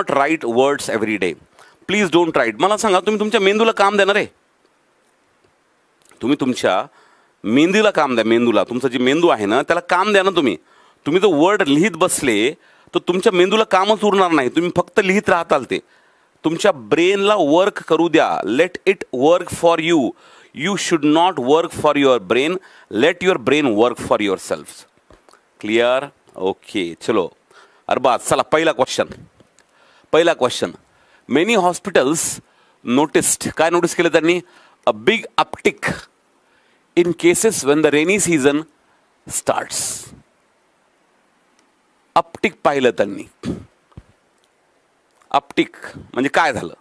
Not write words every day. Please don't write. मला सांगा, तुम्ही तुमच्या मेंदूला काम देणार आहे? तुम्ही तुमच्या मेंदूला काम द्या. मेंदूला, तुमचा जे मेंदू आहे ना त्याला काम द्या ना. तुम्ही जर वर्ड लिहित बसले तर तुमच्या मेंदूला कामच उरणार नाही. तुम्ही फक्त लिहित राहताल. ते तुमच्या ब्रेनला वर्क करू द्या. Let it work for you. You should not work for your brain. Late your brain work for your self. Clear? Okay, चलो अरबाज. चला पहिला क्वेश्चन. मेनी हॉस्पिटल्स नोटिस्ड, काय नोटीस केलं त्यांनी? A big uptick in cases when the rainy season starts. Uptick पाहिलं त्यांनी. Uptick म्हणजे काय झालं?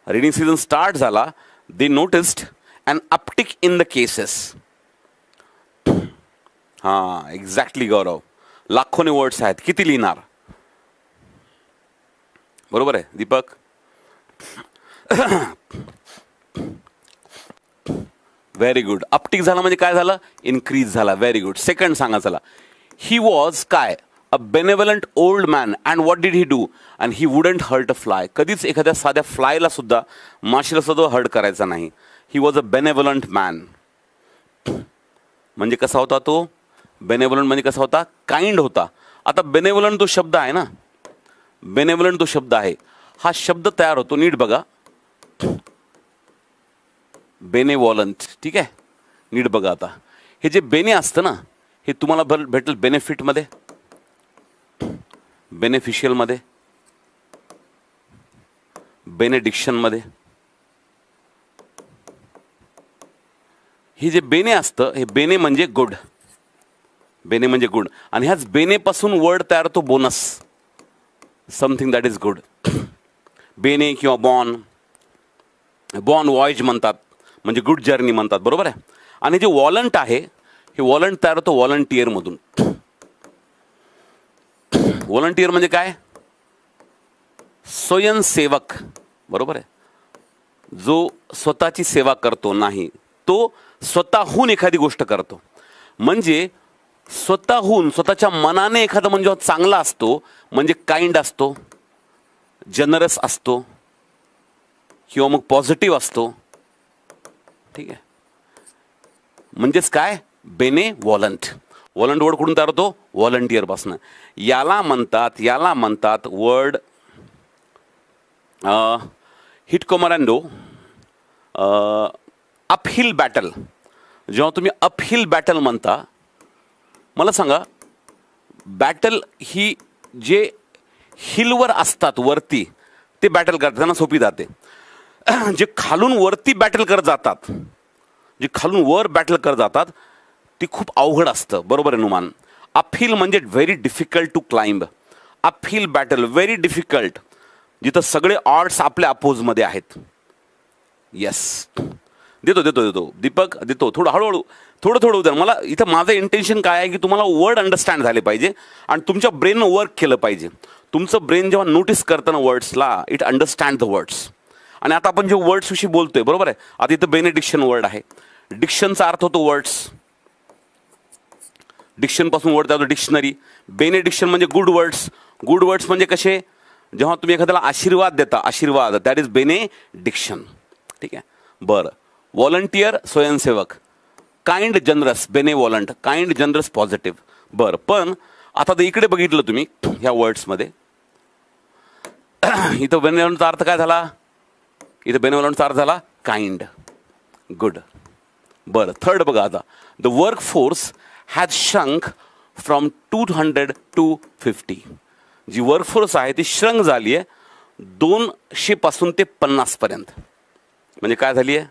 रेनी सीझन स्टार्ट झाला. They noticed an uptick in the cases. हां, एक्झॅक्टली गौरव. लाखोने वर्ड्स आहेत, किती लिहिणार? बरोबर आहे दीपक. Very good. अपटिक झाला म्हणजे काय झालं? इन्क्रीज झाला. Very good. सेकंड सांगा चला. ही वॉज काय? A benevolent old man and what did he do? And he wouldn't hurt a fly. कधीच एखाद्या साध्या फ्लायला सुद्धा, माशीला सुद्धा हर्ट करायचा नाही. He was a benevolent man. म्हणजे कसा होता तो? बेनेवलंट म्हणजे कसा होता? काइंड होता. आता बेनेवलंट तो शब्द आहे ना, बेनेवलंट तो शब्द आहे. हा शब्द तयार होतो, नीट बघा. बेनेवॉलंट. ठीक आहे, नीट बघा. आता हे जे बेने असतं ना, हे तुम्हाला भेटेल बेनिफिटमध्ये, बेनिफिशियलमध्ये, बेनेडिक्शनमध्ये. हे जे बेने असतं, हे बेने म्हणजे गुड. बेने म्हणजे गुड. आणि ह्याच बेनेपासून वर्ड तयार होतो bonus. Something that is good. बेने किंवा बॉन वॉयज म्हणतात, म्हणजे गुड जर्नी म्हणतात. बरोबर आहे. आणि जे वॉलंट आहे, हे वॉलंट तयार होतो व्हॉलंटिअरमधून. व्हॉलंटिअर म्हणजे काय? स्वयंसेवक. बरोबर आहे. जो स्वतःची सेवा करतो नाही, तो स्वतःहून एखादी गोष्ट करतो. म्हणजे स्वतःहून, स्वतःच्या मनाने एखादा म्हणजे चांगला असतो, म्हणजे काइंड असतो, जनरस असतो, किंवा मग पॉझिटिव्ह असतो. ठीक आहे. म्हणजेच काय? बेनेवॉलंट. वॉलंट वर्ड कुठून तयार होतो? व्हॉलंटिअर पासून. याला म्हणतात word hit commando. Uphill battle. जेव्हा तुम्ही अपहिल बॅटल म्हणता, मला सांगा, बॅटल ही जे हिलवर असतात वरती, ते बॅटल करतात, त्यांना सोपी जाते. जे खालून वरती बॅटल करत जातात, जे खालून वर बॅटल करत जातात, ती खूप अवघड असतं. बरोबर आहे नुमान. अपहिल म्हणजे very difficult to climb. Uphill battle very difficult, जिथं सगळे ऑड्स आपल्या अपोजमध्ये आहेत. येस, देतो दीपक, देतो. थोडं हळूहळू, थोडं उद्या. मला इथं माझं इंटेन्शन काय आहे की तुम्हाला वर्ड अंडरस्टँड झाले पाहिजे आणि तुमच्या ब्रेननं वर्क केलं पाहिजे. तुमचं ब्रेन जेव्हा नोटीस करतं ना वर्ड्सला, इट अंडरस्टँड द वर्ड्स. आणि आता आपण जे वर्ड्सविषयी बोलतोय, बरोबर आहे. आता इथं बेनेडिक्शन वर्ड आहे. डिक्शनचा अर्थ होतो वर्ड्स. डिक्शन पासून वर्ड होतो डिक्शनरी. बेनेडिक्शन म्हणजे गुड वर्ड्स. गुड वर्ड्स म्हणजे कसे? जेव्हा तुम्ही एखाद्याला आशीर्वाद देता, आशीर्वाद, दॅट इज बेनेडिक्शन. ठीक आहे. बरं. व्हॉलंटियर स्वयंसेवक. Kind generous benevolent. Kind generous positive. बरं. पण आता तर इकडे बघितलं तुम्ही ह्या वर्ड्समध्ये, इथं बेनेवॉलंटचा अर्थ काय झाला? इथं बेनेवॉलंटचा अर्थ झाला काइंड, गुड. बरं. थर्ड बघा आता. The work force has shrunk from 200 to 50. जी वर्कफोर्स आहे ती श्रंक झाली आहे 200 पासून ते 50 पर्यंत. म्हणजे काय झाली आहे?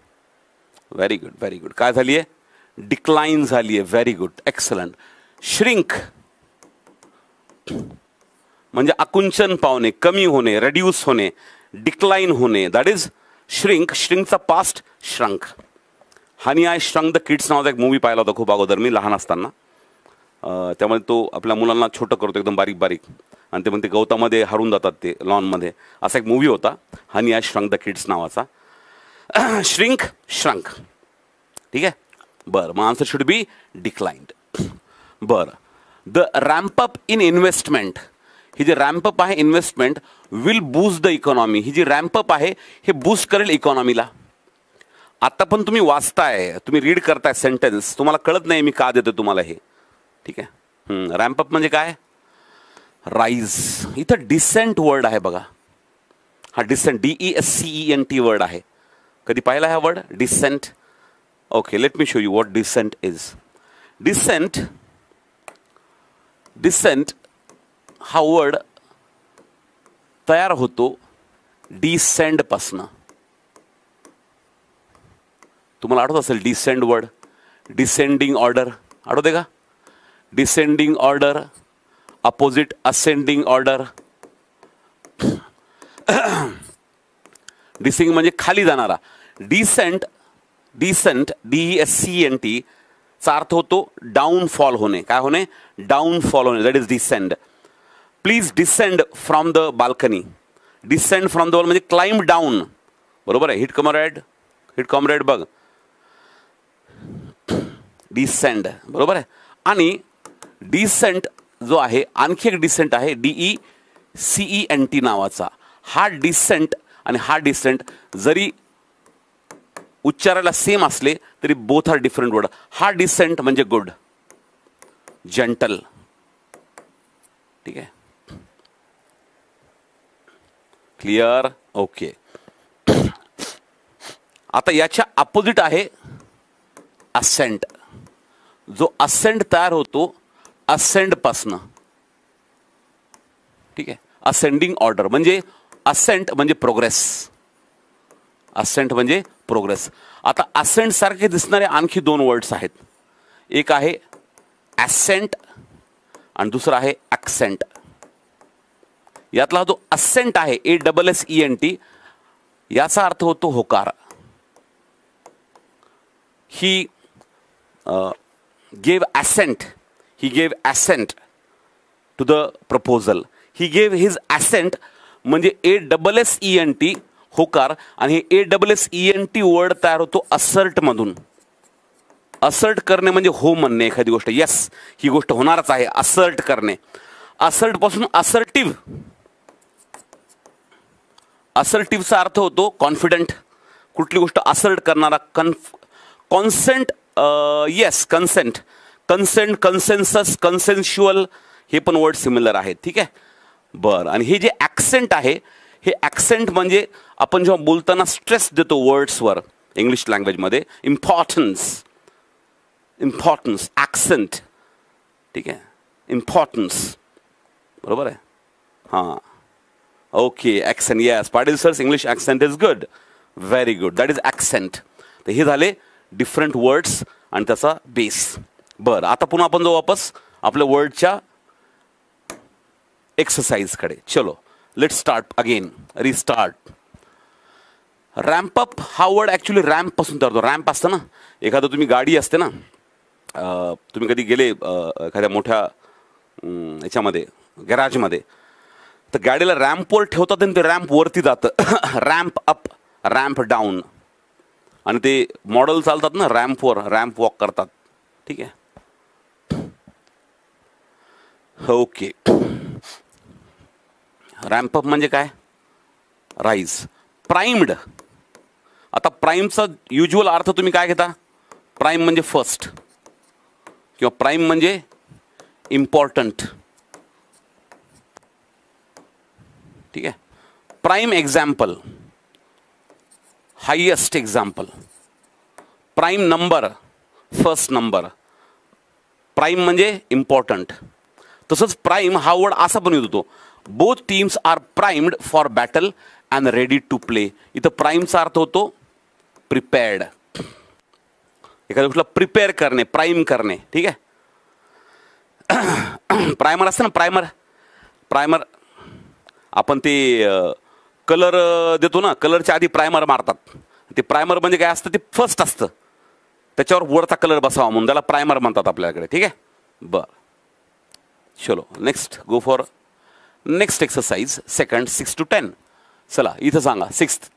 Very good, very good. काय झाली आहे? डिक्लाइन झाली आहे. Very good, excellent. श्रिंक म्हणजे आकुंचन पावणे, कमी होणे, रेड्यूस होणे, डिक्लाइन होणे, दॅट इज श्रिंक. श्रिंकचा past shrunk. Honey I shrunk the kids नावाचा एक मूवी पाहिला होता खूप अगोदर मी लहान असताना. त्यामध्ये तो आपल्या मुलांना छोटं करतो एकदम बारीक बारीक, आणि ते मग ते गवतामध्ये हरून जातात ते लॉनमध्ये. असा एक मूवी होता honey I shrunk the kids नावाचा. Shrink, shrunk. ठीक आहे. बरं. मग आन्सर शुड बी डिक्लाइंड. बरं. The ramp up in investment. ही जी रॅम्पअप आहे investment will boost the economy. ही जी रॅम्पअप आहे हे बूस्ट करेल इकॉनॉमीला. आता पण तुम्ही वाचताय, तुम्ही रीड करताय सेंटेन्स, तुम्हाला कळत नाही मी का देतो तुम्हाला हे. ठीक आहे. रॅम्पअप म्हणजे काय? राईज. इथं डिसेंट वर्ड आहे बघा. हा डिसेंट DESCENT वर्ड आहे. कधी पाहिला हा word descent? Okay, let me show you what descent is. Descent हा वर्ड तयार होतो डिसेंड पासनं. तुम्हाला आठवत असेल डिसेंड वर्ड, डिसेंडिंग ऑर्डर आठवते का? Descending order opposite ascending order. Descending म्हणजे खाली जाणारा. डिसेंट DESCENT चा अर्थ होतो डाऊनफॉल होणे. काय होणे? डाऊनफॉल होणे. That is descend. Please descend from the balcony. Descend from the wall म्हणजे क्लाइंब डाऊन. बरोबर आहे. हिट कॉमरेड बघ. डिसेंड बरोबर आहे. आणि डिसेंट जो आहे आणखी एक डिसेंट आहे DECENT नावाचा. हा डिसेंट आणि हा डिसेंट जरी उच्चारायला सेम असले तरी बोथ आर डिफरंट वर्ड. हा डिसेंट म्हणजे गुड, जेंटल. ठीक आहे. क्लिअर? ओके. आता याच्या अपोजिट आहे असेंट. जो असेंट तयार होतो असेंड पासनं. ठीक आहे. असेंडिंग ऑर्डर म्हणजे असेंट म्हणजे प्रोग्रेस. असेंट म्हणजे प्रोग्रेस. आता असेंट सारखे दिसणारे आणखी दोन वर्ड्स आहेत. एक आहे ॲसेंट आणि दुसरा आहे ॲक्सेंट. यातला जो असेंट आहे ASSENT याचा अर्थ होतो होकार. ही gave assent. He gave assent to the proposal. He gave his assent म्हणजे ASSENT होकार. आणि हे ASSENT वर्ड तयार होतो असर्ट मधून. असर्ट करणे म्हणजे हो म्हणणे एखादी गोष्ट. येस, ही गोष्ट होणारच आहे. असर्ट करणे. असर्ट पासून असर्टिव्ह. असर्टिव्हचा अर्थ होतो कॉन्फिडंट. कुठली गोष्ट असर्ट करणारा. कॉन्सेंट. Yes, consent. कन्सेन्सस, कन्सेन्शुअल हे पण वर्ड सिमिलर आहेत. ठीक आहे. बरं. आणि हे जे ॲक्सेंट आहे हे ॲक्सेंट म्हणजे आपण जेव्हा बोलताना स्ट्रेस देतो वर्ड्सवर इंग्लिश लँग्वेजमध्ये. Importance accent. ठीक आहे. इम्पॉर्टन्स बरोबर आहे. हां. ओके. ॲक्सेंट. येस पाटील सर्स English accent is good. Very good. That is accent. तर हे झाले डिफरंट वर्ड्स आणि त्याचा बेस. बरं. आता पुन्हा आपण जाऊ वापस आपल्या वर्डच्या एक्सरसाइजकडे. चलो लेट स्टार्ट अगेन. रिस्टार्ट. रॅम्पअप हा वर्ड ॲक्च्युली रॅम्प पासून तयार होतो. रॅम्प असतं ना, एखादं तुम्ही गाडी असते ना, तुम्ही कधी गेले एखाद्या मोठ्या याच्यामध्ये गॅराजमध्ये, तर गाडीला रॅम्पवर ठेवतात आणि ते रॅम्प वरती जातं. Ramp up, ramp down. आणि ते मॉडेल चालतात ना रॅम्पवर, रॅम्प वॉक करतात. ठीक आहे. ओके. रॅम्पअप म्हणजे काय? राईज. प्राइम्ड. आता प्राइमचा युज्युअल अर्थ तुम्ही काय घेता? प्राइम म्हणजे फर्स्ट किंवा प्राइम म्हणजे इम्पॉर्टंट. ठीक आहे. Prime example, highest example. Prime number, first number. Prime म्हणजे इम्पॉर्टंट. तसंच प्राइम हा वर्ड असा पण येत होतो, both teams are primed for battle and ready to play. इथं प्राइमचा अर्थ होतो प्रिपेअर्ड. एखाद्या गोष्टीला प्रिपेअर करणे, प्राइम करणे. ठीक आहे. प्रायमर असतं ना, प्रायमर आपण ते कलर देतो ना, कलरच्या आधी प्रायमर मारतात. ते प्रायमर म्हणजे काय असतं? ते फर्स्ट असतं, त्याच्यावर वरचा कलर बसावा म्हणून त्याला प्रायमर म्हणतात आपल्याकडे. ठीक आहे. बरं. चलो next go for next exercise. Second 6 to 10. चला इथं सांगा 6th.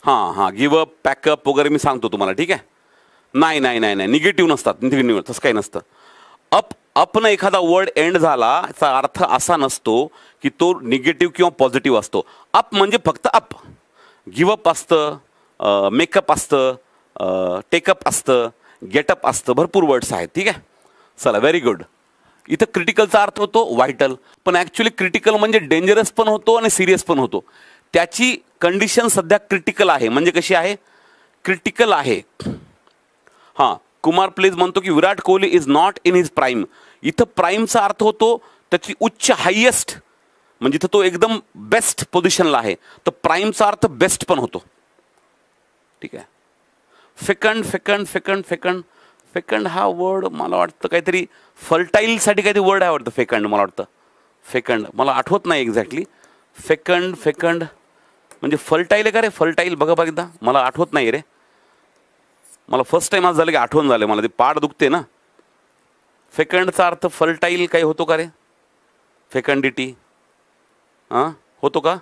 हां गिव्ह अप, पॅकअप वगैरे मी सांगतो तुम्हाला. ठीक आहे. नाही नाही नाही नाही, निगेटिव्ह नसतात, निगेटिव्ह तसं काही नसतं. अप अपनं एखादा वर्ड एंड झाला याचा अर्थ असा नसतो की तो निगेटिव्ह किंवा पॉझिटिव्ह असतो. अप म्हणजे फक्त अप. गिवअप असतं, मेकअप असतं, टेकअप असतं, गेटअप असतं, भरपूर वर्ड्स आहेत. ठीक आहे, चला व्हेरी गुड. इथं क्रिटिकलचा अर्थ होतो व्हायटल, पण ॲक्च्युली क्रिटिकल म्हणजे डेंजरस पण होतो आणि सिरियस पण होतो. त्याची कंडिशन सध्या क्रिटिकल आहे. म्हणजे कशी आहे? क्रिटिकल आहे. हां, कुमार प्लीज म्हणतो की Virat Kohli is not in his prime. इथं प्राईमचा अर्थ होतो त्याची उच्च हायेस्ट, म्हणजे इथं तो एकदम बेस्ट पोझिशनला आहे. तर प्राईमचा अर्थ बेस्ट पण होतो. ठीक आहे. फेकंड फेकंड फेकंड फेकंड फेकंड हा वर्ड मला वाटतं काहीतरी फर्टाईलसाठी काहीतरी वर्ड आहे वाटतं. फेकंड मला वाटतं, फेकंड मला आठवत नाही एक्झॅक्टली. फेकंड फेकंड म्हणजे फर्टाईल आहे का रे? फर्टाईल बघा बघ एकदा, मला आठवत नाही रे. मला फर्स्ट टाइम असं झालं की आठवण झालं, मला ते पाठ दुखते ना. फेकंडचा अर्थ फर्टाईल काही होतो का रे? फेकंडिटी हां होतो का?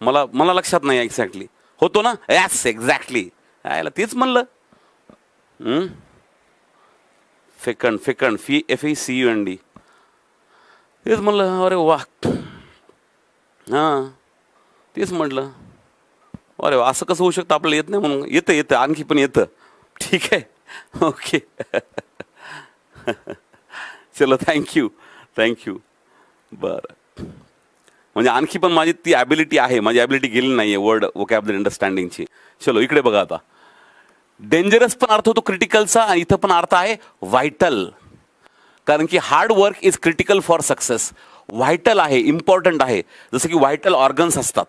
मला लक्षात नाही एक्झॅक्टली. होतो ना? यस एक्झॅक्टली, यायला तेच म्हणलं. फेकंड फेकंड FECUND तेच म्हणलं. अरे वा, हां तेच म्हटलं. अरे वा, असं कसं होऊ शकतं? आपल्याला येत नाही म्हणून. येतं येतं, आणखी पण येतं. ठीक आहे, ओके. चलो, थँक्यू थँक्यू. बरं, म्हणजे आणखी पण माझी ती ॲबिलिटी आहे, माझी ॲबिलिटी गेली नाही आहे वर्ड वोकॅब्युलरी अंडरस्टँडिंगची. चलो इकडे बघा आता. डेंजरस पण अर्थ होतो क्रिटिकलचा, आणि इथं पण अर्थ आहे व्हायटल. कारण की hard work is critical for success. Vital आहे, इम्पॉर्टंट आहे. जसं की व्हायटल ऑर्गन्स असतात.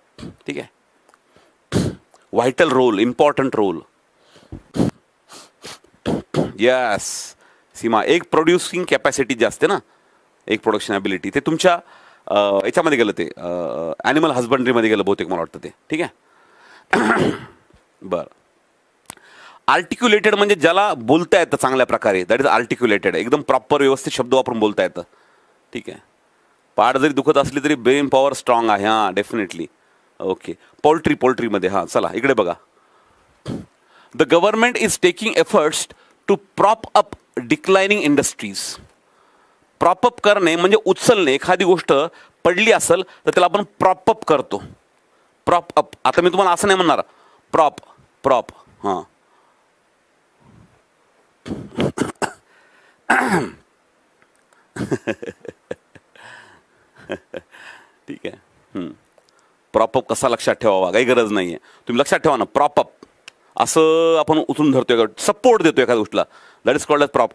ठीक आहे, vital role, important role. Yes Seema, एक प्रोड्युसिंग कॅपॅसिटी जे असते ना, एक प्रोडक्शन ॲबिलिटी, ते तुमच्या याच्यामध्ये गेलं, ते ॲनिमल हजबंड्रीमध्ये गेलं बहुतेक मला वाटतं ते. ठीक आहे. बरं, आर्टिक्युलेटेड म्हणजे ज्याला बोलता येतं चांगल्या प्रकारे, दॅट इज आर्टिक्युलेटेड. एकदम प्रॉपर व्यवस्थित शब्द वापरून बोलता येतं. ठीक आहे. पाठ जरी दुखत असली तरी ब्रेन पॉवर स्ट्रॉंग आहे. हां डेफिनेटली. ओके, पोल्ट्रीमध्ये. हां चला इकडे बघा. The government is taking efforts to prop up declining industries. Prop up करणे म्हणजे उचलणे. एखादी गोष्ट पडली असेल तर त्याला आपण प्रॉपअप करतो. प्रॉपअप. आता मी तुम्हाला असं नाही म्हणणार प्रॉप. हां ठीक आहे. प्रॉपअप कसा लक्षात ठेवावा काही गरज नाही आहे. तुम्ही लक्षात ठेवा ना, प्रॉपअप असं आपण उचलून धरतोय, सपोर्ट देतो एखाद्या गोष्टीला, that is called as prop.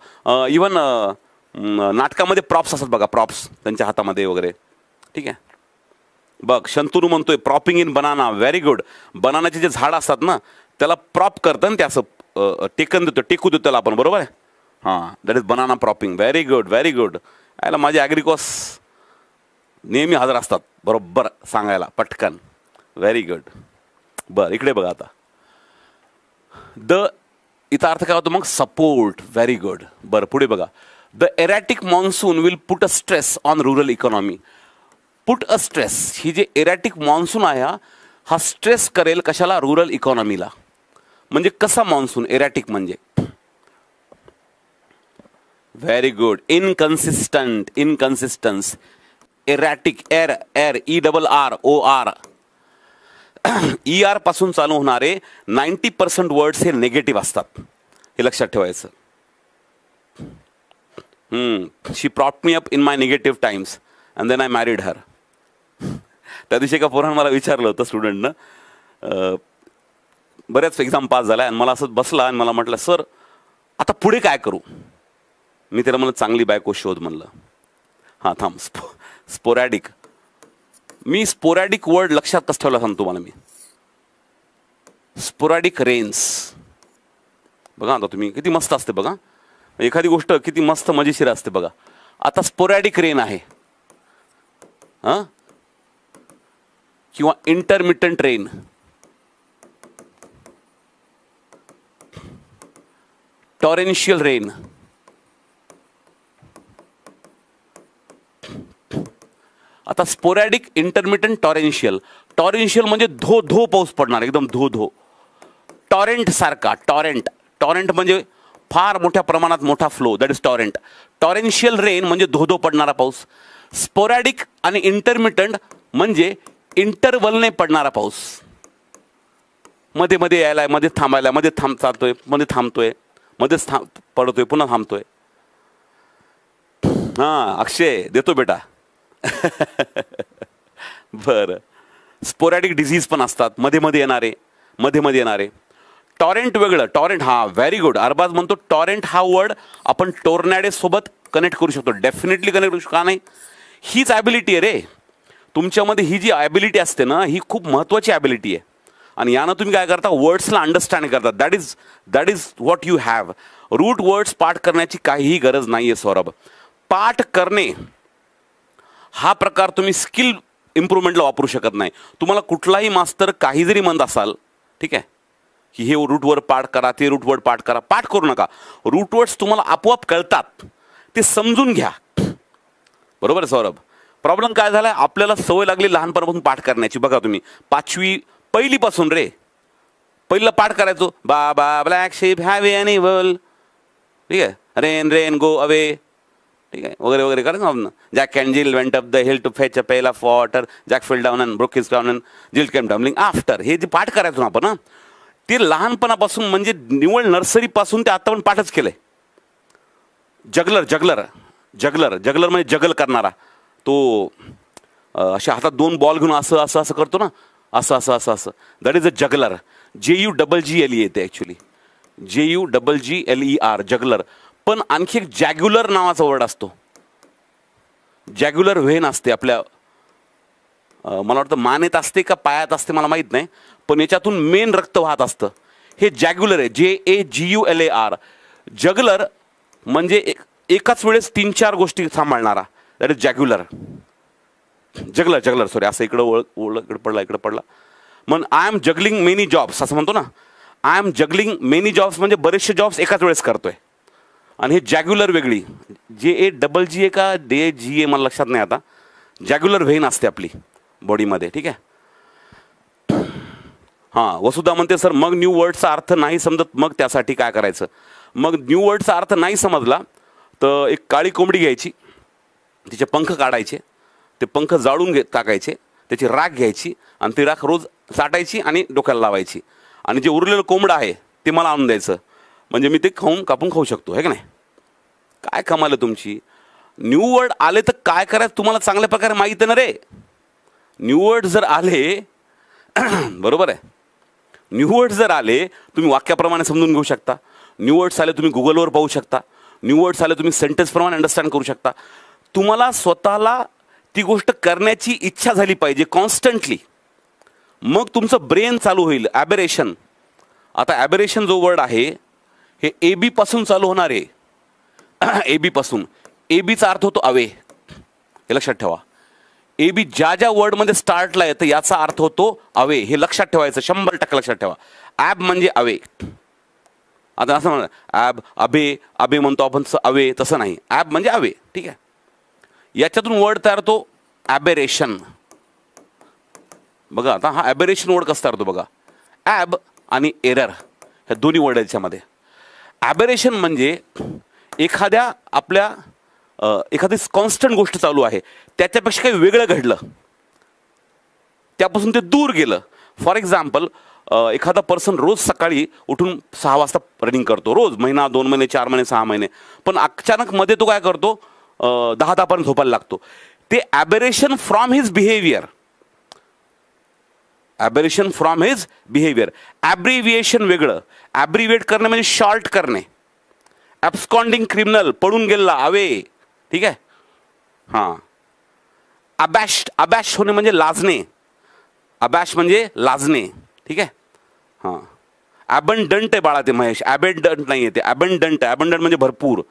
Even नाटकामध्ये प्रॉप्स असतात बघा, प्रॉप्स त्यांच्या हातामध्ये वगैरे. ठीक आहे. बघ शंतनू म्हणतोय propping in banana. Very good. बनानाचे जे झाड असतात ना त्याला प्रॉप करतं ना, ते असं टेकू देतो त्याला आपण, बरोबर आहे. हां that is banana propping. Very good very good. याला माझे ॲग्रिकॉस नेहमी हजर असतात बरोबर सांगायला पटकन. Very good. बरं इकडे बघा आता. इथं अर्थ काय होतो मग? सपोर्ट. Very good. बरं पुढे बघा. The erratic monsoon will put a stress on rural economy. Put a stress, ही जे एरॅटिक मॉन्सून आहे हा स्ट्रेस करेल कशाला? रुरल इकॉनॉमीला. म्हणजे कसा मॉन्सून? एरॅटिक म्हणजे व्हेरी गुड. इनकन्सिस्टन्स. एरॅटिक. ERR ER पासून चालू होणारे 90% वर्ड्स हे निगेटिव्ह असतात, हे लक्षात ठेवायचं. She propped me up in my negative times and then I married her. त्या दिवशी एका पोरानं मला विचारलं होतं स्टुडंटनं, बऱ्याच एक्झाम पास झाल्या, आणि मला असं बसला आणि मला म्हटलं सर आता पुढे काय करू? मी त्याला म्हणलं चांगली बायको शोध म्हणलं. हां थांब. स्पोरॅडिक. मी स्पोरॅडिक वर्ड लक्षात कसं ठेवला सांगतो तुम्हाला मी. Sporadic rains. बघा आता तुम्ही किती मस्त असते बघा, एखादी गोष्ट किती मस्त मजेशीर असते बघा. आता स्पोरॅडिक रेन आहे हां, किंवा इंटरमिटंट रेन, टॉरेन्शियल रेन. आता स्पोरॅडिक, इंटरमिटंट, टॉरेन्शियल. टॉरेन्शियल म्हणजे धो धो पाऊस पडणार, एकदम धो धो. टॉरेंट सारखा. टॉरेंट म्हणजे फार मोठ्या प्रमाणात मोठा flow, that is torrent. Torrential rain म्हणजे धोधो पडणारा पाऊस. स्पोरॅडिक आणि इंटरमिटंट म्हणजे इंटरवलने पडणारा पाऊस. मध्ये मध्ये यायला, मध्ये थांबायला, मध्ये जातोय, मध्ये थांबतोय, मध्येच पडतोय, पुन्हा थांबतोय. हां अक्षय देतो बेटा. बरं. स्पोरॅडिक डिझीज पण असतात, मध्ये मध्ये येणारे, मध्ये मध्ये येणारे. टॉरेंट वेगळं. टॉरेंट, हा व्हेरी गुड. अरबाज म्हणतो टॉरेंट हा वर्ड आपण टोर्नॅडो सोबत कनेक्ट करू शकतो. डेफिनेटली कनेक्ट करू शकतो. का नाही? हीच ॲबिलिटी आहे रे तुमच्यामध्ये. ही जी ॲबिलिटी असते ना, ही खूप महत्त्वाची ॲबिलिटी आहे. आणि यानं तुम्ही काय करता, वर्ड्सला अंडरस्टँड करता. That is what you have. Root words पाठ करण्याची काहीही गरज नाही आहे सौरभ. पाठ करणे हा प्रकार तुम्ही स्किल इम्प्रूव्हमेंटला वापरू शकत नाही. तुम्हाला कुठलाही मास्तर काही जरी म्हणत असाल, ठीक आहे, की हे रूटवर्ड पाठ करा, ते रूटवर्ड पाठ करा, पाठ करू नका. रूटवर्ड्स तुम्हाला आपोआप कळतात, ते समजून घ्या. बरोबर आहे सौरभ. प्रॉब्लेम काय झाला, आपल्याला सवय लागली लहानपणापासून पाठ करण्याची. बघा तुम्ही 5वी पहिलीपासून रे, पहिलं पाठ करायचो, बाबा ब्लॅक शिप हॅव एनिमल, ठीक आहे, रेन रेन गो अवे, ठीक आहे, वगैरे वगैरे करायचं आपण. Jack and Jill went up the hill to fetch a pail of water, Jack fell down and broke his crown and Jill came tumbling after. हे जे पाठ करायचो ना आपण ना, ते लहानपणापासून म्हणजे निवळ नर्सरीपासून ते आता पण पाठच केलंय. जगलर जगलर जगलर जगलर म्हणजे जगल करणारा. तो अशा हातात 2 बॉल घेऊन असं असं असं करतो ना, असं असं असं असं, that is a juggler. JUGGLE येते ॲक्च्युली, JUGGLER, जगलर. पण आणखी एक जॅग्युलर नावाचा वर्ड असतो. जॅग्युलर व्हेन असते आपल्या, मला वाटतं मानेत असते का पायात असते मला माहीत नाही, पण याच्यातून मेन रक्त वाहत असतं. हे जॅग्युलर आहे, JAGULAR. जगलर म्हणजे एकाच वेळेस 3-4 गोष्टी सांभाळणारा, that is jugular. Juggler juggler sorry, असं इकडं इकडं पडला. मग I am juggling many jobs असं म्हणतो ना. I am juggling many jobs म्हणजे बरेचसे जॉब्स एकाच वेळेस करतोय. आणि हे जॅग्युलर वेगळी, JAGGA का DGA मला लक्षात नाही आता. जॅग्युलर व्हेन असते आपली बॉडीमध्ये, ठीक आहे. हां, वसुधा म्हणते सर मग न्यू वर्डचा अर्थ नाही समजत, मग त्यासाठी काय करायचं? मग न्यू वर्डचा अर्थ नाही समजला तर एक काळी कोंबडी घ्यायची, तिचे पंख काढायचे, ते पंख जाळून टाकायचे, त्याची राख घ्यायची आणि ती राख रोज साठायची आणि डोक्याला लावायची. आणि जे उरलेलं कोंबडं आहे ते मला आणून द्यायचं, म्हणजे मी ते कापून खाऊ शकतो, आहे का नाही? काय कमाल आहे तुमची. न्यू वर्ड आले तर काय करायचं तुम्हाला चांगल्या प्रकारे माहिती आहे ना रे. न्यू वर्ड जर आले बरोबर आहे, न्यू वर्ड जर आले तुम्ही वाक्याप्रमाणे समजून घेऊ शकता. न्यू वर्ड्स आले तुम्ही गुगलवर पाहू शकता. न्यू वर्ड्स आले तुम्ही सेंटेन्सप्रमाणे अंडरस्टँड करू शकता. तुम्हाला स्वतःला ती गोष्ट करण्याची इच्छा झाली पाहिजे कॉन्स्टंटली, मग तुमचं ब्रेन चालू होईल. ॲबेरेशन, आता ॲबेरेशन जो वर्ड आहे हे AB पासून चालू होणार आहे. AB पासून, ABचा अर्थ होतो अवे, हे लक्षात ठेवा. AB ज्या ज्या वर्डमध्ये स्टार्टला येतं याचा अर्थ होतो अवे, हे लक्षात ठेवायचं, 100% लक्षात ठेवा. ॲब म्हणजे अवे. आता असं म्हणा ॲब अबे, अबे म्हणतो आपण अवे, तसं नाही. ॲब म्हणजे अवे, ठीक आहे. याच्यातून वर्ड तयार होतो ॲबेरेशन. बघा आता हा ॲबेरेशन वर्ड कसा तयार होतो बघा. ॲब आणि एरर ह्या दोन्ही वर्ड याच्यामध्ये. ॲबेरेशन म्हणजे एखाद्या आपल्या एखादी कॉन्स्टंट गोष्ट चालू आहे, त्याच्यापेक्षा काही वेगळं घडलं, त्यापासून ते दूर गेलं. फॉर एक्झाम्पल, एखादा पर्सन रोज सकाळी उठून 6 वाजता रनिंग करतो, रोज, महिना, 2 महिने, 4 महिने, 6 महिने, पण अचानक मध्ये तो काय करतो, 10 पर्यंत झोपायला लागतो. ते aberration from his behaviour. Aberration from his behaviour. Abbreviation वेगळं. ॲब्रिव्हिएट करणे म्हणजे शॉर्ट करणे. ॲब्स्कॉन्डिंग क्रिमिनल, पळून गेला, अवे, ठीक आहे. हां. अबॅश होणे म्हणजे लाजणे. अबॅश म्हणजे लाजणे, ठीक आहे. हां. ॲबंडंट आहे बाळा ते महेश, ॲबेंडंट नाही आहे ते, ॲबंडंट. ॲबंडंट म्हणजे भरपूर.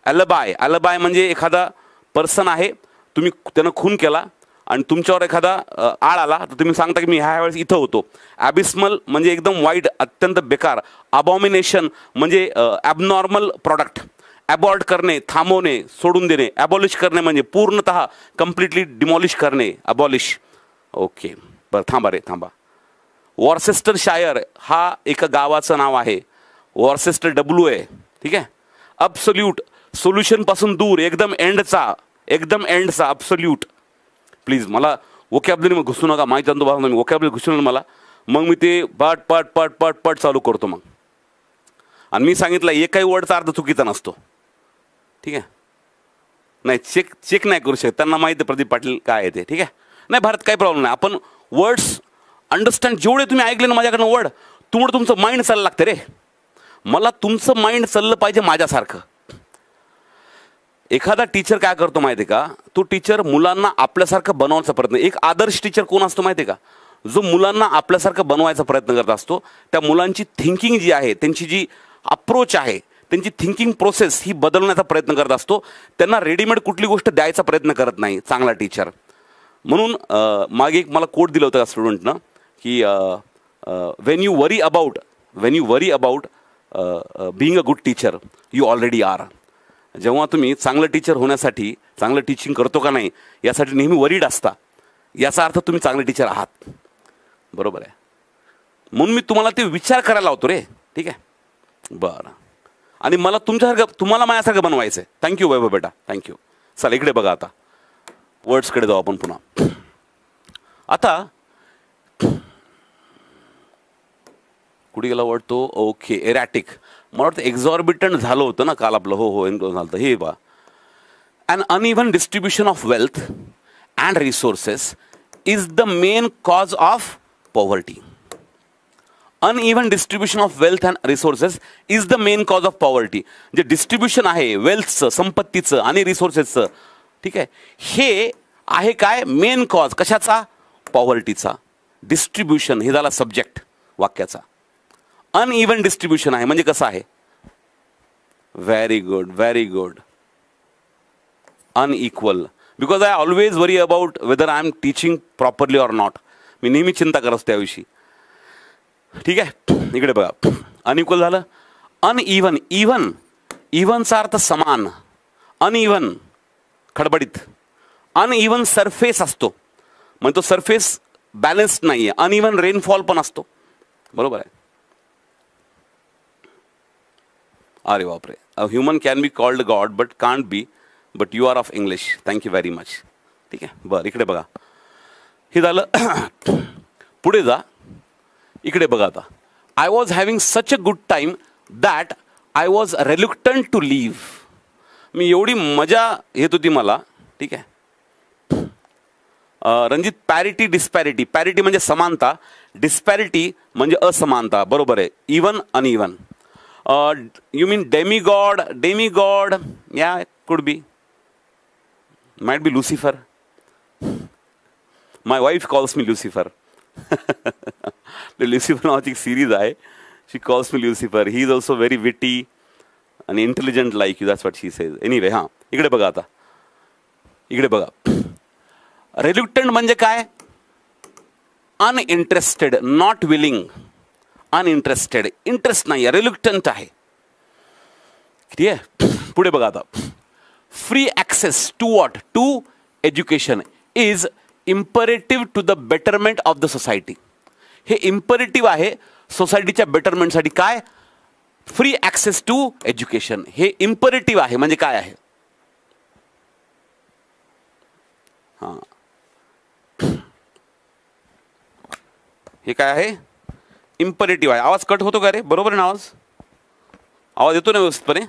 ॲलबाय म्हणजे एखादा पर्सन आहे, तुम्ही त्यानं खून केला आणि तुमच्यावर एखादा आळ आला तर तुम्ही सांगता की मी ह्या वेळेस इथं होतो. ॲबिस्मल म्हणजे एकदम वाईट, अत्यंत बेकार. अबॉमिनेशन म्हणजे ॲबनॉर्मल प्रॉडक्ट. ॲबॉर्ट करणे, थांबवणे, सोडून देणे. ॲबॉलिश करणे म्हणजे पूर्णतः कम्प्लिटली डिमॉलिश करणे, अबॉलिश. ओके, बरं थांबा रे थांबा. वॉर्सेस्टरशायर हा एका गावाचं नाव आहे. वर्सेस्टर डब्ल्यू आहे, ठीक आहे. अब्सोल्यूट सोल्युशन पासून दूर, एकदम एंडचा अब्सोल्यूट. प्लीज मला वोकॅबलरी घुसू नका, माहिती जाणतो बघा, मी वोकॅबलरी घुसून मला मग मी ते पाट पाट पाट पाट पाट चालू करतो मग. आणि मी सांगितलं एकही वर्डचा अर्थ चुकीचा नसतो, ठीक आहे. नाही चेक नाही करू शकत, त्यांना माहिती आहे प्रदीप पाटील काय आहे ते, ठीक आहे. नाही भारत काही प्रॉब्लेम नाही, आपण वर्ड्स अंडरस्टँड जेवढे तुम्ही ऐकले ना माझ्याकडनं वर्ड, तुम्हाला तुमचं माइंड चाललं लागतं रे. मला तुमचं माइंड चाललं पाहिजे माझ्यासारखं. एखादा टीचर काय करतो माहिती आहे का, तो टीचर मुलांना आपल्यासारखं बनवण्याचा प्रयत्न. एक आदर्श टीचर कोण असतो माहिती आहे का, जो मुलांना आपल्यासारखं बनवायचा प्रयत्न करत असतो. त्या मुलांची थिंकिंग जी आहे, त्यांची जी अप्रोच आहे, त्यांची थिंकिंग प्रोसेस ही बदलण्याचा प्रयत्न करत असतो. त्यांना रेडीमेड कुठली गोष्ट द्यायचा प्रयत्न करत नाही चांगला टीचर. म्हणून मागे एक मला कोट दिलं होतं का स्टुडंटनं की when you worry about being a good teacher you already are. जेव्हा तुम्ही चांगलं टीचर होण्यासाठी, चांगलं टीचिंग करतो का नाही यासाठी नेहमी वरीड असता, याचा अर्थ तुम्ही चांगले टीचर आहात. बरोबर आहे. म्हणून मी तुम्हाला ते विचार करायला लावतो रे, ठीक आहे. बरं. आणि मला तुम्हाला माझ्यासारखं बनवायचं आहे. थँक्यू वैभव बेटा, थँक्यू. चला इकडे बघा, आता वर्ड्सकडे जाऊ आपण पुन्हा. आता कुठे गेला वर्ड तो, ओके, एरॅटिक. मला वाटतं एक्झॉर्बिटंट झालं होतं ना काल आपलं. हो झालं होतं. हे बा, un uneven distribution of wealth and resources is the main cause of poverty. Uneven distribution of wealth and resources is the main cause of poverty. जे डिस्ट्रीब्युशन आहे वेल्थचं, संपत्तीचं आणि रिसोर्सेसचं, ठीक आहे, हे आहे काय मेन कॉज कशाचा, पॉवर्टीचा. डिस्ट्रीब्युशन हे झाला सब्जेक्ट वाक्याचा. अनइव्हन डिस्ट्रीब्युशन आहे म्हणजे कसं आहे, very good very good. Unequal, because I always worry about whether I am teaching properly or not. मी नेहमी चिंता करत असतो त्याविषयी, ठीक आहे. इकडे बघा, अनइक्वल झालं. अनइव्हन, इव्हनचा अर्थ समान, अनइव्हन खडबडीत. अनइव्हन सरफेस असतो म्हणजे तो सरफेस बॅलन्स्ड नाही आहे. अनइव्हन रेनफॉल पण असतो, बरोबर आहे. अरे बापरे, a human can be called God but can't be, but you are of English. Thank you very much, ठीक आहे. बरं इकडे बघा, हे झालं. पुढे जा, इकडे बघा आता. I was having such a good time that I was reluctant to leave. मी एवढी मजा येत होती मला, ठीक आहे. रणजित, पॅरिटी डिस्पॅरिटी. पॅरिटी म्हणजे समानता, डिस्पॅरिटी म्हणजे असमानता, बरोबर आहे. Even uneven. You mean demigod, ya could be, might be Lucifer. My wife calls me Lucifer. Lucifer नावाची एक सिरीज आहे, she calls me Lucifer. He is also very witty आणि intelligent like you, that's what she says. Anyway, हां इकडे बघा आता, इकडे बघा. रेल्युक्टंट म्हणजे काय, uninterested, not willing. Uninterested, interest नाही आहे, रेल्युक्टंट आहे, ठीक आहे. पुढे बघा आता. Free access to what, to education is imperative to the betterment of the society. हे इम्परेटिव्ह आहे सोसायटीच्या बेटरमेंटसाठी. काय, फ्री ॲक्सेस टू एज्युकेशन हे इम्परेटिव्ह आहे म्हणजे काय आहे, हां हे काय आहे, इम्परेटिव्ह आहे. आवाज कट होतो का रे, बरोबर आहे ना आवाज येतो ना व्यवस्थितपणे.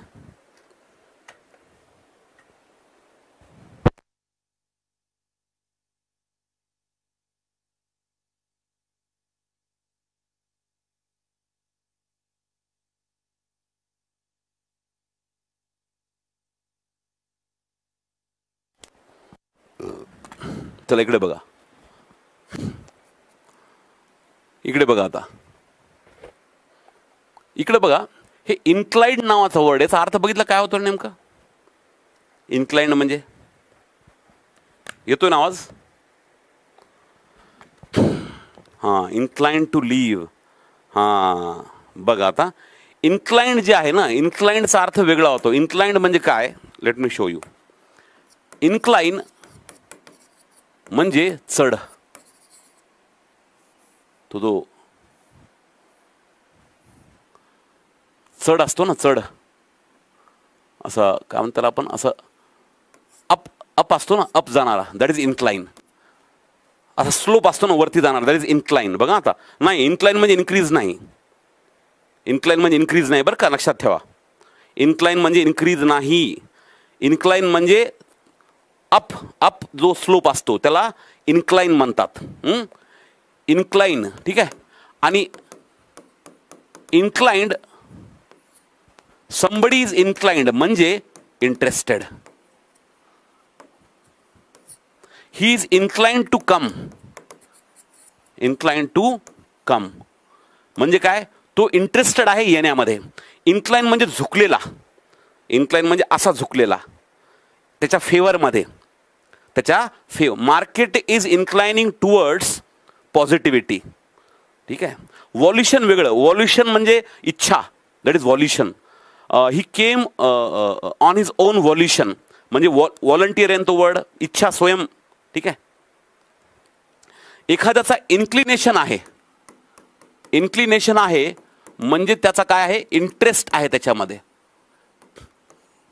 चला इकडे बघा, इकडे बघा आता, इकडे बघा. हे इन्क्लाइंड नावाचा वर्ड, याचा अर्थ बघितला काय होतो नेमका. इन्क्लाइंड म्हणजे, येतोय ना आवाज, हां, इन्क्लाइंड टू लिव्ह. हां बघा आता, इन्क्लाइंड जे आहे ना, इन्क्लाइंडचा अर्थ वेगळा होतो. इन्क्लाइंड म्हणजे काय, late me show you. Incline म्हणजे चढ, तो चढ असतो ना, चढ असं काय म्हणतात आपण, असं अप अप असतो ना, अप जाणारा, दॅट इज इन्क्लाइन. असा स्लोप असतो ना वरती जाणार, दॅट इज इन्क्लाइन. बघा आता, नाही इन्क्लाइन म्हणजे इन्क्रीज नाही, इन्क्लाइन म्हणजे इन्क्रीज नाही बरं का, लक्षात ठेवा. इन्क्लाइन म्हणजे इन्क्रीज नाही, इन्क्लाइन म्हणजे अप अप जो स्लोप असतो त्याला इन्क्लाइन म्हणतात. इन्क्लाइन, ठीक आहे. आणि इन्क्लाइंड, somebody is inclined म्हणजे interested. He is inclined to come, inclined to come म्हणजे काय, तो इंटरेस्टेड आहे येण्यामध्ये. इन्क्लाइन म्हणजे झुकलेला, इन्क्लाइन म्हणजे असा झुकलेला, त्याच्या फेवरमध्ये, त्याच्या market is inclining towards positivity, ठीक आहे. व्हॉल्युशन वेगळं, व्हॉल्युशन म्हणजे इच्छा, that is volition. He came on his own volition म्हणजे व्हॉलंटियर आहे तो वर्ड, इच्छा स्वयं, ठीक आहे. एखाद्याचा इन्क्लिनेशन आहे, इन्क्लिनेशन आहे म्हणजे त्याचा काय आहे, इंटरेस्ट आहे त्याच्यामध्ये,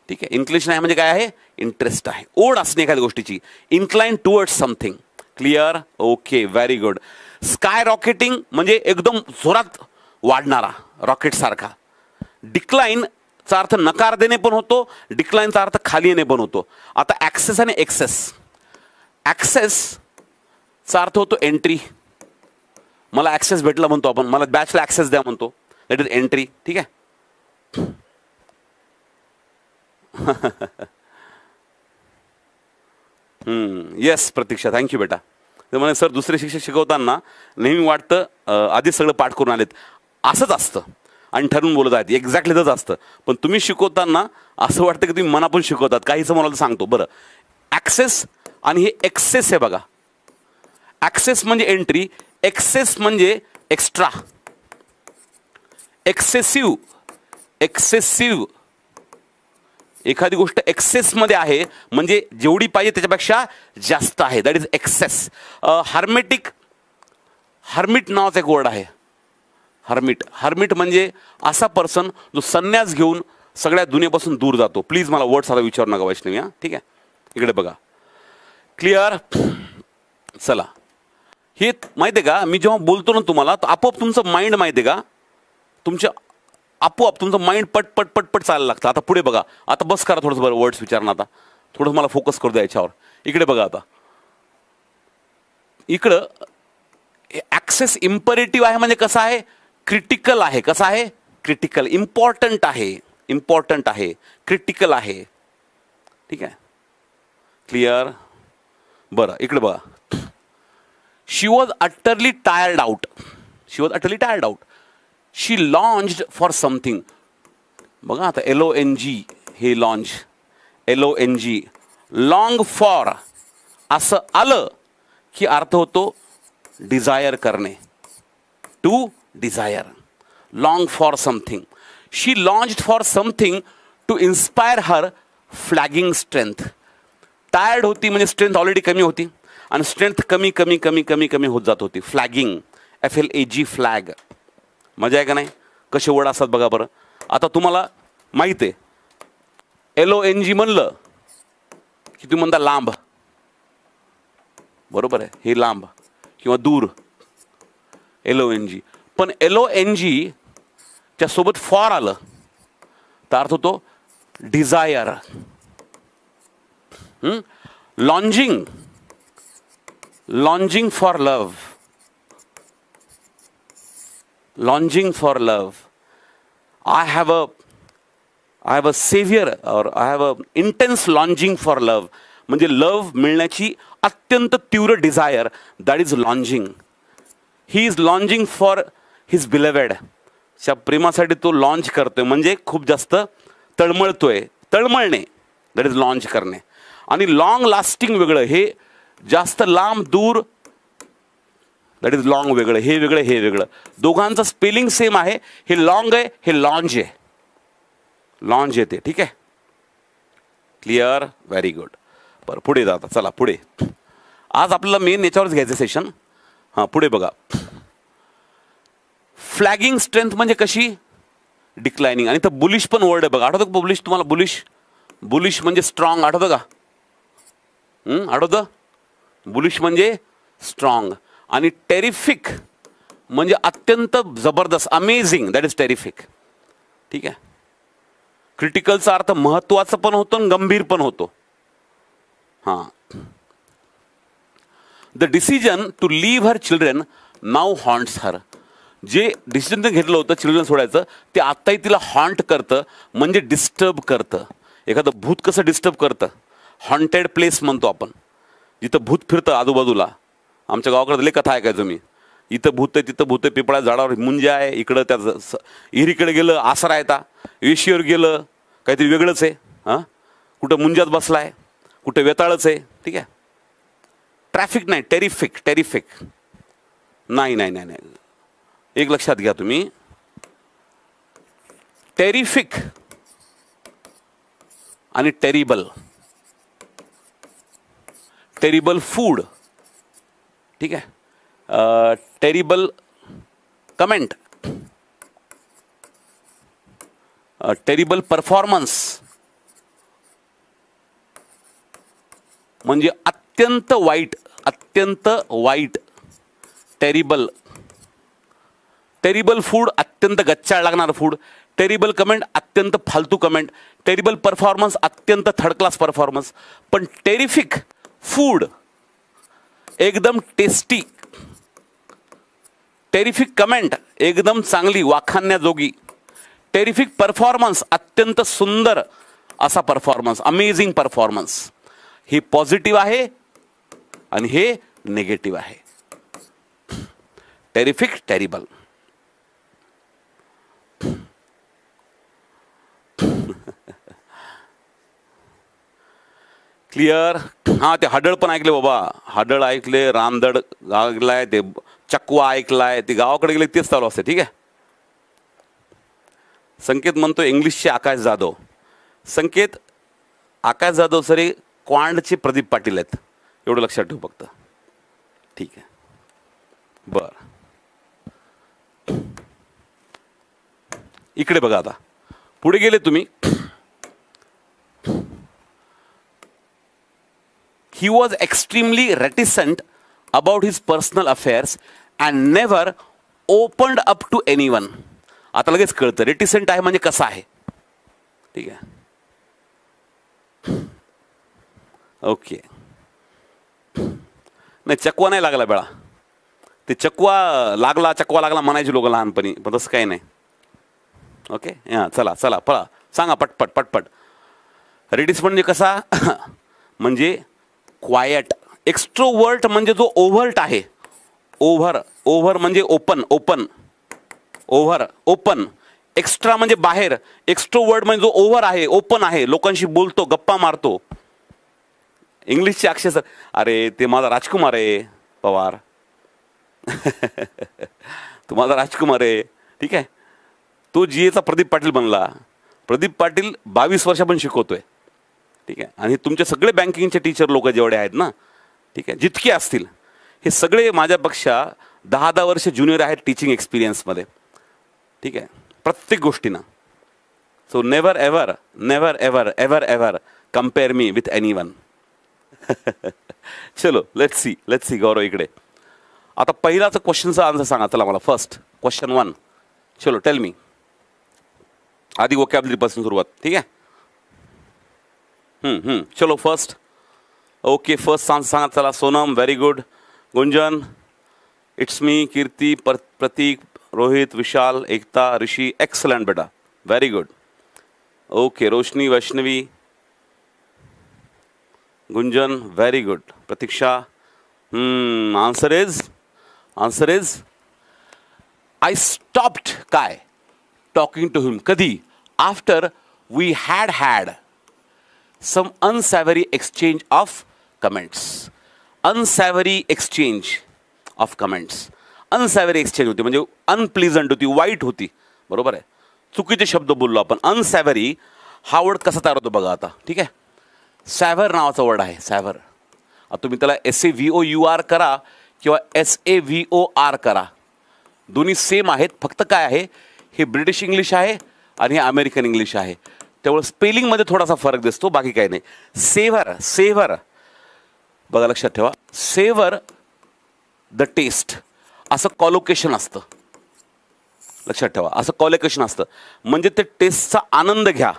ठीक आहे. इन्क्लिनेशन आहे म्हणजे काय आहे, इंटरेस्ट आहे, ओढ असणे एखाद्या गोष्टीची. Incline towards something. Clear, okay, very good. Sky rocketing म्हणजे एकदम जोरात वाढणारा, रॉकेट सारखा. डिक्लाइन चा अर्थ नकार देणे पण होतो, डिक्लाइनचा अर्थ खाली येणे पण होतो. आता ऍक्सेस आणि एक्सेस, ऍक्सेस चा अर्थ होतो एंट्री, मला ऍक्सेस भेटला म्हणतो आपण, मला बॅचला ऍक्सेस द्या म्हणतो, दॅट इज एंट्री, ठीक आहे. येस प्रतीक्षा, थँक्यू बेटा. तर म्हणे सर दुसरे शिक्षक शिकवताना नेहमी वाटतं आधीच सगळं पाठ करून आलेत, असंच असतं आणि ठरवून बोलत आहेत, एक्झॅक्टली तसंच असतं. पण तुम्ही शिकवताना असं वाटतं की तुम्ही मनापासून शिकवतात, काहीचं मला सांगतो. बरं, ॲक्सेस आणि हे एक्सेस आहे बघा. ॲक्सेस म्हणजे एंट्री, एक्सेस म्हणजे एक्स्ट्रा, एक्सेसिव्ह, एक्सेसिव्ह. एखादी गोष्ट एक्सेसमध्ये आहे म्हणजे जेवढी पाहिजे त्याच्यापेक्षा जास्त आहे, दॅट इज एक्सेस. हार्मेटिक, हार्मिट नावाचा एक वर्ड आहे, हर्मिट. हर्मिट म्हणजे असा पर्सन जो संन्यास घेऊन सगळ्या दुनियेपासून दूर जातो. प्लीज मला वर्ड साधा विचारू नका वैष्णवी, हां, ठीक आहे. इकडे बघा, क्लिअर. चला, हे माहिती आहे का, मी जेव्हा बोलतो ना तुम्हाला तर आपोआप तुमचं माइंड, माहिती आहे का, तुमच्या आपोआप तुमचं माइंड पट पट पट पट चालायला लागतं. आता पुढे बघा, आता बस करा थोडंसं, बरं वर्ड्स विचारणं, आता थोडंसं मला फोकस करू द्या याच्यावर. इकडे बघा, आता इकडं ॲक्सेस इम्परेटिव्ह आहे म्हणजे कसं आहे, क्रिटिकल आहे. कसं आहे, क्रिटिकल, इम्पॉर्टंट आहे, इम्पॉर्टंट आहे, क्रिटिकल आहे, ठीक आहे. क्लिअर. बरं, इकडे बघा, she was utterly tired out, she was utterly tired out, she launched for something. बघा आता, LONG हे लॉन्च, LONG, लॉंग फॉर असं आलं की अर्थ होतो डिझायर करणे, to desire, long for something. She launched for something to inspire her flagging strength. Tired होती म्हणजे स्ट्रेंथ ऑलरेडी कमी होती आणि स्ट्रेंथ कमी कमी कमी कमी कमी होत जात होती. फ्लॅगिंग, FLAG, फ्लॅग. मजा आहे का नाही, कसे वर्ड असतात बघा बरं. आता तुम्हाला माहित आहे, LONG म्हणलं की तुम्ही म्हणता लांब, बरोबर आहे, हे लांब किंवा दूर, LONG. पण LONG च्या सोबत फॉर आलं तर अर्थ होतो desire. Longing, longing for love, longing for love. I have a savior or I have a intense longing for love. म्हणजे लव्ह मिळण्याची अत्यंत तीव्र desire, that is longing. He is longing for his beloved. त्या प्रेमासाठी तो launch करतोय म्हणजे खूप जास्त तळमळतोय, तळमळणे, दॅट इज लॉन्च करणे. आणि लॉंग लास्टिंग वेगळं, हे जास्त लांब दूर, दॅट इज लॉंग वेगळं, हे वेगळं, हे वेगळं. दोघांचं स्पेलिंग सेम आहे, हे लॉंग आहे, हे लॉन्ज आहे, लॉन्ज येते, ठीक आहे. Clear, very good. बरं, पुढे जाता, चला पुढे. आज आपल्याला मेन याच्यावरच घ्यायचं सेशन. हां, पुढे बघा. फ्लॅगिंग स्ट्रेंथ म्हणजे कशी, डिक्लायनिंग. आणि तर बुलिश पण वर्ड आहे बघा, आठवतं का बुलिश तुम्हाला? बुलिश, बुलिश म्हणजे स्ट्रॉंग, आठवतं का? आठवतं? बुलिश म्हणजे स्ट्रॉंग. आणि टेरिफिक म्हणजे अत्यंत जबरदस्त, अमेझिंग, दॅट इज टेरिफिक. ठीक आहे. क्रिटिकलचा अर्थ महत्वाचं पण होतो आणि गंभीर पण होतो. हां. The decision to leave her children now haunts her. जे डिसिजन घेतलं होतं चिल्ड्रन सोडायचं ते आत्ताही तिला हॉन्ट करतं, म्हणजे डिस्टर्ब करतं. एखादं भूत कसं डिस्टर्ब करतं, हॉन्टेड प्लेस म्हणतो आपण, जिथं भूत फिरतं आजूबाजूला. आमच्या गावाकडे लई कथा ऐकायचो मी, इथं भूत आहे तिथं भूत आहे, पिपळा झाडावर मुंजा आहे, इकडं त्या इरीकडे गेलं आसरा येता, वेशीवर गेलं काहीतरी वेगळंच आहे. हां, कुठं मुंजात बसलाय, कुठं वेताळच आहे. ठीक आहे. ट्रॅफिक नाही, टेरिफिक. टेरिफिक नाही नाही नाही नाही, एक लक्षात घ्या तुम्ही, टेरिफिक आणि टेरिबल. टेरिबल फूड, ठीक आहे, टेरिबल कमेंट, टेरिबल परफॉर्मन्स म्हणजे अत्यंत वाईट, अत्यंत वाईट. टेरिबल. टेरिबल फूड अत्यंत गच्चाळ लागणार फूड. टेरिबल कमेंट अत्यंत फालतू कमेंट. टेरिबल परफॉर्मन्स अत्यंत थर्ड क्लास परफॉर्मन्स. पण टेरिफिक फूड एकदम टेस्टी. टेरिफिक कमेंट एकदम चांगली, वाखाणण्याजोगी. टेरिफिक परफॉर्मन्स अत्यंत सुंदर असा परफॉर्मन्स, अमेझिंग परफॉर्मन्स. हे पॉझिटिव्ह आहे आणि हे निगेटिव्ह आहे. Terrific, terrible. क्लिअर? हां, ते हडळ पण ऐकले बाबा, हडळ ऐकले, रामदड ऐकलाय, ते चकवा ऐकलाय, ते गावाकडे गेले तेच चालू असते. ठीक आहे. संकेत म्हणतो इंग्लिशचे आकाश जाधव. संकेत, आकाश जाधव सरी क्वांडचे प्रदीप पाटील आहेत, एवढं लक्षात ठेवू फक्त. ठीक आहे. बर, इकडे बघा, आता पुढे गेले तुम्ही. He was extremely reticent about his personal affairs and never opened up to anyone. आता लगेच कळतं रेटिसेंट आहे म्हणजे कसं आहे. ठीक आहे. ओके. नाही, चकवा नाही लागला बेळा. ते चकवा लागला म्हणायचे लोक लहानपणी, पण तसं काही नाही. ओके. हां, चला चला पळा, सांगा पटपट पटपट. रेटिस म्हणजे कसा म्हणजे क्वायट. एक्स्ट्रोवर्ट म्हणजे जो ओव्हर्ट आहे. ओव्हर म्हणजे open, open, over, open. Extra म्हणजे बाहेर. एक्स्ट्रोवर्ट म्हणजे जो ओव्हर आहे, ओपन आहे, लोकांशी बोलतो, गप्पा मारतो. इंग्लिशचे अक्षर, अरे ते माझा राजकुमार आहे पवार. तू माझा राजकुमार आहे. ठीक आहे. तो जीएचा प्रदीप पाटील बनला. प्रदीप पाटील 22 वर्ष पण शिकवतोय. ठीक आहे. आणि तुमचे सगळे बँकिंगचे टीचर लोक जेवढे आहेत ना, ठीक आहे, जितके असतील, हे सगळे माझ्यापेक्षा 10-10 वर्ष ज्युनियर आहेत टीचिंग एक्सपिरियन्समध्ये. ठीक आहे, प्रत्येक गोष्टीनं. So never ever, never ever, ever ever compare me with anyone. चलो लेट्स सी गौरव इकडे. आता पहिलाच क्वेश्चनचा आन्सर सांगा चला मला. First question 1. चलो टेल मी. आधी वोकॅब्युलरी पासून सुरुवात. ठीक आहे. चलो फर्स्ट. ओके, फर्स्ट सांगा चला. Sonam, very good. Gunjan, it's me. Kirti, Pratik, Rohit, Vishal, Ekta, Rishi, excellent बेटा, very good. Okay, Roshni, Vaishnavi, Gunjan, very good. Pratiksha. Answer is I stopped काय टॉकिंग टू हिम. कधी? After we had some unsavory exchange of comments. Unsavory exchange of comments. Unsavory exchange होती म्हणजे अनप्लीजंट होती, वाईट होती. बरोबर आहे. चुकीचे शब्द बोललो आपण. अनसॅव्हरी हा वर्ड कसा तयार होतो बघा आता. ठीक आहे. सॅव्हर नावाचा वर्ड आहे, सॅव्हर. आता तुम्ही त्याला SAVOUR करा किंवा SAVOR करा, दोन्ही सेम आहेत. फक्त काय आहे, हे ब्रिटिश इंग्लिश आहे आणि हे अमेरिकन इंग्लिश आहे, त्यामुळे स्पेलिंगमध्ये थोडासा फरक दिसतो, बाकी काही नाही. सेव्हर, सेव्हर बघा लक्षात ठेवा, सेव्हर द टेस्ट असं कॉलोकेशन असतं, लक्षात ठेवा, असं कॉलोकेशन असतं, म्हणजे ते टेस्टचा आनंद घ्या.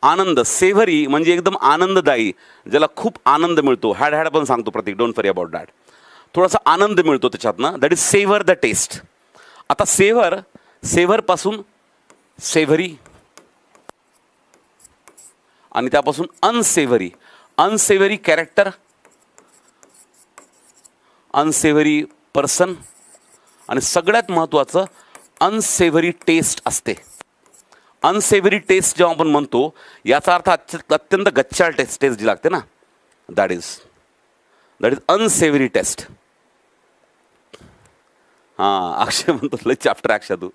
आनंद, सेव्हरी म्हणजे एकदम आनंददायी, ज्याला खूप आनंद मिळतो. हॅड हॅड पण सांगतो Prateek, don't worry about that. थोडासा आनंद मिळतो त्याच्यातनं, that is savour the taste. आता सेव्हर, सेव्हरपासून सेव्हरी आणि त्यापासून अनसेव्हरी, अनसेव्हरी कॅरेक्टर, अनसेव्हरी पर्सन आणि सगळ्यात महत्त्वाचं अनसेव्हरी टेस्ट असते. अनसेव्हरी टेस्ट जेव्हा आपण म्हणतो याचा अर्थ अत्यंत गच्चाळ टेस्ट जी लागते ना, दॅट इज अनसेव्हरी टेस्ट. हां, अक्षय म्हणतो लय चॅप्टर अक्षय तू.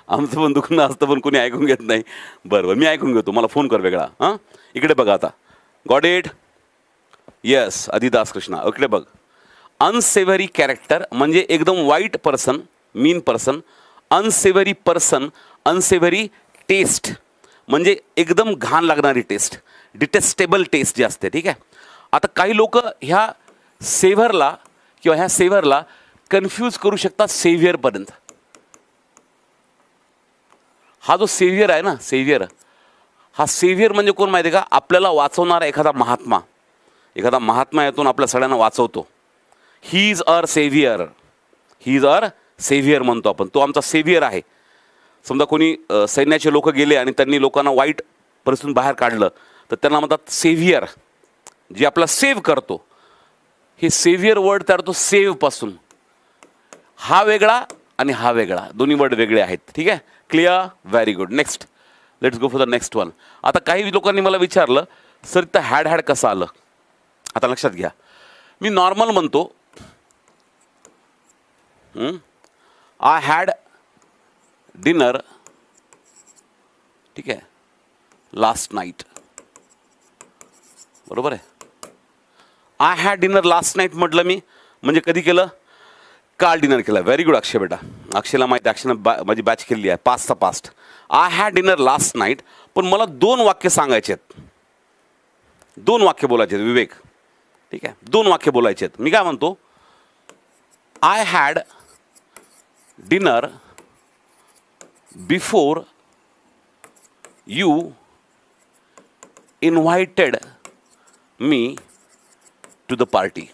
आमचं पण दुखणं असतं पण कोणी ऐकून घेत नाही. बरोबर, मी ऐकून घेतो, मला फोन कर वेगळा. हां, इकडे बघा आता, got it? Yes, Adidas Krishna, इकडे बघ. अनसेव्हरी कॅरेक्टर म्हणजे एकदम वाईट पर्सन, मीन पर्सन. अनसेव्हरी पर्सन, अनसेव्हरी टेस्ट म्हणजे एकदम घाण लागणारी टेस्ट, डिटेस्टेबल टेस्ट जी असते. ठीक आहे. आता काही लोक ह्या सेव्हरला किंवा ह्या सेव्हरला कन्फ्यूज करू शकतात सेव्हियरपर्यंत. हा जो सेव्हियर आहे ना, सेव्हियर, हा सेव्हियर म्हणजे कोण माहिती आहे का? आपल्याला वाचवणारा एखादा महात्मा. एखादा महात्मा येतो आपल्या सगळ्यांना वाचवतो. He is our saviour, he is our saviour म्हणतो आपण, तो आमचा सेव्हियर आहे. समजा कोणी सैन्याचे लोक गेले आणि त्यांनी लोकांना वाईट परिस्थितीतून बाहेर काढलं तर त्यांना म्हणतात सेव्हियर, जे आपला सेव्ह करतो. हे सेव्हियर वर्ड तयार होतो सेव्हपासून. हा वेगळा आणि हा वेगळा, दोन्ही वर्ड वेगळे आहेत. ठीक आहे, clear? Very good. Next, let's go for the next one. आता काही लोकांनी मला विचारलं सर तर हॅड हॅड कसं आलं. आता लक्षात घ्या, मी नॉर्मल म्हणतो आय हॅड डिनर, ठीक आहे, लास्ट नाईट, बरोबर आहे. I had dinner last night म्हटलं मी, म्हणजे कधी केलं? काल डिनर केलं. व्हेरी गुड अक्षय बेटा, अक्षयला माहिती, अक्षयनं माझी बॅच केलेली आहे, पास्टचा past. I had dinner last night, पण मला 2 वाक्य सांगायचे आहेत, 2 वाक्य बोलायचे आहेत विवेक. ठीक आहे, 2 वाक्य बोलायचे आहेत. मी काय म्हणतो, I had dinner before you invited me to the party.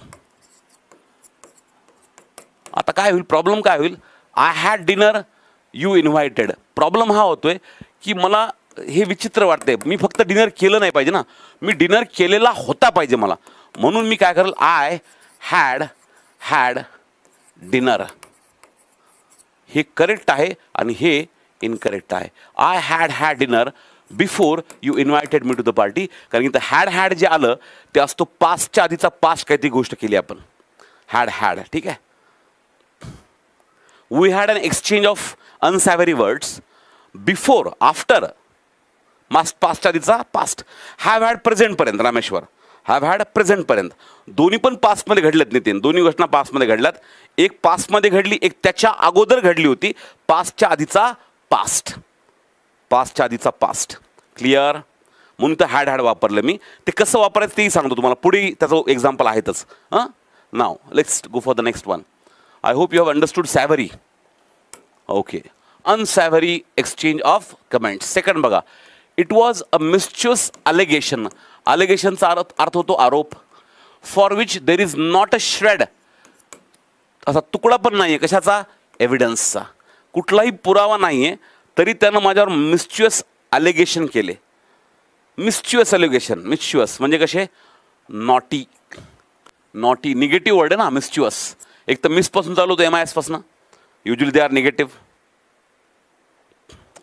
आता काय होईल, प्रॉब्लेम काय होईल? I had dinner, you invited. Problem हा होतोय की मला हे विचित्र वाटते, मी फक्त डिनर केलं नाही पाहिजे ना, मी डिनर केलेला होता पाहिजे मला. म्हणून मी काय करेल, आय हॅड डिनर. हे करेक्ट आहे आणि हे इनकरेक्ट आहे. I had dinner before you invited me to the party, कारण की हॅड जे आलं ते असतो पास्टच्या आधीचा पास्ट काहीतरी गोष्ट केली आपण, हॅड. ठीक आहे. We had an exchange of unsavoury words before, after, पास्टच्या आधीचा पास्ट. हॅव हॅड प्रेझेंटपर्यंत, रामेश्वर, हॅव हॅड प्रेझेंटपर्यंत. दोन्ही पण पास्टमध्ये घडल्यात नितीन, दोन्ही गोष्टी पास्टमध्ये घडल्यात. एक पास्टमध्ये घडली, एक त्याच्या अगोदर घडली होती, पास्टच्या आधीचा पास्ट, पास्टच्या आधीचा पास्ट. क्लिअर? म्हणून तर हॅड वापरलं मी. ते कसं वापरायचं तेही सांगतो तुम्हाला, पुढे त्याचं एक्झाम्पल आहेतच. हां, now let's go for the next one. I hope you have understood savoury. Okay, unsavoury exchange of comments. Second बघा, it was a mischievous allegation. अलिगेशनचा अर्थ होतो आरोप. For which there is not a shred, असा तुकडा पण नाही आहे कशाचा? एव्हिडन्सचा. कुठलाही पुरावा नाही आहे तरी त्यानं माझ्यावर मिस्च्युअस अलिगेशन केले. मिस्च्युअस अलिगेशन, मिस्च्युअस म्हणजे कसे? नॉटी. नॉटी निगेटिव्ह वर्ड आहे ना, मिस्च्युअस. एक तर मिसपासून चालू होतो, MIS पासून. Usually they are negative.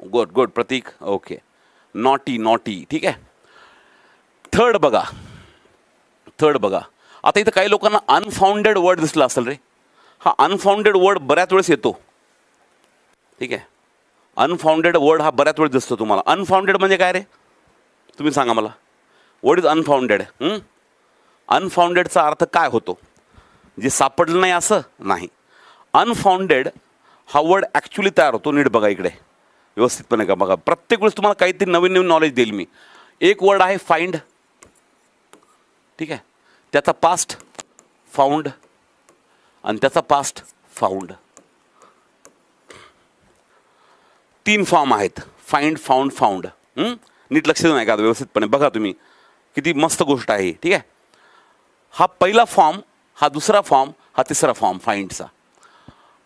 Good good Prateek. Okay, naughty. ठीक आहे. थर्ड बघा, आता इथं काही लोकांना अनफाउंडेड वर्ड दिसला असेल रे. हा अनफाउंडेड वर्ड बऱ्याच वेळेस येतो. ठीक आहे, अनफाउंडेड वर्ड हा बऱ्याच वेळेस दिसतो तुम्हाला. अनफाउंडेड म्हणजे काय रे? तुम्ही सांगा मला. What is unfounded? अनफाउंडेडचा अर्थ काय होतो? जे सापडलं नाही असं नाही. अनफाउंडेड हा वर्ड ॲक्च्युली तयार होतो, नीट बघा इकडे. व्यवस्थितपणे का बघा, प्रत्येक वेळेस तुम्हाला काहीतरी नवीन नवीन नॉलेज देईल मी. एक वर्ड आहे फाइंड, ठीक आहे, त्याचा पास्ट फाउंड आणि त्याचा पास्ट फाउंड. 3 फॉर्म आहेत, फाइंड, फाउंड, फाउंड. नीट लक्ष देऊ नका, व्यवस्थितपणे बघा तुम्ही, किती मस्त गोष्ट आहे, ठीक आहे. हा पहिला फॉर्म, हा दुसरा फॉर्म, हा तिसरा फॉर्म फाइंडचा.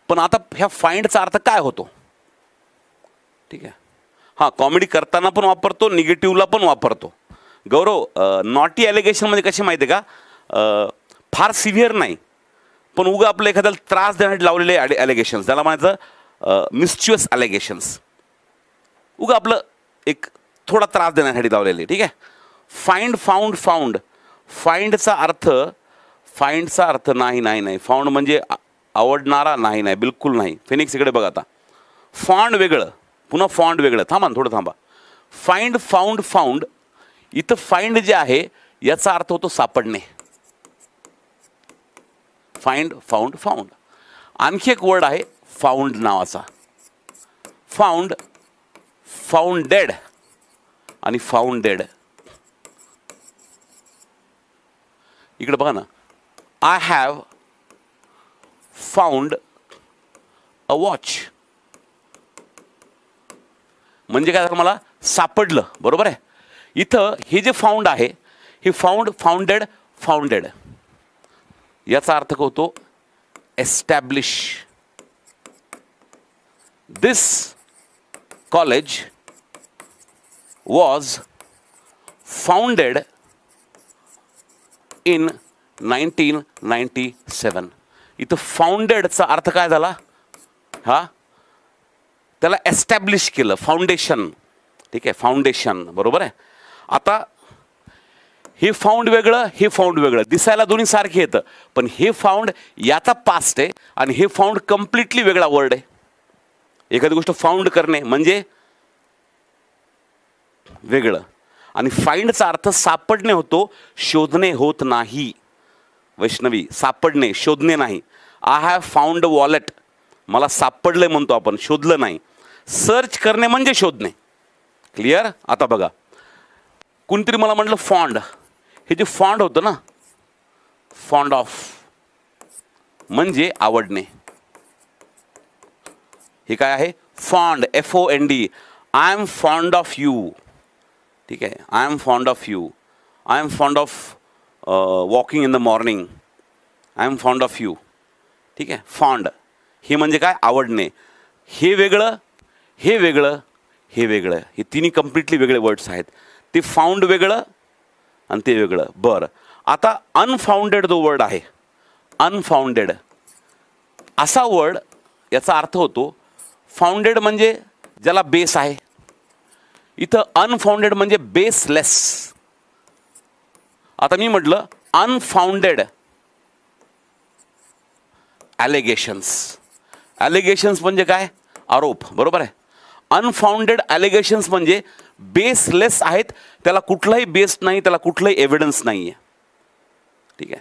पण आता ह्या फाइंडचा अर्थ काय होतो, ठीक आहे. हां, कॉमेडी करताना पण वापरतो, निगेटिव्हला पण वापरतो. गौरव, नॉटी ॲलिगेशनमध्ये कशी माहिती आहे का, फार सिव्हिअर नाही, पण उगा आपलं एखाद्याला त्रास देण्यासाठी लावलेले ॲलिगेशन्स, त्याला म्हणायचं मिस्च्युअस ॲलिगेशन्स. उगा आपलं एक थोडा त्रास देण्यासाठी लावलेले, ठीक आहे. Find, found, found. फाइंडचा अर्थ नाही. फाउंड म्हणजे आवडणारा नाही, बिलकुल नाही. फिनिक्स इकडे बघा आता. फॉन्ड वेगळं, पुन्हा फॉन्ड वेगळं. थांबा थोडं थांबा. Find, found, found. इथं फाइंड जे आहे याचा अर्थ होतो सापडणे. Find, found, found. आणखी एक वर्ड आहे फाउंड नावाचा. फाउंड, फाउंडेड आणि फाउंडेड. इकडे बघा ना, I have found a watch. म्हणजे काय, मला सापडलं, बरोबर आहे. इथं हे जे फाउंड आहे हे फाउंड, फाउंडेड, फाउंडेड याचा अर्थ होतो establish. This college was founded in 1997. इथं फाउंडेडचा अर्थ काय झाला, हा त्याला एस्टॅब्लिश केलं, फाउंडेशन, ठीक आहे, फाउंडेशन, बरोबर आहे. आता हे फाउंड वेगळं, हे फाउंड वेगळं, दिसायला दोन्ही सारखे येतं, पण हे फाउंड याचा पास्ट आहे आणि हे फाउंड कम्प्लिटली वेगळा वर्ड आहे. एखादी गोष्ट फाउंड करणे म्हणजे वेगळं, आणि फाइंडचा अर्थ सापडणे होतो, शोधणे होत नाही. वैष्णवी, सापडणे, शोधणे नाही. I have found a wallet, मला सापडले म्हणतो आपण, शोधलं नाही. सर्च करणे म्हणजे शोधणे. क्लिअर. आता बघा, कोणतरी मला म्हटलं फॉन्ड. हे जे फॉन्ड होतं ना, फॉन्ड ऑफ म्हणजे आवडणे. हे काय आहे, fond, FOND. I am fond of you, ठीक आहे. I am fond of you. I am fond of walking in the morning. I am fond of you, ठीक आहे. फॉन्ड हे म्हणजे काय, आवडणे. हे वेगळं, हे वेगळं, हे वेगळं, हे तिन्ही कम्प्लिटली वेगळे वर्ड्स आहेत. ते फाउंड वेगळं आणि ते वेगळं. बरं, आता अनफाउंडेड जो वर्ड आहे, अनफाउंडेड असा वर्ड, याचा अर्थ होतो फाउंडेड म्हणजे ज्याला बेस आहे. इथं अनफाउंडेड म्हणजे बेसलेस. आता मी म्हटलं अनफाउंडेड ॲलिगेशन्स. ॲलिगेशन्स म्हणजे काय, आरोप, बरोबर आहे. अनफाउंडेड ॲलिगेशन्स म्हणजे बेसलेस आहेत, त्याला कुठलाही बेस नाही, त्याला कुठलाही एव्हिडन्स नाही आहे, ठीक आहे.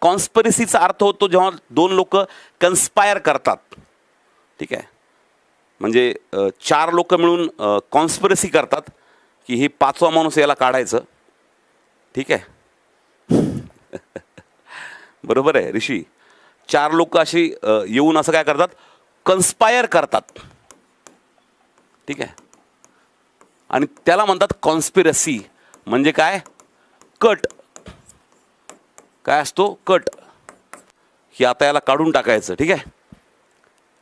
कॉन्स्पिरसीचा अर्थ होतो जेव्हा 2 लोक कन्स्पायर करतात, ठीक आहे. म्हणजे 4 लोक मिळून कॉन्स्पिरसी करतात की हे 5वा माणूस याला काढायचं, ठीक आहे. बरोबर आहे ऋषी. 4 लोक अशी येऊन असं काय करतात, कन्स्पायर करतात, ठीक आहे. आणि त्याला म्हणतात कॉन्स्पिरसी. म्हणजे काय, कट. काय असतो, कट, की आता याला काढून टाकायचं, ठीक आहे.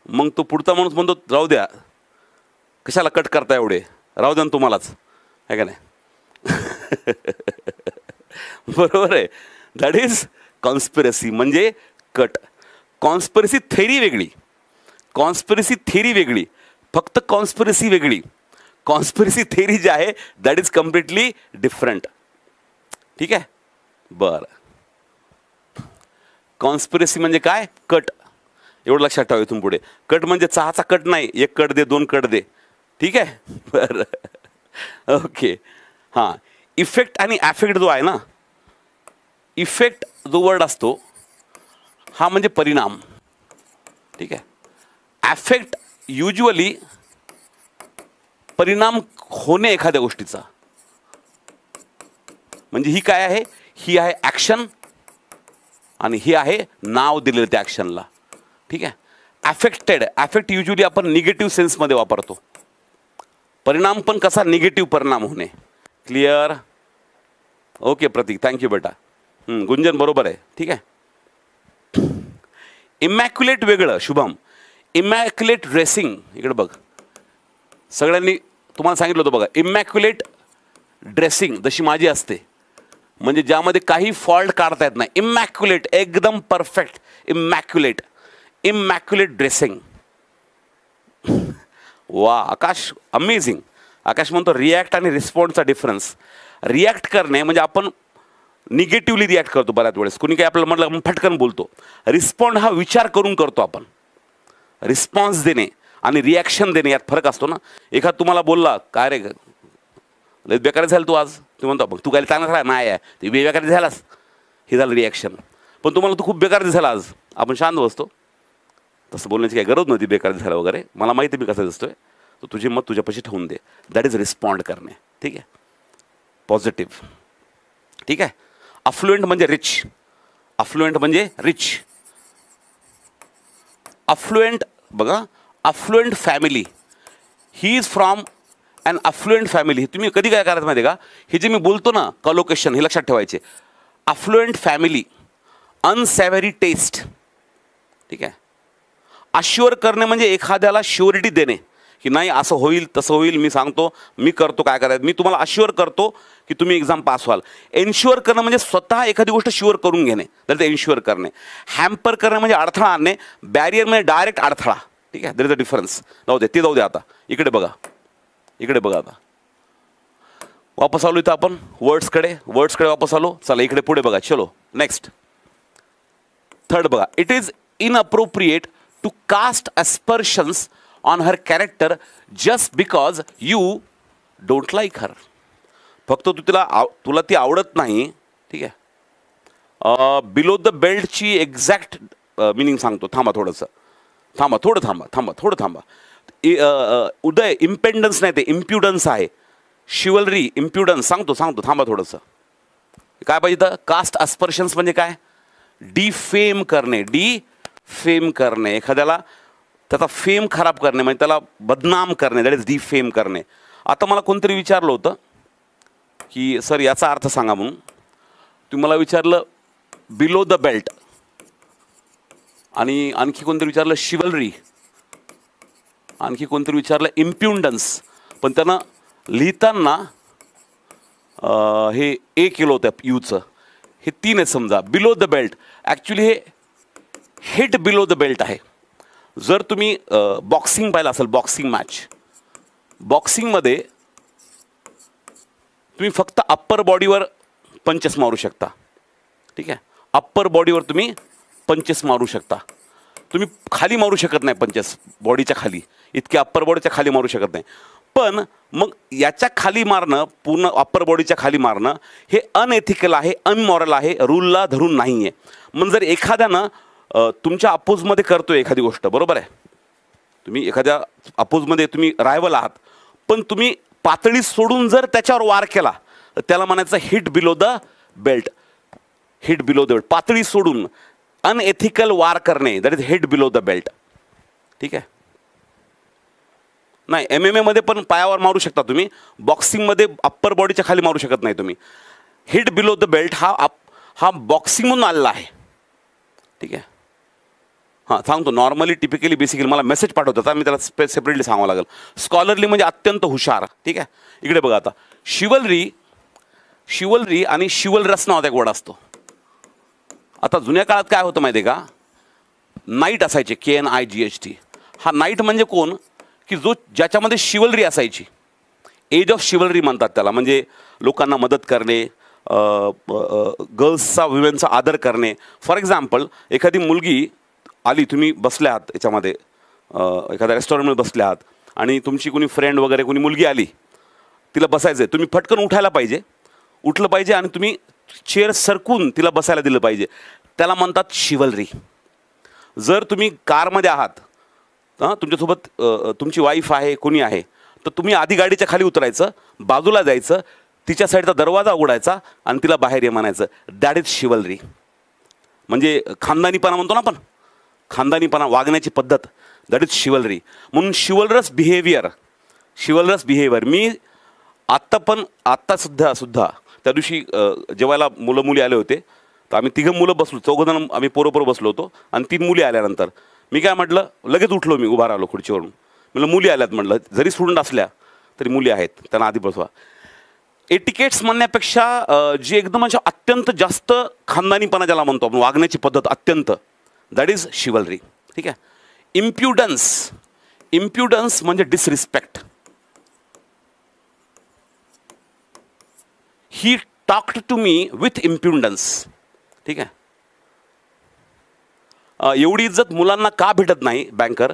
मग तो पुढचा माणूस म्हणतो राहू द्या, कशाला कट करता एवढे, राहू द्या ना तुम्हालाच, आहे का नाही. बरोबर आहे. दॅट इज कॉन्स्पिरसी म्हणजे कट. कॉन्स्पिरसी थेरी वेगळी, कॉन्स्पिरसी थेरी वेगळी, फक्त कॉन्स्पिरसी वेगळी. कॉन्स्पिरसी थेरी जी आहे दॅट इज कम्प्लिटली डिफरंट, ठीक आहे. बरं, कॉन्स्पिरसी म्हणजे काय, कट. एवढं लक्षात ठेवा इथून पुढे. कट म्हणजे चहाचा कट नाही, 1 कट दे 2 कट दे, ठीक आहे. बरं, ओके. हां, इफेक्ट आणि ॲफेक्ट जो आहे ना, इफेक्ट जो वर्ड असतो हा म्हणजे परिणाम, ठीक आहे. ॲफेक्ट युजली परिणाम होणे एखाद्या गोष्टीचा, म्हणजे ही काय आहे, ही आहे ॲक्शन आणि ही आहे नाव दिलेलं त्या ॲक्शनला. ठीक आहे. अफेक्टेड, अफेक्ट युजली आपण निगेटिव्ह सेन्समध्ये वापरतो. परिणाम पण कसा, निगेटिव्ह परिणाम होणे. क्लिअर? ओके प्रतीक, थँक्यू बेटा. गुंजन बरोबर आहे. ठीक आहे. इमॅक्युलेट वेगळं शुभम. इमॅक्युलेट ड्रेसिंग, इकडे बघ, सगळ्यांनी तुम्हाला सांगितलं होतं बघा, इमॅक्युलेट ड्रेसिंग जशी माझी असते, म्हणजे ज्यामध्ये काही फॉल्ट काढता येत नाही. इमॅक्युलेट, एकदम परफेक्ट. Immaculate, immaculate dressing. वा आकाश, अमेझिंग. आकाश म्हणतो रिॲक्ट आणि रिस्पॉन्डचा डिफरन्स. रिॲक्ट करणे म्हणजे आपण निगेटिव्हली रिॲक्ट करतो बऱ्याच वेळेस, कुणी काही आपल्याला म्हटलं आपण फटकन बोलतो. रिस्पॉन्ड हा विचार करून करतो आपण. रिस्पॉन्स देणे आणि रिॲक्शन देणे यात फरक असतो ना. एखाद तुम्हाला बोलला काय रे लय बेकार झालं तू आज, तू म्हणतो बघ तू काय चांगला राहा नाही आहे ते बेकार झालास, हे झालं रिॲक्शन. पण तुम्हाला तू खूप बेकार दिसायला आज, आपण शांत बसतो. तसं बोलण्याची काही गरज नव्हती बेकार दिसायला वगैरे, मला माहिती आहे मी कसं दिसतोय, तर तुझी मत तुझ्यापाशी ठेवून दे. दॅट इज रिस्पॉन्ड करणे. ठीक आहे. पॉझिटिव्ह. ठीक आहे. अफ्लुएंट म्हणजे रिच. अफ्लुएंट म्हणजे रिच. अफ्लुएंट बघा, affluent family, he is from and affluent family. तुम्ही कधी काय करायचं माहिती आहे का, हे जे मी बोलतो ना कलोकेशन, हे लक्षात ठेवायचे. Affluent family, unsavoury taste. ठीक आहे. अश्युअर करणे म्हणजे एखाद्याला श्युअरिटी देणे की नाही असं होईल तसं होईल, मी सांगतो, मी करतो काय करायचं, मी तुम्हाला अश्युअर करतो की तुम्ही एक्झाम पास व्हाल. एन्श्युअर करणं म्हणजे स्वतः एखादी गोष्ट श्युअर करून घेणे, तर ते एन्श्युअर करणे. हॅम्पर करणं म्हणजे अडथळा आणणे. बॅरियर म्हणजे डायरेक्ट अडथळा. ठीक आहे. There is a difference. जाऊ दे, ते जाऊ दे. आता इकडे बघा, इकडे बघा. आता वापस आलो इथं आपण वर्ड्सकडे वापस आलो. चला इकडे पुढे बघा. चलो नेक्स्ट. थर्ड बघा. It is inappropriate to cast aspersions on her character just because you don't like her. फक्त तुला ती आवडत नाही. ठीक आहे. बिलो द बेल्टची एक्झॅक्ट मिनिंग सांगतो. थांबा थोडंसं, थोडं थांबा. उदय, इम्पेंडन्स नाही, ते इम्प्युडन्स आहे. शिवलरी, इम्प्युडन्स सांगतो. थांबा थोडंसं. काय पाहिजे तर कास्ट aspersions म्हणजे काय, डिफेम करणे. डिफेम करणे, एखाद्याला त्याचा फेम खराब करणे, म्हणजे त्याला बदनाम करणे. दॅट इज डिफेम करणे. आता मला कोणतरी विचारलं होतं की सर याचा अर्थ सांगा म्हणून. तुम्ही मला विचारलं बिलो द बेल्ट, आणि आणखी कोणतरी विचारलं शिवलरी, आणखी कोणतरी विचारलं इम्प्युडन्स. पण त्यांना लिहिताना हे ए केलं होतं यूचं. हे तीन आहेत समजा. बिलो द बेल्ट ॲक्च्युली हे हिट बिलो द बेल्ट आहे. जर तुम्ही बॉक्सिंग पाहिलं असेल, बॉक्सिंग मॅच, बॉक्सिंगमध्ये तुम्ही फक्त अप्पर बॉडीवर पंचेस मारू शकता. ठीक आहे. अप्पर बॉडीवर तुम्ही पंचेस मारू शकता. तुम्ही खाली मारू शकत नाही पंचेस, बॉडीच्या खाली, इतक्या अप्पर बॉडीच्या खाली मारू शकत नाही. पण मग याच्या खाली मारणं, पूर्ण अप्पर बॉडीच्या खाली मारणं हे अनएथिकल आहे, अनमॉरल आहे, रूलला धरून नाही आहे. मग जर एखाद्यानं तुमच्या अपोजमध्ये करतोय एखादी गोष्ट, बरोबर आहे, तुम्ही एखाद्या अपोजमध्ये तुम्ही रायवल आहात, पण तुम्ही पातळी सोडून जर त्याच्यावर वार केला तर त्याला म्हणायचं hit below the belt. Hit below the belt, पातळी सोडून अनएथिकल वार करणे, that is hit below the belt. ठीक आहे. नाही, MMA मध्ये पण पायावर मारू शकता तुम्ही, बॉक्सिंगमध्ये अप्पर बॉडीच्या खाली मारू शकत नाही तुम्ही. हिट बिलो द बेल्ट हा बॉक्सिंगमधून आलेला आहे. ठीक आहे. हां सांगतो. नॉर्मली टिपिकली बेसिकली मला मेसेज पाठवतात, मी त्याला सेपरेटली सांगावं लागेल. स्कॉलरली म्हणजे अत्यंत हुशार. ठीक आहे. इकडे बघा. आता शिवलरी आणि शिवलरस नावाचा एक वर्ड असतो. आता जुन्या काळात काय होतं माहिती आहे का, नाईट असायचे, KNIGHT. हा नाईट म्हणजे कोण की ज्याच्यामध्ये शिवलरी असायची. एज ऑफ शिवलरी म्हणतात त्याला, म्हणजे लोकांना मदत करणे, गर्ल्सचा, विमेनचा आदर करणे. फॉर एक्झाम्पल, एखादी मुलगी आली, तुम्ही बसले आहात याच्यामध्ये, एखाद्या रेस्टॉरंटमध्ये बसले आहात आणि तुमची कोणी फ्रेंड वगैरे कोणी मुलगी आली, तिला बसायचं आहे, तुम्ही फटकन उठायला पाहिजे, उठलं पाहिजे आणि तुम्ही चेअर सरकून तिला बसायला दिलं पाहिजे. त्याला म्हणतात शिवलरी. जर तुम्ही कारमध्ये आहात, तुमच्यासोबत तुमची वाईफ आहे, कोणी आहे, तर तुम्ही आधी गाडीच्या खाली उतरायचं, बाजूला जायचं, तिच्या साईडचा दरवाजा उघडायचा आणि तिला बाहेर ये म्हणायचं. That is शिवलरी. म्हणजे खानदानीपणा म्हणतो ना आपण, खानदानीपणा, वागण्याची पद्धत, दॅट इज शिवलरी. म्हणून शिवलरस बिहेवियर. मी आत्ता सुद्धा त्या दिवशी जेवायला मुलं मुली आले होते, तर आम्ही 3 मुलं बसलो, 4 जण आम्ही पोरं बसलो होतो आणि 3 मुली आल्यानंतर मी काय म्हटलं, लगेच उठलो, मी उभा राहिलो खुर्चीवरून. म्हटलं मुली आल्यात, म्हटलं जरी स्टुडंट असल्या तरी मुली आहेत, त्यांना आधी बसवा. एटिकेट्स म्हणण्यापेक्षा जे एकदम अशा अत्यंत जास्त खानदानीपणा ज्याला म्हणतो आपण, वागण्याची पद्धत अत्यंत, दॅट इज शिवलरी. ठीक आहे. इम्प्युडन्स म्हणजे disrespect. He talked to me with impudence. ठीक आहे. एवढी इज्जत मुलांना का भेटत नाही बँकर?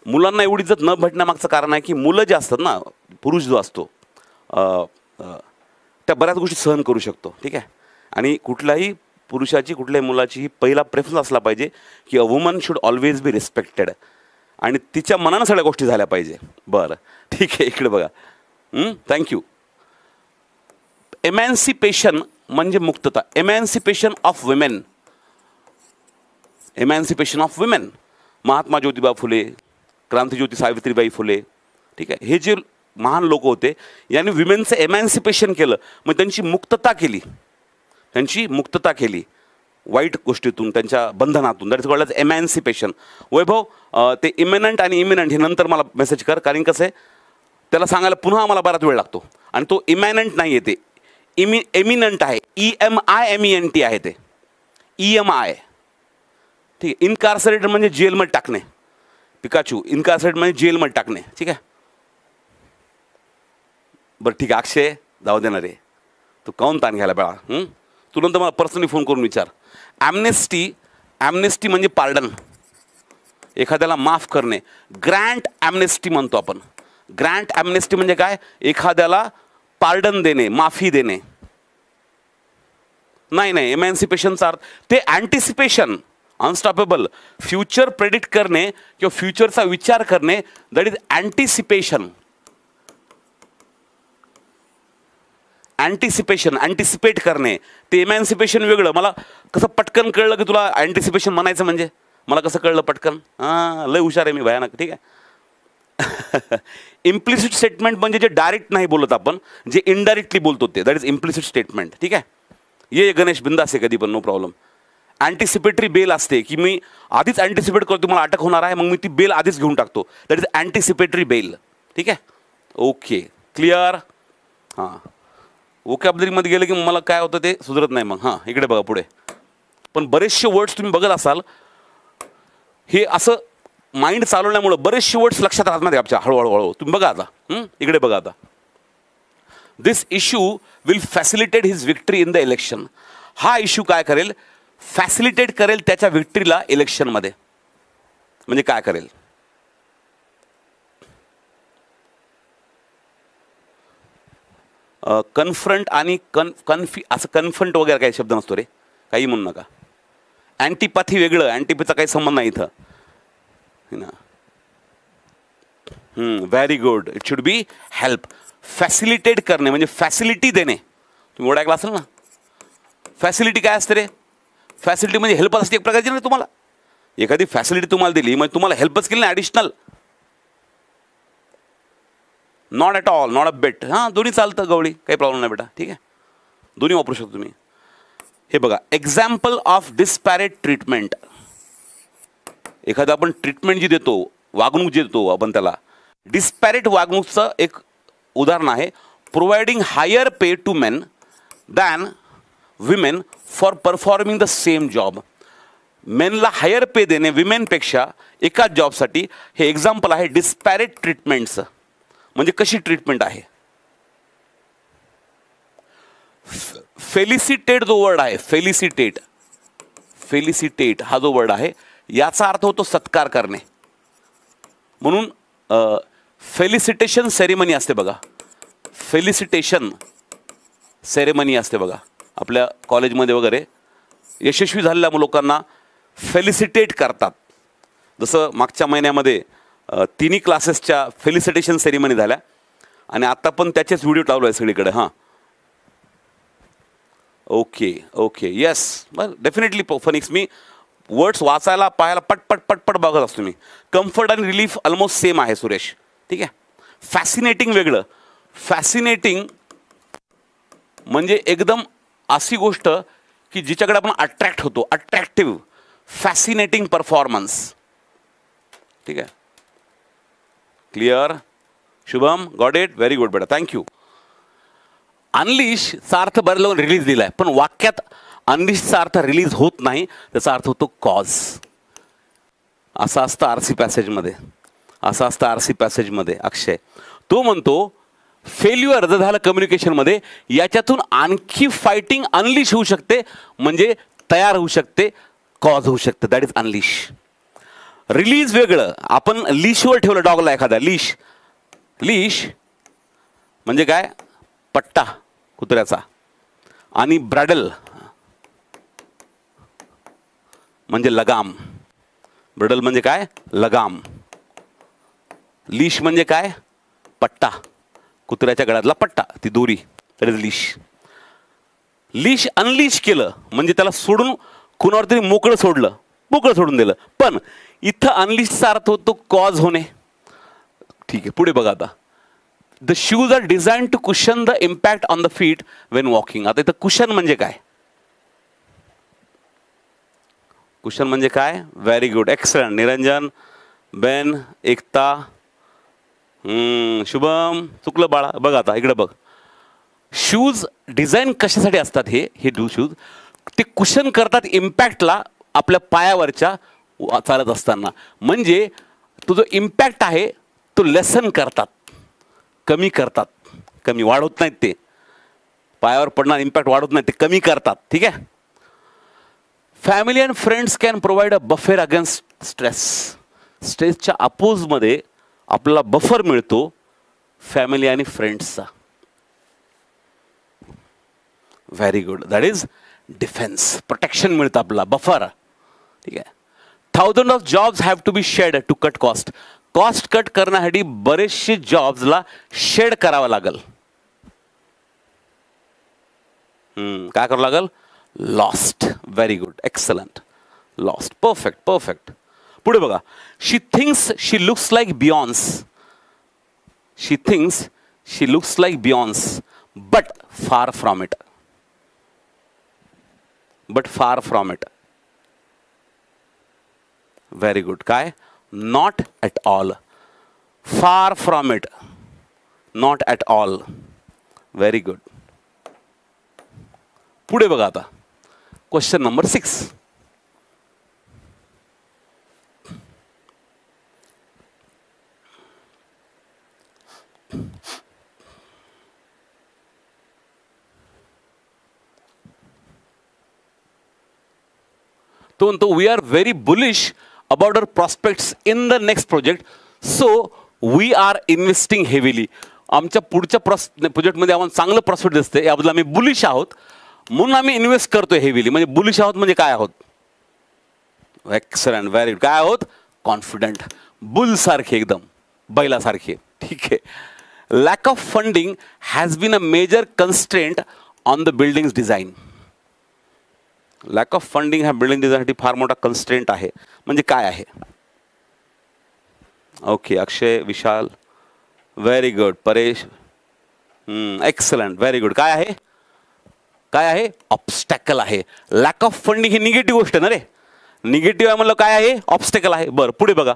मुलांना एवढी इज्जत न भेटण्यामागचं कारण आहे की मुलं जे असतात ना, पुरुष जो असतो त्या बऱ्याच गोष्टी सहन करू शकतो. ठीक आहे. आणि कुठल्याही पुरुषाची, कुठल्याही मुलाची पहिला प्रेफरन्स असला पाहिजे की a woman should always be respected, आणि तिच्या मनानं सगळ्या गोष्टी झाल्या पाहिजे. बरं, ठीक आहे, इकडे बघा. थँक्यू. एमॅन्सिपेशन म्हणजे मुक्तता. एमॅन्सिपेशन ऑफ विमेन. महात्मा ज्योतिबा फुले, क्रांतिज्योती सावित्रीबाई फुले, ठीक आहे, हे जे महान लोक होते, यांनी विमेनचं एमॅन्सिपेशन केलं. मग त्यांची मुक्तता केली वाईट गोष्टीतून, त्यांच्या बंधनातून. That is called as emancipation. Vaibhav, ते इमिनंट आणि इमिनंट हे नंतर मला मेसेज कर, कारण कसं आहे त्याला सांगायला पुन्हा मला बराच वेळ लागतो. आणि तो इमॅनंट नाही आहे, ते एमिनंट आहे. EMINENT आहे ते, EMI. ठीक आहे. इनकार्सरेटेड म्हणजे जेलमध्ये टाकणे. पिकाचू, इनकार्सरेटेड म्हणजे जेलमध्ये टाकणे. ठीक आहे. बरं, ठीक आहे. अक्षय, जाऊ देणार रे, तू काऊन ताण घ्यायला बेळा? तू नंतर मला पर्सनली फोन करून विचार. ॲम्नेस्टी म्हणजे पार्डन, एखाद्याला माफ करणे. ग्रँट ॲम्नेस्टी म्हणतो आपण. ग्रँट ॲम्नेस्टी म्हणजे काय? एखाद्याला पार्डन देणे, माफी देणे. नाही, एमॅन्सिपेशनचा अर्थ ते अँटिसिपेशन, अनस्टॉपेबल, फ्युचर प्रेडिक्ट करणे किंवा फ्युचरचा विचार करणे, दॅट इज अँटिसिपेशन. अँटिसिपेट करणे, ते इमॅन्सिपेशन वेगळं. मला कसं पटकन कळलं की तुला अँटिसिपेशन म्हणायचं म्हणजे? मला कसं कळलं पटकन? लय हुशार आहे मी, भयानक. ठीक आहे. इम्प्लिसिट स्टेटमेंट म्हणजे जे डायरेक्ट नाही बोलत आपण, जे इनडायरेक्टली बोलतो ते, दॅट इज इम्प्लिसिट स्टेटमेंट. ठीक आहे. ये गणेश, बिंदास आहे कधी पण, नो प्रॉब्लेम. अँटिसिपेटरी बेल असते की मी आधीच अँटिसिपेट करतो मला अटक होणार आहे, मग मी ती बेल आधीच घेऊन टाकतो. That is anticipatory bail. ठीक आहे. Okay, clear. हां, वोकॅब्युलरीमध्ये गेलं की मला काय होतं ते सुधरत नाही मग. हां, इकडे बघा पुढे. पण बरेचसे वर्ड्स तुम्ही बघत असाल, हे असं माइंड चालवण्यामुळं बरेचसे वर्ड्स लक्षात राहत नाही आपल्या हळूहळू. तुम्ही बघा आता, इकडे बघा आता. This issue will facilitate his victory in the election. हा इश्यू काय करेल? फॅसिलिटेट करेल त्याच्या विक्ट्रीला इलेक्शनमध्ये. म्हणजे काय करेल? कन्फ्रंट आणि असं कन्फ्रंट वगैरे काही शब्द नसतो रे, काही म्हणू नका. अँटीपॅथी वेगळं, अँटीपॅथीचा काही संबंध नाही इथं. Very good. It should B help. Facilitate करणे म्हणजे फॅसिलिटी देणे. तुम्ही ओळखला असेल ना, फॅसिलिटी काय असते रे? फॅसिलिटी म्हणजे हेल्प असते एक प्रकारची ना. तुम्हाला एखादी फॅसिलिटी तुम्हाला दिली म्हणजे तुम्हाला हेल्पच केली ना, additional. Not at all, not a bit. हां, दोन्ही चालतं गवळी, काही प्रॉब्लेम नाही बेटा. ठीक आहे, दोन्ही वापरू शकतो तुम्ही. हे बघा, एक्झाम्पल ऑफ डिस्पॅरेट ट्रीटमेंट. एखादं आपण ट्रीटमेंट जी देतो, वागणूक जी देतो आपण, त्याला डिस्पॅरेट वागणूकचं एक उदाहरण आहे. Providing higher pay to men than women for performing the same job. मेनला हायर पे देणे विमेनपेक्षा एकाच जॉबसाठी, हे एक्झाम्पल आहे डिस्पॅरेट ट्रीटमेंटचं. म्हणजे कशी ट्रीटमेंट आहे? फेलिसिटेट जो वर्ड आहे, फेलिसिटेट हा जो वर्ड आहे, याचा अर्थ होतो सत्कार करणे. म्हणून फेलिसिटेशन सेरेमनी असते बघा. फेलिसिटेशन सेरेमनी असते बघा आपल्या कॉलेजमध्ये वगैरे. यशस्वी झालेल्या लोकांना फेलिसिटेट करतात. जसं मागच्या महिन्यामध्ये 3 क्लासेसच्या फेलिसिटेशन सेरेमनी झाल्या. आणि आता पण त्याचेच व्हिडिओ लावलो आहे सगळीकडे. हां, ओके ओके, येस, बरं, डेफिनेटली फनिक्स. मी वर्ड्स वाचायला पाहायला पटपट पटपट बघत असतो मी. कम्फर्ट आणि रिलीफ ऑलमोस्ट सेम आहे सुरेश, ठीक आहे. फॅसिनेटिंग वेगळं. फॅसिनेटिंग म्हणजे एकदम अशी गोष्ट की जिच्याकडे आपण अट्रॅक्ट होतो, अट्रॅक्टिव्ह, फॅसिनेटिंग परफॉर्मन्स, ठीक आहे. Clear Shubham? Got it? Very good बेटा, थँक्यू. अनलिशचा अर्थ बऱ्याच लोकांनी रिलीज दिलाय, पण वाक्यात अनलिशचा अर्थ रिलीज होत नाही, त्याचा अर्थ होतो कॉज. असा असतं आरसी पॅसेजमध्ये, असा असतं आरसी पॅसेजमध्ये. अक्षय तो म्हणतो फेल्युअर जर झालं कम्युनिकेशनमध्ये, याच्यातून आणखी फायटिंग अनलिश होऊ शकते, म्हणजे तयार होऊ शकते, कॉज होऊ शकते. That is unleash. रिलीज वेगळं. आपण लिशवर ठेवलं डॉगला एखादा, लिश. लिश म्हणजे काय? पट्टा कुत्र्याचा. आणि ब्रॅडल म्हणजे लगाम. ब्रॅडल म्हणजे काय? लगाम. लिश म्हणजे काय? पट्टा, कुत्र्याच्या गळ्यातला पट्टा, ती दोरी. That is leash. Leash unleash केलं म्हणजे त्याला सोडून कुणावर तरी मोकळं सोडलं, मोकळं सोडून दिलं. पण इथं अनलिशचा अर्थ होतो कॉज होणे. ठीक आहे, पुढे बघा आता. The shoes are design to cushion the impact on the feet when walking. आता इथं कुशन म्हणजे काय? कुशन म्हणजे काय? Very good, excellent. Niranjan, Ben, Ekta, Shubham, चुकलं बाळा. बघ आता इकडे बघ. शूज डिझाईन कशासाठी असतात? हे शूज ते कुशन करतात इम्पॅक्टला आपल्या पायावरच्या चालत असताना. म्हणजे तो जो इम्पॅक्ट आहे तो लेसन करतात, कमी करतात. कमी वाढवत नाहीत, ते पायावर पडणार इम्पॅक्ट वाढवत नाहीत, ते कमी करतात. ठीक आहे. Family and friends can provide a buffer against stress. स्ट्रेसच्या अपोजमध्ये आपल्याला बफर मिळतो फॅमिली आणि फ्रेंड्सचा. Very good, that is defence, protection मिळतं आपल्याला, बफर. ठीक आहे. 1000 of jobs have to be shed to cut cost. Cost cut करण्यासाठी बरेचसे जॉब्सला शेड करावं लागेल. काय करावं लागेल? Lost. Very good, excellent. Lost, perfect perfect. पुढे बघा. She thinks she looks like Beyonce. She thinks she looks like Beyonce but far from it. But far from it. Very good. काय? Not at all. Far from it, not at all. Very good. पुढे बघा आता. Question number 6. तो म्हणतो we are very bullish about our prospects in the next project, so we are investing heavily. आमच्या पुढच्या प्रोजेक्टमध्ये आम्हाला चांगलं प्रॉस्पेक्ट दिसते, याबद्दल आम्ही बुलिश आहोत, म्हणून आम्ही इन्व्हेस्ट करतोय हेविली. म्हणजे बुलिश आहोत म्हणजे काय आहोत? Excellent, very good. काय आहोत? कॉन्फिडंट, बुल सारखे, एकदम बैलासारखे. ठीक आहे. Lack of funding has been a major constraint on the buildings design. Lack of funding हा बिल्डिंग डिझाईनसाठी फार मोठा कन्स्ट्रेंट आहे. म्हणजे काय आहे? Okay, Akshay, Vishal, very good. Paresh, excellent, very good. काय आहे? काय आहे? ऑब्स्टॅकल आहे. लॅक ऑफ फंडिंग ही निगेटिव्ह गोष्ट ना रे. निगेटिव्ह आहे म्हणलं, काय आहे? ऑब्स्टॅकल आहे. बरं, पुढे बघा.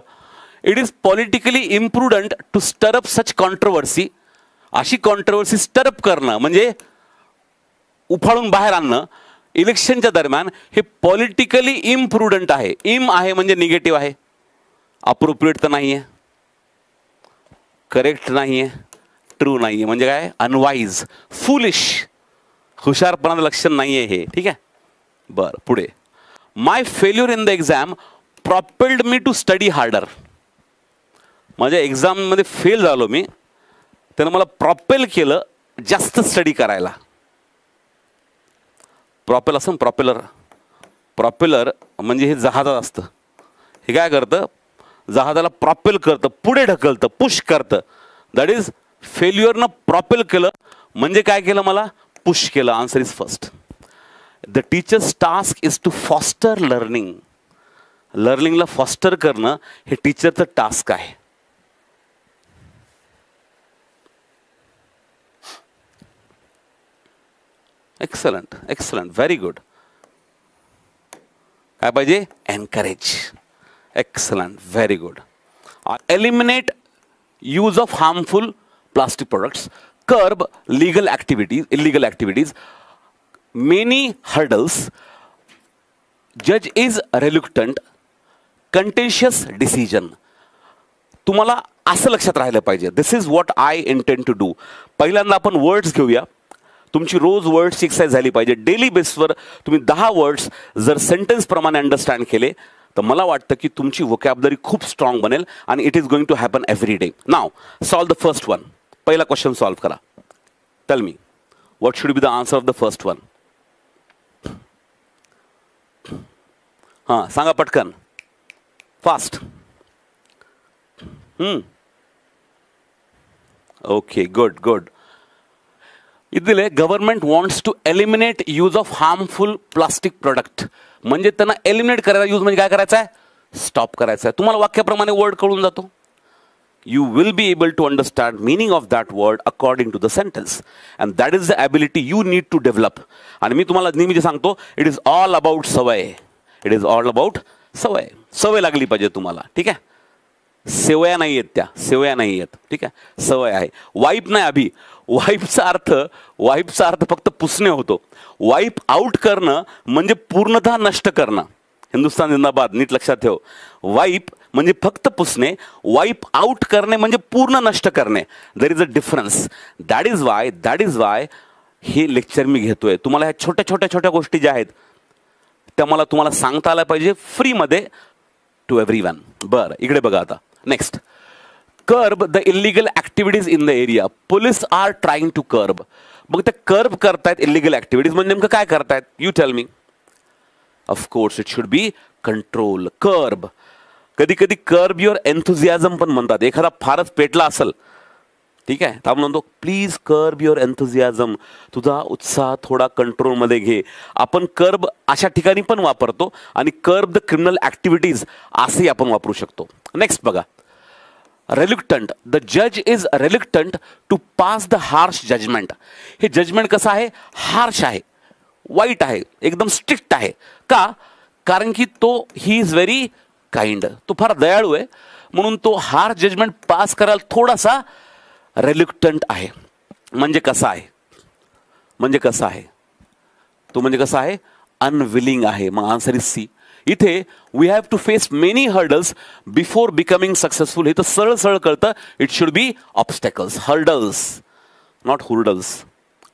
It is politically imprudent to stir up such controversy. अशी कॉन्ट्रोवर्सी स्टरअप करणं म्हणजे उफाळून बाहेर आणणं इलेक्शनच्या दरम्यान, हे पॉलिटिकली इम्प्रुडंट आहे. इम आहे म्हणजे निगेटिव्ह आहे. अप्रोप्रिएट तर नाही आहे, करेक्ट नाही आहे, ट्रू नाही आहे. म्हणजे काय? अनवाईज, फुलिश, हुशारपणाचं लक्षण नाही आहे हे. ठीक आहे. बरं, पुढे. My failure in the exam propelled me to study harder. माझ्या एक्झाममध्ये फेल झालो मी, त्यानं मला प्रॉपेल केलं जास्त स्टडी करायला. प्रॉपेल असं प्रॉपेलर. प्रॉपेलर म्हणजे हे जहाजात असतं. हे काय करतं? जहाजाला प्रॉपेल करतं, पुढे ढकलतं, पुश करतं. दॅट इज फेल्युअरनं प्रॉपेल केलं म्हणजे काय केलं, मला पुश केलं. Answer is first. The teacher's task is to foster learning. लर्निंगला फॉस्टर करणं हे टीचरचं टास्क आहे. Excellent, excellent, very good. काय पाहिजे, encourage. Excellent, very good. Eliminate use of harmful plastic products, curb legal activities, illegal activities, many hurdles, जज is reluctant, contentious decision. तुम्हाला असं लक्षात राहिलं पाहिजे, this is what I intend to do. पहिल्यांदा आपण वर्ड्स घेऊया. तुमची रोज वर्ड्सची एक्सरसाइज झाली पाहिजे. डेली बेसवर तुम्ही 10 वर्ड्स जर सेंटेन्स प्रमाणे अंडरस्टँड केले तर मला वाटतं की तुमची वोकॅब्युलरी खूप स्ट्रॉंग बनेल आणि it is going to happen every day. Now solve the first one. पहिला क्वेश्चन सॉल्व करा. Tell me what should be the answer of the first one. हां, सांगा पटकन, फास्ट. Okay, good good. इथले government wants to eliminate use of harmful plastic product. म्हणजे त्यांना eliminate करायचा, use म्हणजे काय करायचं आहे, स्टॉप करायचं आहे. तुम्हाला वाक्याप्रमाणे वर्ड कळून जातो. you will be able to understand meaning of that word according to the sentence, and that is the ability you need to develop. आणि मी तुम्हाला नेहमी जे सांगतो, it is all about सवय. It is all about सवय. सवय लागली पाहिजे तुम्हाला. ठीक आहे, सेवया नाही आहेत, त्या सेवया नाही आहेत. ठीक आहे, सवय आहे. वाईप नाही अभि. वाईपचा अर्थ फक्त पुसणे होतो. वाईप आउट करणं म्हणजे पूर्णतः नष्ट करणं. हिंदुस्तान जिंदाबाद, नीट लक्षात ठेव. वाईप म्हणजे फक्त पुसणे, वाईप आउट करणे म्हणजे पूर्ण नष्ट करणे. There is a difference. That is why हे लेक्चर मी घेतोय. तुम्हाला ह्या छोट्या छोट्या गोष्टी ज्या आहेत त्या मला तुम्हाला सांगता आल्या पाहिजे फ्रीमध्ये टू एव्हरीवन. बरं, इकडे बघा आता. Next, curb the illegal activities in the area. Police are trying to curb. मग ते कर्ब करतायत इलिगल ॲक्टिव्हिटीज म्हणजे नेमकं काय करतायत, you tell me. Of course it should be control. Curb, कधी कधी कर्ब युअर एन्थुझियाझम पण म्हणतात. एखादा फारच पेटला असेल, ठीक आहे, तर आपण म्हणतो प्लीज कर्ब युअर एन्थुझियाझम. तुझा उत्साह थोडा कंट्रोलमध्ये घे. आपण कर्ब अशा ठिकाणी पण वापरतो आणि कर्ब द क्रिमिनल ॲक्टिव्हिटीज असेही आपण वापरू शकतो. नेक्स्ट बघा, रेल्युक्टंट. द जज is reluctant to pass the harsh judgement. हे जजमेंट कसं आहे, हार्श आहे, वाईट आहे, एकदम स्ट्रिक्ट आहे. का, कारण की तो ही इज व्हेरी काइंड, तो फार दयाळू आहे, म्हणून तो हार्श जजमेंट पास करायला थोडासा रेल्युक्टंट आहे. म्हणजे कसा आहे, तो म्हणजे कसा आहे, अनविलिंग आहे. मग आन्सर इज सी. इथे we have to face many hurdles before becoming successful. हे तर सरळ सरळ कळतं. It should be obstacles, hurdles, not hurdles.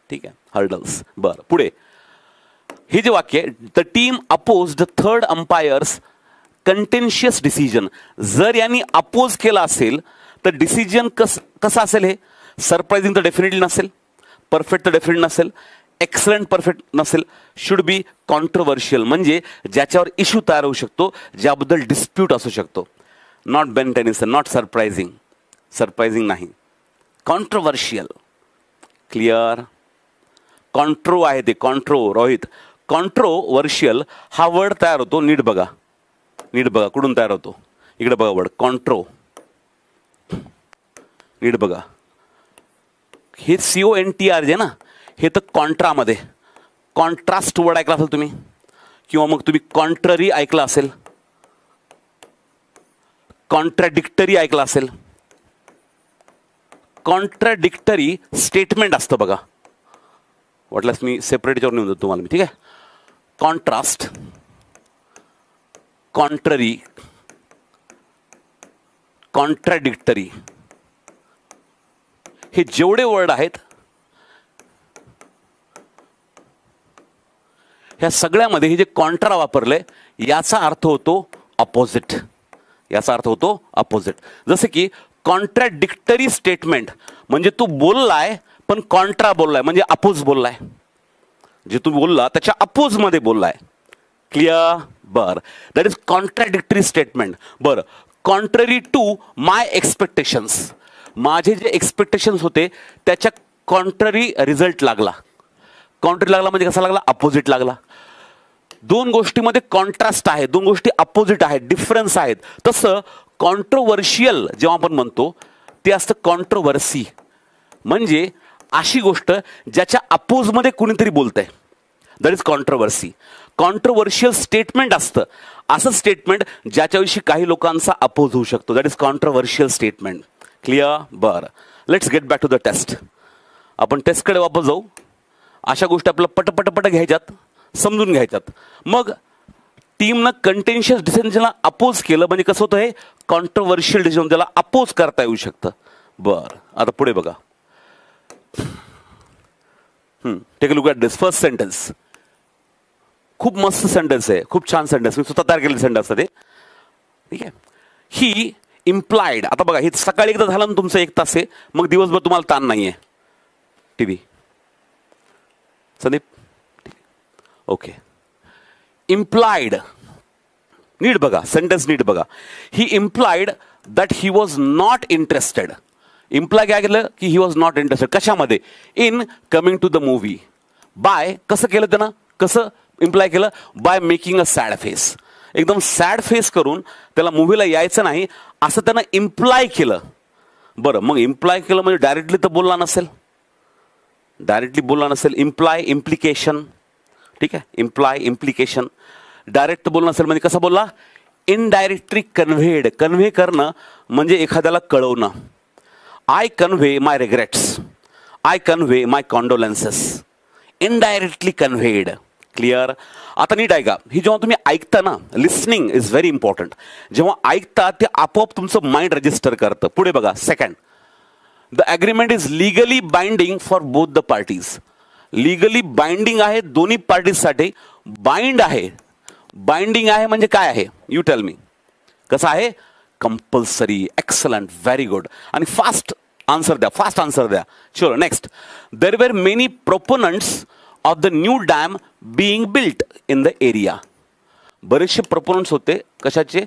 ठीक आहे, हर्डल्स. बरं, पुढे हे जे वाक्य आहे, the team oppose the third umpire's contentious decision. जर यांनी अपोज केला असेल तर डिसिजन कसं असेल, हे सरप्राइजिंग तर डेफिनेटली नसेल, परफेक्ट तर डेफिनेट नसेल, एक्सलंट परफेक्ट नसेल, शुड बी कॉन्ट्रोवर्शियल म्हणजे ज्याच्यावर इश्यू तयार होऊ शकतो, ज्याबद्दल डिस्प्यूट असू शकतो. Not Ben Tennyson, not surprising नाही, कॉन्ट्रोवर्शियल. क्लिअर. कॉन्ट्रो आहे ते, कॉन्ट्रो. रोहित, कॉन्ट्रोवर्शियल हा वर्ड तयार होतो, नीट बघा कुठून तयार होतो. इकडे बघा वर्ड कॉन्ट्रो, नीट बघा. हे CONTR जे ना, हे तर कॉन्ट्रामध्ये, कॉन्ट्रास्ट वर्ड ऐकला असेल तुम्ही, किंवा मग तुम्ही कॉन्ट्ररी ऐकला असेल, कॉन्ट्राडिक्टरी ऐकला असेल. कॉन्ट्राडिक्टरी स्टेटमेंट असतं बघा. वाटल्यास मी सेपरेट याच्यावर नेऊन देतो तुम्हाला मी. ठीक आहे, कॉन्ट्रास्ट, कॉन्ट्ररी, कॉन्ट्राडिक्टरी, हे जेवढे वर्ड आहेत ह्या सगळ्यामध्ये हे जे कॉन्ट्रा वापरलंय याचा अर्थ होतो अपोजिट. जसे की कॉन्ट्राडिक्टरी स्टेटमेंट म्हणजे तू बोललाय पण कॉन्ट्रा बोललाय, म्हणजे अपोज बोललाय. जे तू बोलला त्याच्या अपोज मध्ये बोललाय. क्लिअर. बर, दॅट इज कॉन्ट्राडिक्टरी स्टेटमेंट. बरं, कॉन्ट्ररी टू माय एक्सपेक्टेशन्स माझे जे एक्सपेक्टेशन्स होते त्याच्या कॉन्ट्ररी रिझल्ट लागला. कॉन्ट्ररी लागला म्हणजे कसा लागला? अपोजिट लागला. दोन गोष्टीमध्ये कॉन्ट्रास्ट आहे, दोन गोष्टी अपोजिट आहेत, डिफरन्स आहेत. तसं कॉन्ट्रोवर्शियल जेव्हा आपण म्हणतो ते असतं कॉन्ट्रोवर्सी. म्हणजे अशी गोष्ट ज्याच्या अपोजमध्ये कुणीतरी बोलतंय, that is controversy. Controversial statement असतं असं स्टेटमेंट ज्याच्याविषयी काही लोकांचा अपोज होऊ शकतो, that is controversial statement. Clear? बरं, let's get back to the test. आपण टेस्टकडे वापस जाऊ. अशा गोष्टी आपल्याला पटपट घ्यायच्यात, समजून घ्यायच्यात. मग टीमनं कंटेन्शियस डिसिजनला अपोज केलं म्हणजे कसं होतं? हे कॉन्ट्रोवर्शियल डिसिजन, त्याला अपोज करता येऊ शकतं. बरं, आता पुढे बघा. Take a look at this first sentence. खूप मस्त सेंटेन्स आहे, खूप छान सेंटेन्स, मी स्वतः तयार केलेलं सेंटेन्स आहे ते. ठीक आहे. ही इम्प्लाइड. आता बघा, हे सकाळी एकदा झालं ना तुमचं 1 तास आहे, मग दिवसभर तुम्हाला ताण नाहीये. TV Sandeep, okay. इम्प्लाइड, नीट बघा सेंटेन्स, नीट बघा. He implied that he was not interested. Imply काय केलं की ही वॉज नॉट इंटरेस्टेड. कशामध्ये? In coming to the movie. By, कसं केलं त्यानं? कसं इम्प्लाय केलं? By making a sad face. एकदम सॅड फेस करून त्याला मूव्हीला यायचं नाही असं त्यानं इम्प्लाय केलं. बरं, मग इम्प्लाय केलं म्हणजे डायरेक्टली तर बोलला नसेल, डायरेक्टली बोलला नसेल. Imply, implication. ठीक आहे, इम्प्लाय, इम्प्लिकेशन. डायरेक्ट बोलला नसेल म्हणजे कसं बोलला? इनडायरेक्टली कन्व्हेड. कन्व्हे करणं म्हणजे एखाद्याला कळवणं. I convey my regrets, I convey my condolences. Indirectly conveyed. Clear? आता नीट ऐका. ही जेव्हा तुम्ही ऐकता ना, लिसनिंग इज व्हेरी इम्पॉर्टंट. जेव्हा ऐकता ते आपोआप तुमचं माइंड रजिस्टर करतं. पुढे बघा. Second, the agreement is legally binding for both the parties. Legally binding आहे दोन्ही पार्टीजसाठी. बाइंड आहे, बाइंडिंग आहे म्हणजे काय आहे? You tell me. कसं आहे? कंपल्सरी. Excellent, very good. आणि फास्ट आन्सर द्या, फास्ट आन्सर द्या. चलो next. There were many proponents of the new dam being built in the area. बरेचसे प्रोपोनंट्स होते कशाचे?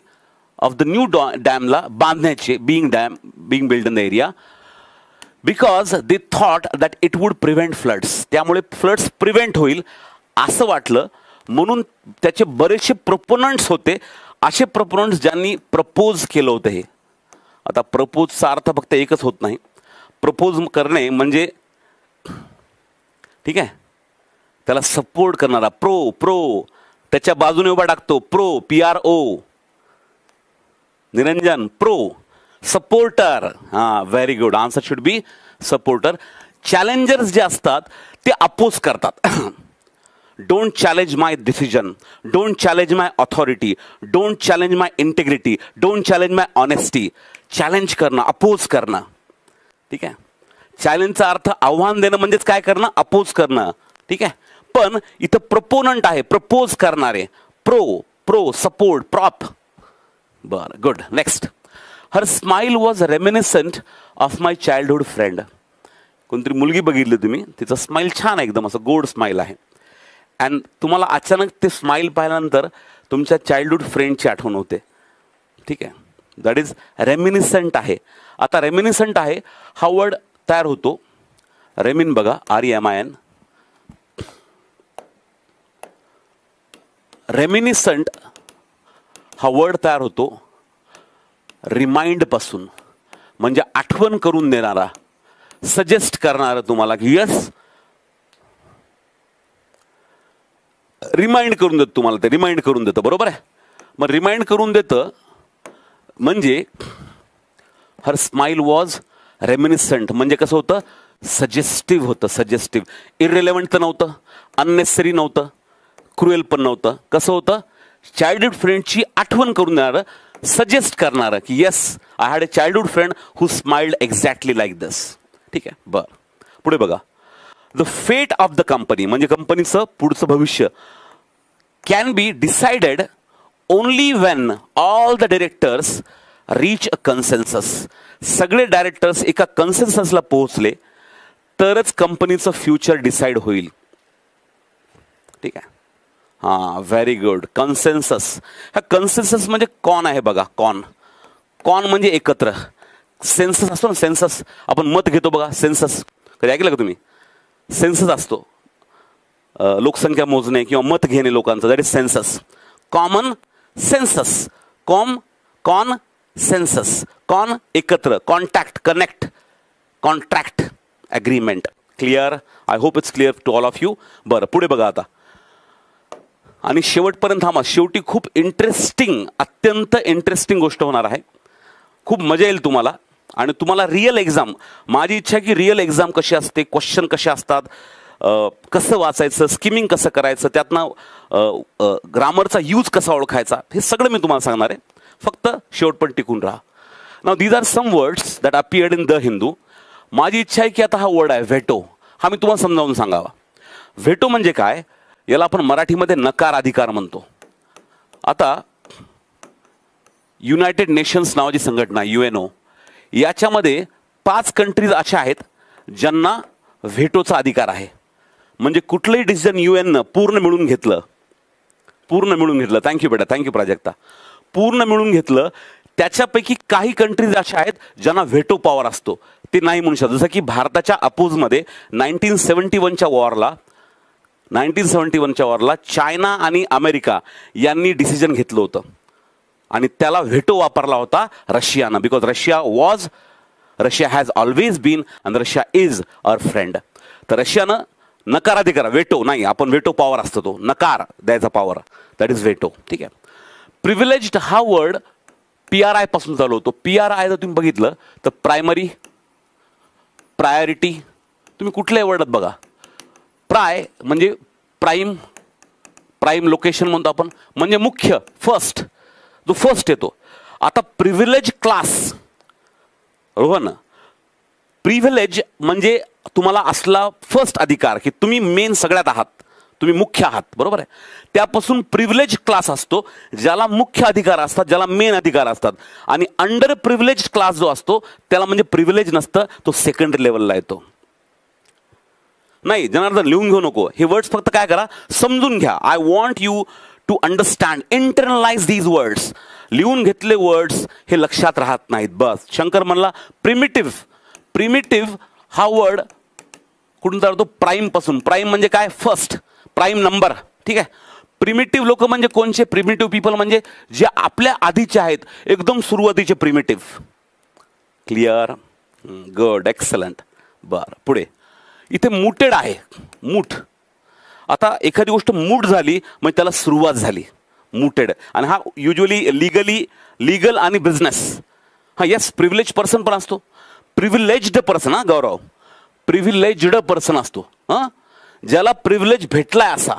ऑफ द न्यू डॅमला बांधण्याचे. Being built in the area because they thought that it would prevent floods. त्यामुळे floods prevent होईल असं वाटलं, म्हणून त्याचे बरेचसे प्रोपोनंट्स होते. असे प्रोपोनंट्स ज्यांनी प्रपोज केलं होतं. हे आता प्रपोजचा अर्थ फक्त एकच होत नाही. प्रपोज करणे म्हणजे, ठीक आहे, त्याला सपोर्ट करणारा. प्रो त्याच्या बाजूने उभा टाकतो. PRO. निरंजन, प्रो. सपोर्टर. हा, very good. Answer should B supporter. Challengers जे असतात ते अपोज करतात. Don't challenge my decision, don't challenge my authority, don't challenge my integrity, don't challenge my honesty. Challenge करणं, अपोज करणं. ठीक आहे. चॅलेंजचा अर्थ आव्हान देणं म्हणजेच काय करणं? अपोज करणं. ठीक आहे. पण इथं प्रपोनंट आहे, प्रपोज करणारे. Pro, support, prop. बरं, good. Next. Her smile was reminiscent of my childhood friend. कोणतरी मुलगी बघितली तुम्ही, तिचं स्माइल छान आहे, एकदम असं गोड स्माइल आहे. अँड तुम्हाला अचानक ते स्माइल पाहिल्यानंतर तुमच्या चाइल्डहुड फ्रेंडची आठवण होते. ठीक आहे. दॅट इज रेमिनिसंट आहे. आता रेमिनिसंट आहे हा वर्ड तयार होतो. रेमिन बघा, REMIN. रेमिनिसंट हा वर्ड तयार होतो रिमाइंड पासून. म्हणजे आठवण करून देणारा, सजेस्ट करणारा तुम्हाला की यस, रिमाइंड करून देतं तुम्हाला. ते रिमाइंड करून देतं. बरोबर आहे. मग रिमाइंड करून देतं म्हणजे हर स्माइल वॉज रेमिनिसंट म्हणजे कसं होतं? सजेस्टिव्ह होतं. सजेस्टिव्ह. इररिलेव्हंट तर नव्हतं, अननेसेसरी नव्हतं, क्रुएल पण नव्हतं. कसं होतं? चाइल्डहुड फ्रेंडची आठवण करून देणारं, सजेस्ट करणारं की yes, I had a childhood friend who smiled exactly like this. ठीक आहे. बरं, पुढे बघा. द फेट ऑफ द कंपनी म्हणजे कंपनीचं पुढचं भविष्य can be decided only Wien all the directors reach a consensus. सगळे डायरेक्टर्स एका कन्सेन्ससला पोहोचले तरच कंपनीचं फ्युचर डिसाइड होईल. ठीक आहे. हां, व्हेरी गुड. कन्सेन्सस. हा कन्सेन्सस म्हणजे कॉन आहे बघा. कॉन म्हणजे एकत्र. सेन्सस असतो ना, सेन्सस आपण मत घेतो बघा, सेन्सस कधी ऐकलं का तुम्ही? सेन्सस असतो लोकसंख्या मोजणे किंवा मत घेणे लोकांचं, that is census. Common census, con census, con एकत्र, contact connect, contract agreement. Clear? I hope it's clear to all of you. बरं पुढे बघा आता, आणि शेवटपर्यंत थांबा. शेवटी खूप इंटरेस्टिंग, अत्यंत इंटरेस्टिंग गोष्ट होणार आहे. खूप मजा येईल तुम्हाला. आणि तुम्हाला रिअल एक्झाम, माझी इच्छा आहे की रिअल एक्झाम कशी असते, क्वेश्चन कसे असतात, कसं वाचायचं, स्किमिंग कसं करायचं, त्यातनं ग्रामरचा यूज कसा ओळखायचा, हे सगळं मी तुम्हाला सांगणार आहे. फक्त शेवटपर्यंत टिकून राहा. Now these are some words that appeared in the Hindu. माझी इच्छा आहे की आता हा वर्ड आहे व्हेटो, हा मी तुम्हाला समजावून सांगावा. व्हेटो म्हणजे काय? याला आपण मराठीमध्ये नकार अधिकार म्हणतो. आता युनायटेड नेशन्स नावाची संघटना, UNO, याच्यामध्ये 5 कंट्रीज अशा आहेत ज्यांना व्हेटोचा अधिकार आहे. म्हणजे कुठलंही डिसिजन UN पूर्ण मिळून घेतलं, थँक्यू बेटा, थँक्यू प्राजक्ता, पूर्ण मिळून घेतलं, त्याच्यापैकी काही कंट्रीज अशा आहेत ज्यांना व्हेटो पॉवर असतो, ते नाही म्हणू शकत. जसं की भारताच्या अपोजमध्ये 1971च्या वॉरला चायना आणि अमेरिका यांनी डिसिजन घेतलं होतं आणि त्याला व्हेटो वापरला होता रशियानं. Because Russia has always been and Russia is our friend. तर रशियानं नकाराधिकार, व्हेटो नाही, आपण व्हेटो पॉवर असतो तो नकार द्यायचा पॉवर, दॅट इज व्हेटो. ठीक आहे. प्रिव्हिलेज्ड हा वर्ड PRI पासून चालू होतो. PRI जर तुम्ही बघितलं तर प्रायोरिटी, तुम्ही कुठल्याही वर्डात बघा, म्हणजे प्राईम लोकेशन म्हणतो आपण, म्हणजे मुख्य, फर्स्ट, जो फर्स्ट येतो. आता प्रिव्हिलेज क्लास, रोहन, प्रिव्हिलेज म्हणजे तुम्हाला असला फर्स्ट अधिकार की तुम्ही मेन सगळ्यात आहात, तुम्ही मुख्य आहात, बरोबर आहे. त्यापासून प्रिव्हिलेज क्लास असतो ज्याला मुख्य अधिकार असतात, ज्याला मेन अधिकार असतात. आणि अंडर प्रिव्हिलेज क्लास जो असतो त्याला म्हणजे प्रिव्हिलेज नसतं, तो सेकंडरी लेवलला येतो. नाही जनार्दन लिहून घेऊ नको, हे वर्ड्स फक्त काय करा, समजून घ्या. I want you to understand, internalise these words. लिहून घेतले वर्ड्स हे लक्षात राहत नाहीत बस. शंकर म्हणला प्रिमिटिव्ह हा वर्ड कुठून चालतो? प्राईम पासून. प्राईम म्हणजे काय? First, prime number. ठीक आहे. प्रिमिटिव्ह लोक म्हणजे कोणचे? प्रिमिटिव्ह पीपल म्हणजे जे आपल्या आधीचे आहेत, एकदम सुरुवातीचे प्रिमिटिव्ह. क्लिअर? Good, excellent. बरं पुढे, इथे मुटेड आहे, मूठ. आता एखादी गोष्ट मूठ झाली म्हणजे त्याला सुरुवात झाली, मुटेड. आणि हा युजली लीगल आणि बिझनेस. हा येस, प्रिव्हिलेज पर्सन पण असतो, प्रिव्हिलेज्ड पर्सन. हा गौरव, प्रिव्हिलेज्ड पर्सन असतो, हां, ज्याला प्रिव्हिलेज भेटलाय असा.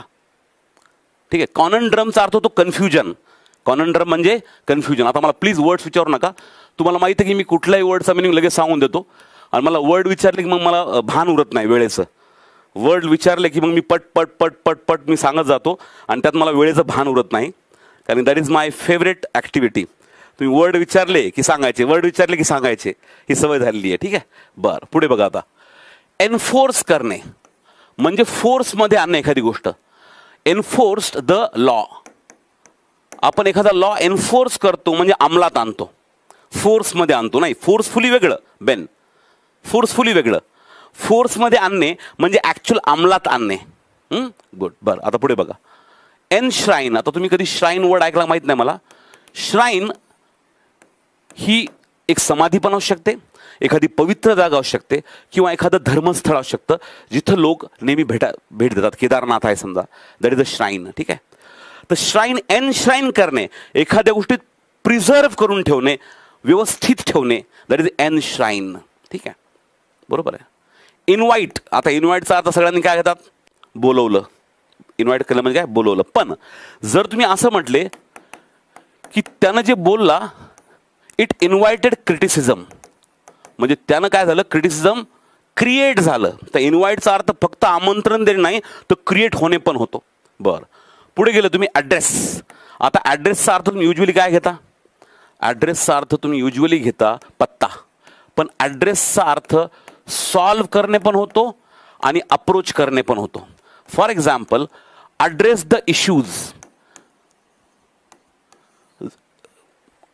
ठीक आहे. कॉनन्ड्रमचा अर्थ होतो कन्फ्युजन. कॉनन्ड्रम म्हणजे कन्फ्युजन. आता मला प्लीज वर्ड्स विचारू नका, तुम्हाला माहिती आहे की मी कुठल्याही वर्डचा मिनिंग लगेच सांगून देतो. आणि मला वर्ड विचारले की मग मला भान उरत नाही वेळेचं. वर्ड विचारले की मग मी पट मी सांगत जातो आणि त्यात मला वेळेचं भान उरत नाही, कारण that is my favourite activity. तुम्ही वर्ड विचारले की सांगायचे, वर्ड विचारले की सांगायचे, ही सवय झालेली आहे. ठीक आहे. बरं पुढे बघा आता, एन्फोर्स करणे म्हणजे फोर्समध्ये आणणे एखादी गोष्ट. Enforced the law. आपण एखादा लॉ एन्फोर्स करतो म्हणजे अंमलात आणतो, फोर्समध्ये आणतो नाही. फोर्सफुली वेगळं बेन, फोर्सफुली वेगळं. फोर्समध्ये आणणे म्हणजे ॲक्च्युअल अंमलात आणणे. गुड. बरं आता पुढे बघा, एनश्राईन. आता तुम्ही कधी श्राईन वर्ड ऐकला माहीत नाही मला. श्राईन ही एक समाधी पण असू शकते, एखादी पवित्र जागा असू शकते, किंवा एखादं धर्मस्थळ असू शकतं जिथं लोक नेहमी भेट देतात. केदारनाथ आहे समजा, दॅट इज अ श्राईन. ठीक आहे. तर श्राईन, एनश्राईन करणे, एखाद्या गोष्टीत प्रिझर्व करून ठेवणे, व्यवस्थित ठेवणे, दॅट इज एनश्राईन. ठीक आहे, बरोबर आहे. इन्व्हाइट. आता इन्व्हाइटचा अर्थ सगळ्यांनी काय घेतात? बोलवलं. इन्व्हाइट केलं म्हणजे काय? बोलवलं. पण जर तुम्ही असं म्हटले की त्यानं जे बोलला इट इन्व्हायटेड क्रिटिसिझम, म्हणजे त्यानं काय झालं? क्रिटिसिझम क्रिएट झालं. तर इन्व्हाइटचा अर्थ फक्त आमंत्रण देणे नाही, तर क्रिएट होणे पण होतो. बरं पुढे गेलं तुम्ही, ॲड्रेस. आता ॲड्रेसचा अर्थ तुम्ही युजली काय घेता? ॲड्रेसचा अर्थ तुम्ही युजली घेता पत्ता, पण ॲड्रेसचा अर्थ सॉल्व करणे पण होतो आणि अप्रोच करणे पण होतो. For example, address the issues.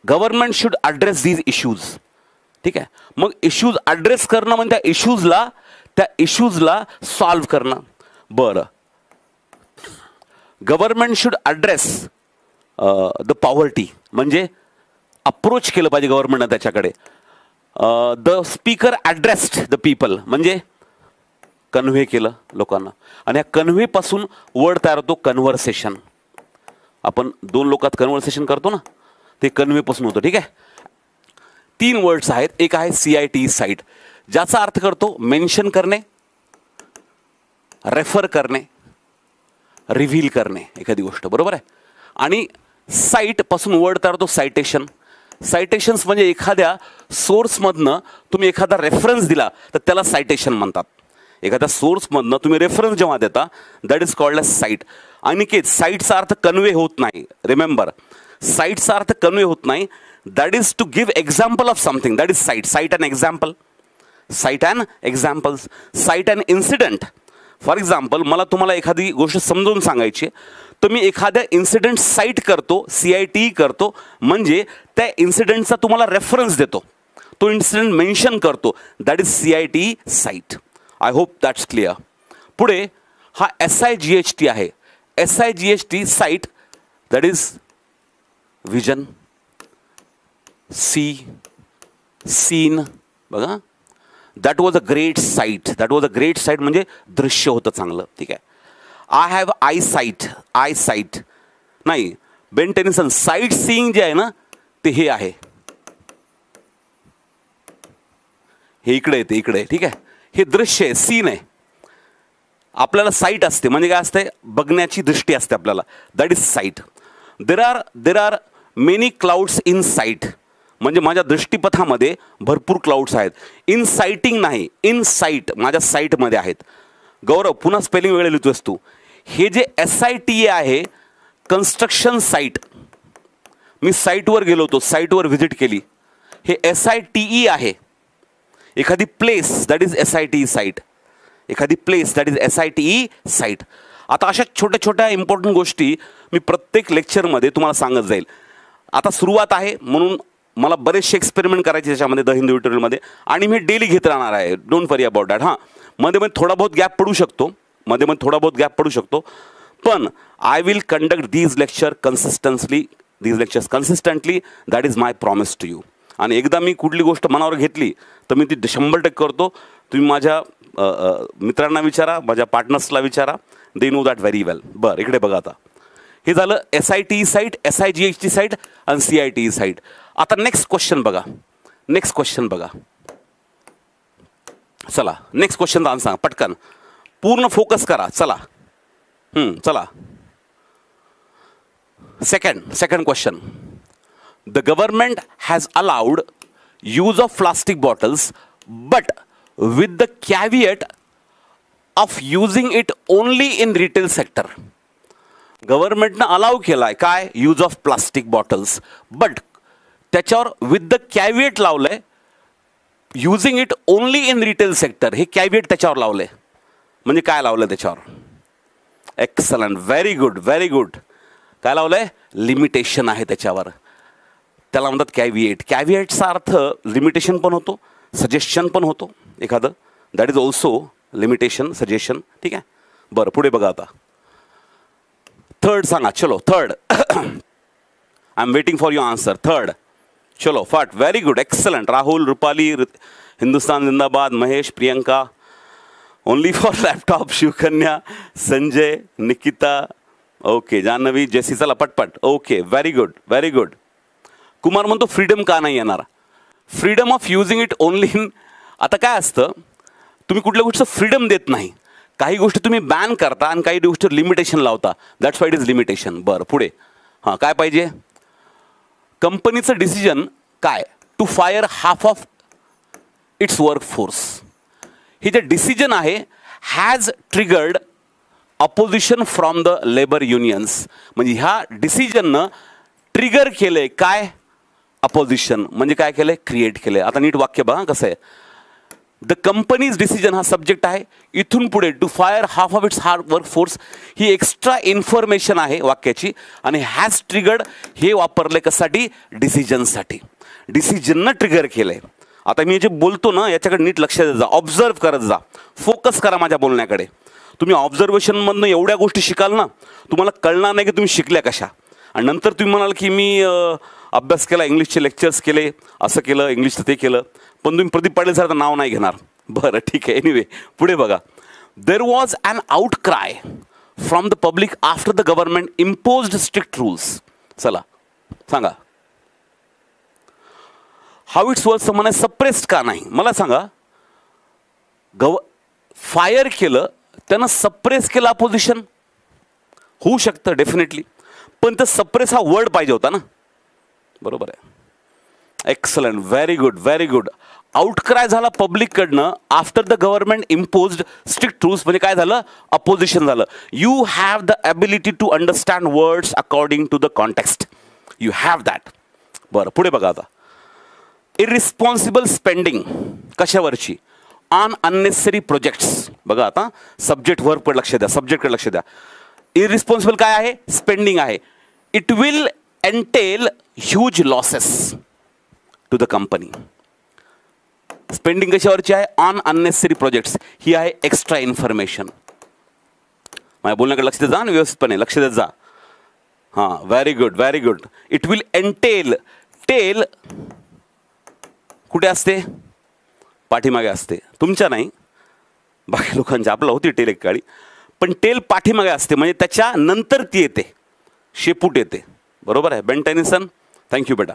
Government should address these issues. ठीक आहे. मग इश्यूज ॲड्रेस करणं म्हणजे त्या इश्यूजला सॉल्व्ह करणं. बरं, government should address the poverty, म्हणजे अप्रोच केलं पाहिजे गव्हर्नमेंटनं त्याच्याकडे. द स्पीकर ॲड्रेस्ड द पीपल, म्हणजे कन्व्हे केलं लोकांना. आणि या कन्व्हेपासून वर्ड तयार होतो कन्व्हर्सेशन. आपण दोन लोकात कन्व्हर्सेशन करतो ना, ते कन्व्हेपासून होतं. ठीक आहे. 3 वर्ड्स आहेत. एक आहे CIT साईट, ज्याचा अर्थ करतो मेन्शन करणे, रेफर करणे, रिव्हील करणे एखादी गोष्ट, बरोबर आहे. आणि साईट पासून वर्ड तयार होतो सायटेशन. सायटेशन्स म्हणजे एखाद्या सोर्समधनं तुम्ही एखादा रेफरन्स दिला तर त्याला सायटेशन म्हणतात. एखाद्या सोर्समधनं तुम्ही रेफरन्स जेव्हा देता that is called as cite. Aniket, साईटचा अर्थ कन्वे होत नाही. रिमेंबर, साईटचा अर्थ कन्वे होत नाही. That is to give example of something, that is cite. Cite and example, cite and examples, cite and incident. For example, मला तुम्हाला एखादी गोष्ट समजून सांगायची, तर मी एखाद्या इन्सिडेंट साईट करतो, CIT करतो, म्हणजे त्या इन्सिडेंटचा तुम्हाला रेफरन्स देतो, तो इन्सिडेंट मेन्शन करतो, that is CIT cite. I hope that's clear. पुढे हा SIGHT आहे. SIGHT sight, that is vision, scene. बघा, that was a great sight. That was a great sight म्हणजे दृश्य होतं चांगलं. ठीक आहे. आय हॅव आय साईट नाही. बेन टेनिसन, साईट सीइंग जे आहे ना ते हे आहे, हे इकडे येते, इकडे. ठीक आहे. हे दृश्य आहे, सीन आहे. आपल्याला साईट असते म्हणजे काय असते, बघण्याची दृष्टी असते आपल्याला, that is site. There are many clouds in site, म्हणजे माझ्या दृष्टीपथामध्ये भरपूर क्लाउड्स आहेत. इन साईटिंग नाही, इन साईट, माझ्या साईटमध्ये आहेत. गौरव, पुन्हा स्पेलिंग वेगळे लिहितोस तू. हे जे SITA आहे, कन्स्ट्रक्शन साईट, मी साईटवर गेलो होतो, साईटवर व्हिजिट केली. हे SITE आहे, एखादी place, that is SITE site. एखादी place, that is SITE site. आता अशा छोट्या छोट्या इम्पॉर्टंट गोष्टी मी प्रत्येक लेक्चरमध्ये तुम्हाला सांगत जाईल. आता सुरुवात आहे म्हणून मला बरेचसे एक्सपेरिमेंट करायचे त्याच्यामध्ये द हिंदू ट्युटोरियलमध्ये, आणि मी डेली घेत राहणार आहे. Don't worry about that. हां, मध्ये मध्ये थोडा बहुत गॅप पडू शकतो, पण I will conduct these lecture consistently. That is my promise to you. आणि एकदा मी कुठली गोष्ट मनावर घेतली तर मी ती 100% करतो. तुम्ही माझ्या मित्रांना विचारा, माझ्या पार्टनर्सला विचारा, दे नो दॅट व्हेरी वेल. बरं, इकडे बघा. आता हे झालं SITE साईट, SIGHT साईट आणि CITE साईट. आता नेक्स्ट क्वेश्चन बघा. चला, नेक्स्ट क्वेश्चनचा आन्सर सांगा पटकन, पूर्ण फोकस करा. चला. Second question. The government has allowed use of plastic bottles but with the caveat of using it only in retail sector. गव्हर्नमेंटनं अलाव केलाय काय, use of plastic bottles, but त्याच्यावर विथ द कॅव्हिएट लावलंय using it only in retail sector. हे caveat त्याच्यावर लावलंय म्हणजे काय लावलं त्याच्यावर? Excellent, very good. काय लावलंय? लिमिटेशन आहे त्याच्यावर, त्याला म्हणतात कॅव्हिएट. कॅव्हिएटचा अर्थ लिमिटेशन पण होतो, सजेशन पण होतो एखादं, that is also limitation, suggestion. ठीक आहे. बरं, पुढे बघा. आता थर्ड सांगा. चलो, third. I am waiting for your answer. Third. चलो fast. Very good, excellent. Rahul, Rupali, Hindustan जिंदाबाद, Mahesh, Priyanka, only for laptop, Shivkanya, Sanjay, Nikita, okay, Janhavi, JC. चला पटपट. Okay, very good. कुमार म्हणतो फ्रीडम का नाही येणार? Freedom of using it only in. आता काय असतं, तुम्ही कुठल्या गोष्टीचं फ्रीडम देत नाही, काही गोष्टी तुम्ही बॅन करता आणि काही गोष्टी लिमिटेशन लावता, that's why it is limitation. बरं, पुढे. हां, काय पाहिजे? कंपनीचं डिसिजन काय? To fire half of its work force. हे जे डिसिजन आहे has triggered opposition from the labour unions. म्हणजे ह्या डिसिजननं ट्रिगर केलंय काय? अपोजिशन. म्हणजे काय केलंय? क्रिएट केलंय. आता नीट वाक्य बघा कसं आहे. द कंपनीज डिसिजन हा सब्जेक्ट आहे. इथून पुढे to fire half of its hard work force ही एक्स्ट्रा इन्फॉर्मेशन आहे वाक्याची, आणि हॅज ट्रिगर्ड हे वापरले कशासाठी? डिसिजनसाठी. डिसिजननं ट्रिगर केलंय. आता मी जे बोलतो ना याच्याकडे नीट लक्ष देत जा, ऑब्झर्व करत जा, फोकस करा माझ्या बोलण्याकडे. तुम्ही ऑब्झर्वेशनमधनं एवढ्या गोष्टी शिकाल ना तुम्हाला कळणार नाही की तुम्ही शिकल्या कशा. आणि नंतर तुम्ही म्हणाल की मी अभ्यास केला, इंग्लिशचे लेक्चर्स केले, असं केलं, इंग्लिशचं ते केलं, पण तुम्ही प्रदीप पाटील सरांचं नाव नाही घेणार. बरं ठीक आहे. एनिवे पुढे बघा. There was an outcry from the public after the government imposed strict rules. चला सांगा हाऊ इट्स वर्स म्हणे सप्रेस्ड का नाही. मला सांगा, फायर केलं त्यानं सप्रेस केलं अपोजिशन, होऊ शकतं डेफिनेटली, पण तर सप्रेस हा वर्ड पाहिजे होता ना. बरोबर आहे. Excellent, very good, very good. Outcry झाला पब्लिककडनं after the government imposed strict rules, म्हणजे काय झालं, अपोजिशन झालं. You have the ability to understand words according to the context, you have that. बरं पुढे बघा आता. इरिस्पॉन्सिबल स्पेंडिंग कशावरची, ऑन अननेसेसरी प्रोजेक्ट्स. बघा आता सब्जेक्ट वर्बकडे लक्ष द्या, सब्जेक्टकडे लक्ष द्या. इरिस्पॉन्सिबल काय आहे, स्पेंडिंग आहे. It will entail huge losses to the company. Spending कशावरची आहे, ऑन अननेसेसरी प्रोजेक्ट्स. ही आहे एक्स्ट्रा इन्फॉर्मेशन. माझ्या बोलण्याकडे लक्ष देत जा आणि व्यवस्थितपणे लक्ष देत जा. हां very good, very good. It will entail, tail कुठे असते, पाठीमागे असते, तुमच्या नाही बाकी लोकांच्या. आपलं होती टेल एक काळी, पण टेल पाठीमागे असते, म्हणजे त्याच्या नंतर ती येते, शेपूट येते. बरोबर आहे बेन टेनिसन, थँक्यू बेटा.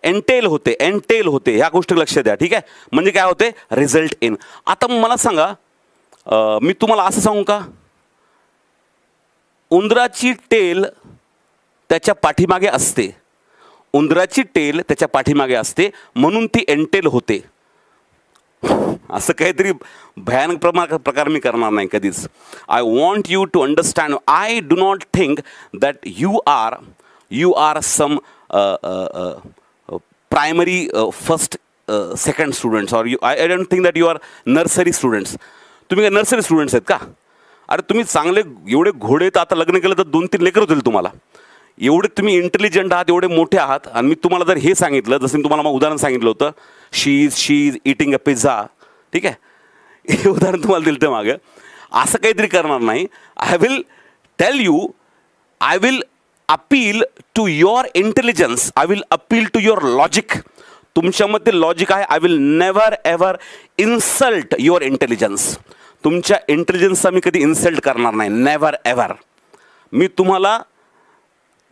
एंटेल होते, एंटेल होते, ह्या गोष्टी लक्ष द्या. ठीक आहे, म्हणजे काय होते, रिझल्ट इन. आता मला सांगा, मी तुम्हाला असं सांगू का, उंदराची टेल त्याच्या पाठीमागे असते, उंदराची टेल त्याच्या पाठीमागे असते म्हणून ती एंटेल होते. असं काहीतरी भयानक प्रकार मी करणार नाही कधीच. I want you to understand. I do not think that you are some primary first second students, और I don't think that you are nursery students. तुम्ही काय नर्सरी स्टुडंट्स आहेत का? अरे तुम्ही चांगले एवढे घोडे, तर आता लग्न केलं तर 2-3 लेकर होतील तुम्हाला. एवढे तुम्ही इंटेलिजंट आहात, एवढे मोठे आहात, आणि मी तुम्हाला जर हे सांगितलं, जसं मी तुम्हाला मग उदाहरण सांगितलं होतं, शी इज इटिंग अ पिझ्झा, ठीक आहे, हे उदाहरण तुम्हाला दिलं तर मागं, असं काहीतरी करणार नाही. I will tell you, I will appeal to your intelligence, I will appeal to your logic. तुमच्यामध्ये लॉजिक आहे. I will never ever insult your intelligence. तुमच्या इंटेलिजन्सचा मी कधी इन्सल्ट करणार नाही, नेव्हर एव्हर. मी तुम्हाला,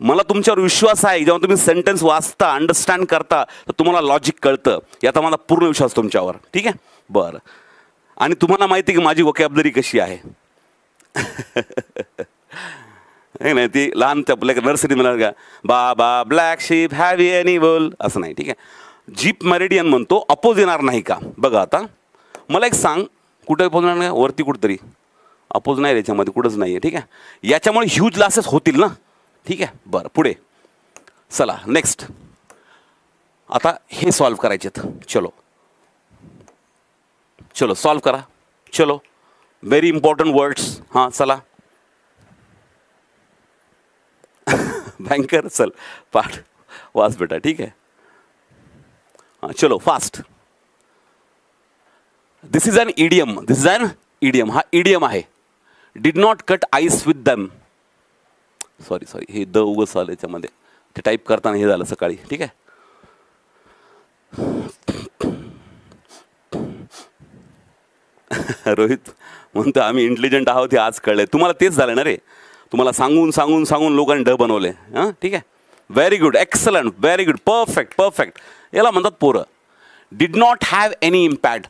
मला तुमच्यावर विश्वास आहे. जेव्हा तुम्ही सेंटेन्स वाचता, अंडरस्टँड करता, तर तुम्हाला लॉजिक कळतं, याचा मला पूर्ण विश्वास तुमच्यावर. ठीक आहे, बरं. आणि तुम्हाला माहिती आहे की माझी वोकॅब्युलरी कशी आहे. नाही, ती लहान आपल्या नर्सरी म्हणा का, बाबा ब्लॅक शीप हॅव एनी वोल, असं नाही. ठीक आहे, जीप मेरिडियन म्हणतो, अपोज येणार नाही का. बघा आता मला एक सांग, कुठे अपोज येणार नाही, वरती कुठंतरी अपोज नाही, याच्यामध्ये कुठंच नाही आहे. ठीक आहे, याच्यामुळे ह्यूज लॉसेस होतील ना. ठीक आहे, बरं पुढे चला नेक्स्ट. आता हे सॉल्व करायचे आहेत. चलो चलो सॉल्व करा. चलो, व्हेरी इम्पॉर्टंट वर्ड्स. हां चला. बँकर, चल पाठ वाच बेटा. ठीक आहे, हां चलो fast. This is an idiom, this is an idiom. हा इडियम आहे. Did not cut ice with them. Sorry, हे द उगस आलं याच्यामध्ये, ते टाईप करताना हे झालं सकाळी. ठीक आहे, रोहित म्हणतो आम्ही इंटेलिजंट आहोत, हे आज कळलंय तुम्हाला. तेच झालं ना रे, तुम्हाला सांगून सांगून सांगून लोकांनी ड बनवले. हां ठीक आहे, very good, excellent, very good, perfect perfect. याला म्हणतात पोरं. Did not have any impact.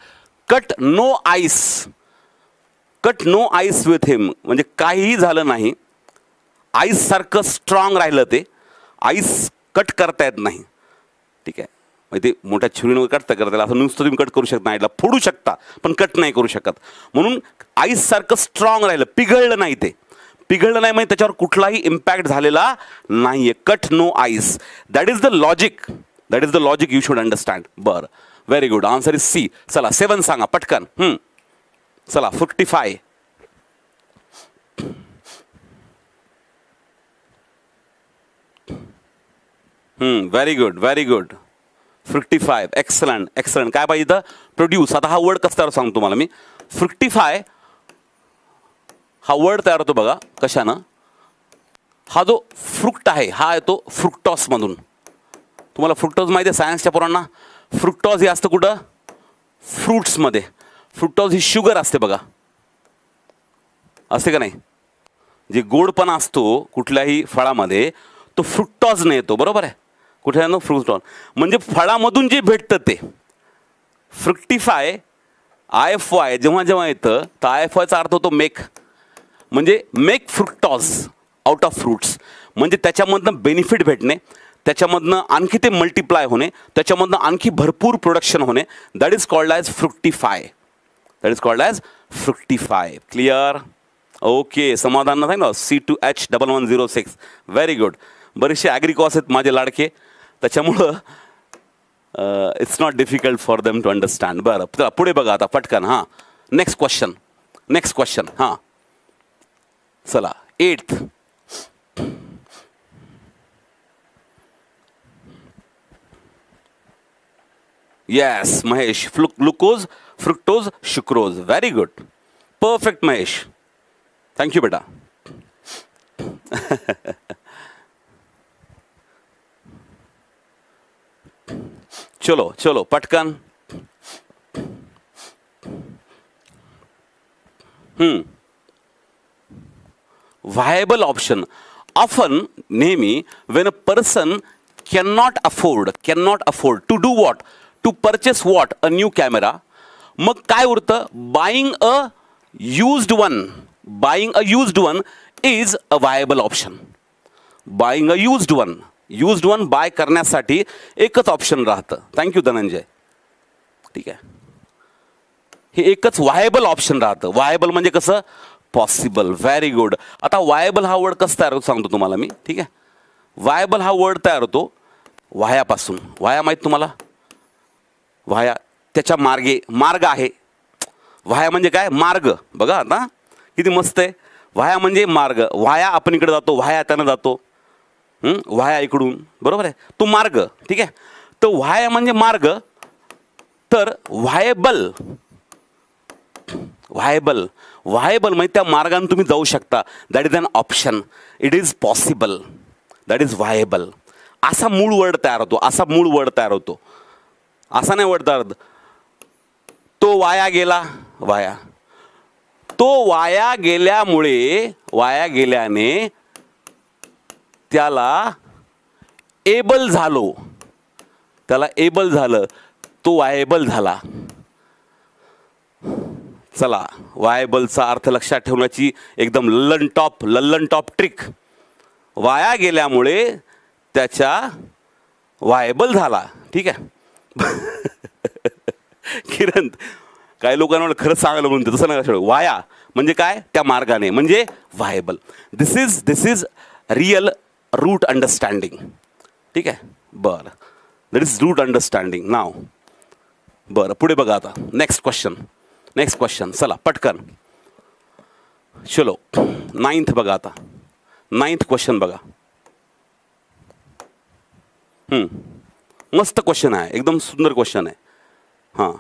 Cut no ice, cut no ice with him, म्हणजे काहीही झालं नाही. आईस सारखं स्ट्रॉंग राहिलं ते. आईस कट करता येत नाही. ठीक आहे, म्हणजे ते मोठ्या छुरीनं कट करता, असं नुसतं तुम्ही कट करू शकता नाही, फोडू शकता पण कट नाही करू शकत. म्हणून आईस सारखं स्ट्रॉंग राहिलं, पिघळलं नाही. ते पिघळलं नाही म्हणजे त्याच्यावर कुठलाही इम्पॅक्ट झालेला नाहीये. Cut no ice, that is the logic, that is the logic you should understand. बरं, very good, answer is C. चला 7 सांगा पटकन. चला 55. Very good, very good. Fructify. Excellent excellent. काय पाहिजे इथं? प्रोड्यूस. आता हा वर्ड कसा तयार सांगतो तुम्हाला मी. फ्रुक्टिफाय हा वर्ड तयार होतो बघा कशानं. हा जो फ्रुक्ट आहे हा येतो फ्रुक्टॉस मधून. तुम्हाला फ्रुक्टॉज माहिती आहे सायन्सच्या पोरांना. फ्रुक्टॉज हे असतं कुठं? फ्रुट्समध्ये. फ्रुक्टॉज ही शुगर असते बघा, असते का नाही? जे गोडपणा असतो कुठल्याही फळामध्ये तो फ्रुक्टॉजने येतो, बरोबर आहे? कुठे फ्रुक्टॉज म्हणजे फळामधून जे भेटतं ते. फ्रुक्टिफाय IFY जेव्हा जेव्हा येतं तर IFYचा अर्थ होतो मेक. म्हणजे मेक फ्रुक्टॉज आउट ऑफ फ्रूट्स. म्हणजे त्याच्यामधनं बेनिफिट भेटणे, त्याच्यामधनं आणखी ते मल्टिप्लाय होणे, त्याच्यामधनं आणखी भरपूर प्रोडक्शन होणे. That is called as fructify. That is called as fructify. Clear? Okay. समाधान नाही ना. C2H1106. Very good. बरेचसे ॲग्रिकॉस आहेत माझे लाडके, त्याच्यामुळं it's not difficult for them to understand. बरं चला पुढे बघा आता पटकन. हां नेक्स्ट क्वेश्चन. Next question. हां चला 8th. Yes Mahesh. Glucose, fructose, sucrose. Very good. Perfect Mahesh. Thank you बेटा. चलो चलो पटकन. Viable option. ऑफन नेहमी when a person cannot afford to do what? To purchase what? A new camera. मग काय उरतं? Buying a used one. Buying a used one is a viable option. Buying a used one. Used one buy करण्यासाठी एकच option राहतं. Thank you Dhananjay. ठीक आहे. हे एकच व्हायबल ऑप्शन राहतं. व्हायबल म्हणजे कसं? पॉसिबल. Very good. आता व्हायबल हा वर्ड कसं तयार होतो सांगतो तुम्हाला मी. ठीक आहे. व्हायबल हा वर्ड तयार होतो व्हायापासून. व्हाया माहीत तुम्हाला? व्हाया त्याच्या मार्गे. मार्ग आहे. व्हाया म्हणजे काय? मार्ग. बघा आता किती मस्त आहे. व्हाया म्हणजे मार्ग. व्हाया आपण इकडे जातो, व्हाया त्यानं जातो, व्हाया इकडून, बरोबर आहे? तो मार्ग. ठीक आहे. तर व्हाया म्हणजे मार्ग. तर व्हायबल म्हणजे त्या मार्गाने तुम्ही जाऊ शकता. That is an option. It is possible. That is viable. असा मूळ वर्ड तयार होतो. असा मूळ वर्ड तयार होतो. असा नाही वर्ड तयार होतो. तो वाया गेला. वाया. तो वाया गेल्याने त्याला एबल झालं. तो वायबल झाला. चला वायबलचा अर्थ लक्षात ठेवण्याची एकदम लल्लन टॉप ट्रिक. वाया गेल्यामुळे त्याच्या वायबल झाला. ठीक आहे. किरण काही लोकांना खरंच सांगायला म्हणतो तसं नाही. वाया म्हणजे काय? त्या मार्गाने म्हणजे viable. This is real root understanding. ठीक आहे. बरं. That is root understanding. Now बरं पुढे बघा आता. Next question. चला पटकन. चलो 9th बघा आता. 9th क्वेश्चन बघा. मस्त क्वेश्चन आहे. एकदम सुंदर क्वेश्चन आहे. हां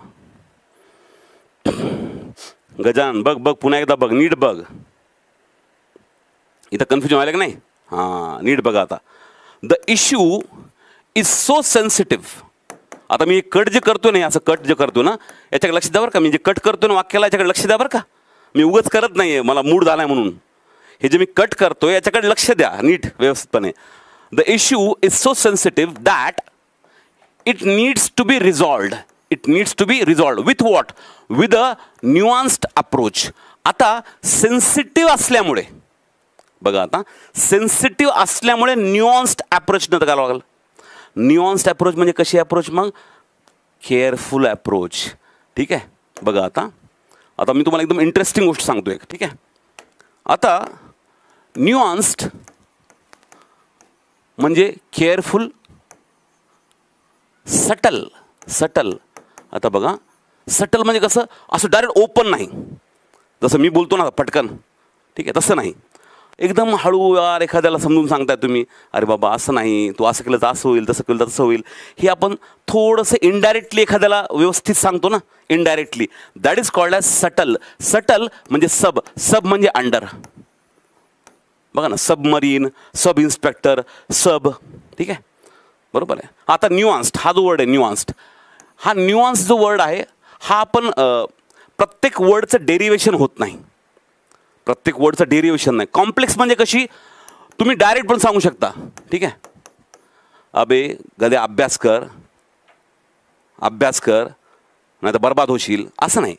गजान बघ पुन्हा एकदा बघ. नीट बघ. इथं कन्फ्युजन व्हायला की नाही? हां नीट बघा आता. The issue is so sensitive. आता मी कट जे करतो नाही, असं कट जे करतो ना याच्याकडे लक्ष द्या बरं का. मी जे कट करतो ना वाक्याला याच्याकडे लक्ष द्या बरं का. मी उगाच करत नाही आहे, मला मूड झाला आहे म्हणून. हे जे मी कट करतो याच्याकडे लक्ष द्या नीट व्यवस्थितपणे. The issue is so sensitive that it needs to be resolved. With what? With a nuanced approach. आता सेन्सिटिव्ह असल्यामुळे बघा आता सेन्सिटिव्ह असल्यामुळे न्युआन्स्ड अप्रोच न करावं लागेल. न्युआन्स्ड अप्रोच म्हणजे कशी अप्रोच? मग केअरफुल अप्रोच. ठीक आहे. बघा आता मी तुम्हाला एकदम इंटरेस्टिंग गोष्ट सांगतो एक. ठीक आहे. आता न्युआन्स्ड म्हणजे केअरफुल, सटल. आता बघा सटल म्हणजे कसं? असं डायरेक्ट ओपन नाही, जसं मी बोलतो ना पटकन. ठीक आहे. तसं नाही. एकदम हळू यार एखाद्याला समजून सांगताय तुम्ही, अरे बाबा असं नाही, तू असं केलं तर असं होईल, तसं केलं तर तसं होईल. हे आपण थोडंसं इनडायरेक्टली एखाद्याला व्यवस्थित सांगतो ना, indirectly. That is called as subtle. Subtle म्हणजे सब, सब म्हणजे अंडर. बघा ना, सबमरीन, सब इन्स्पेक्टर, सब. ठीक आहे, बरोबर आहे. आता न्यूआन्स्ड हा जो वर्ड आहे, न्यूआन्स्ड, हा न्यूआन्स जो वर्ड आहे हा आपण प्रत्येक वर्डचं डेरिवेशन होत नाही. प्रत्येक वर्डचं डेरिवेशन नाही. कॉम्प्लेक्स म्हणजे कशी, तुम्ही डायरेक्ट पण सांगू शकता. ठीक आहे, अबे गद्या अभ्यास कर, अभ्यास कर नाही तर बर्बाद होशील, असं नाही.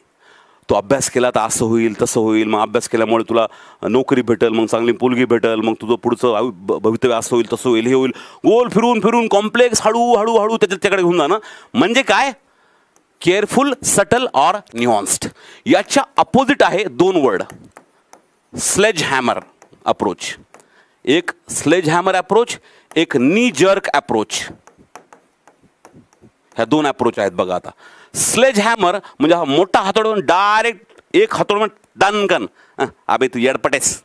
तो अभ्यास केला तर असं होईल तसं होईल, मग अभ्यास केल्यामुळे तुला नोकरी भेटेल, मग चांगली मुलगी भेटेल, मग तुझं पुढचं भवितव्य असं होईल तसं होईल, हे होईल. गोल फिरून फिरून कॉम्प्लेक्स हळू हळू त्याच्याकडे घेऊन जाणं म्हणजे काय, केअरफुल, सटल ऑर न्यूआन्स्ड. याच्या अपोजिट आहे दोन वर्ड, स्लेज हॅमर अप्रोच. एक स्लेज हॅमर अप्रोच, एक नी जर्क अप्रोच. ह्या दोन अप्रोच आहेत बघा. आता स्लेज हॅमर म्हणजे हा मोठा हातोडून डायरेक्ट एक हातोडून दणकन, अबे तू येडपट आहेस.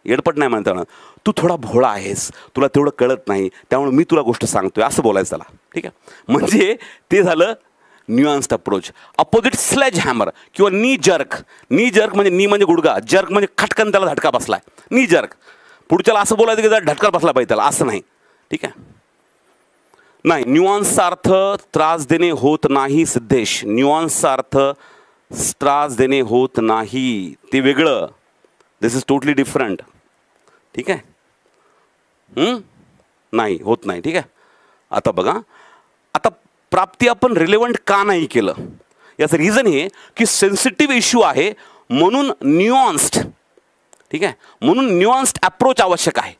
येडपट नाही म्हणता येणार, तू थोडा भोळा आहेस, तुला तेवढं कळत नाही, त्यामुळे मी तुला गोष्ट सांगतोय असं बोलायचं त्याला. ठीक आहे, म्हणजे ते झालं न्यूआन्स्ड अप्रोच. अपोजिट स्लेज हॅमर किंवा नी जर्क. नी जर्क म्हणजे नी म्हणजे गुडगा, जर्क म्हणजे खटकन त्याला झटका बसलाय. नी जर्क पुढच्याला असं बोलायचं की जरा झटका बसला पाहिजे त्याला, असं नाही. ठीक आहे, नाही. न्यूआन्सचा अर्थ त्रास देणे होत नाही सिद्धेश. न्यूआन्सचा अर्थ त्रास देणे होत नाही, ते वेगळं. दिस इज टोटली डिफरंट. ठीक आहे, नाही होत नाही. ठीक आहे, आता बघा, आता प्राप्ती आपण रिलेव्हंट का नाही केलं, याचं रिझन हे की सेन्सिटिव्ह इश्यू आहे म्हणून न्यूआन्स्ड. ठीक आहे, म्हणून न्यूआन्स्ड अप्रोच आवश्यक आहे.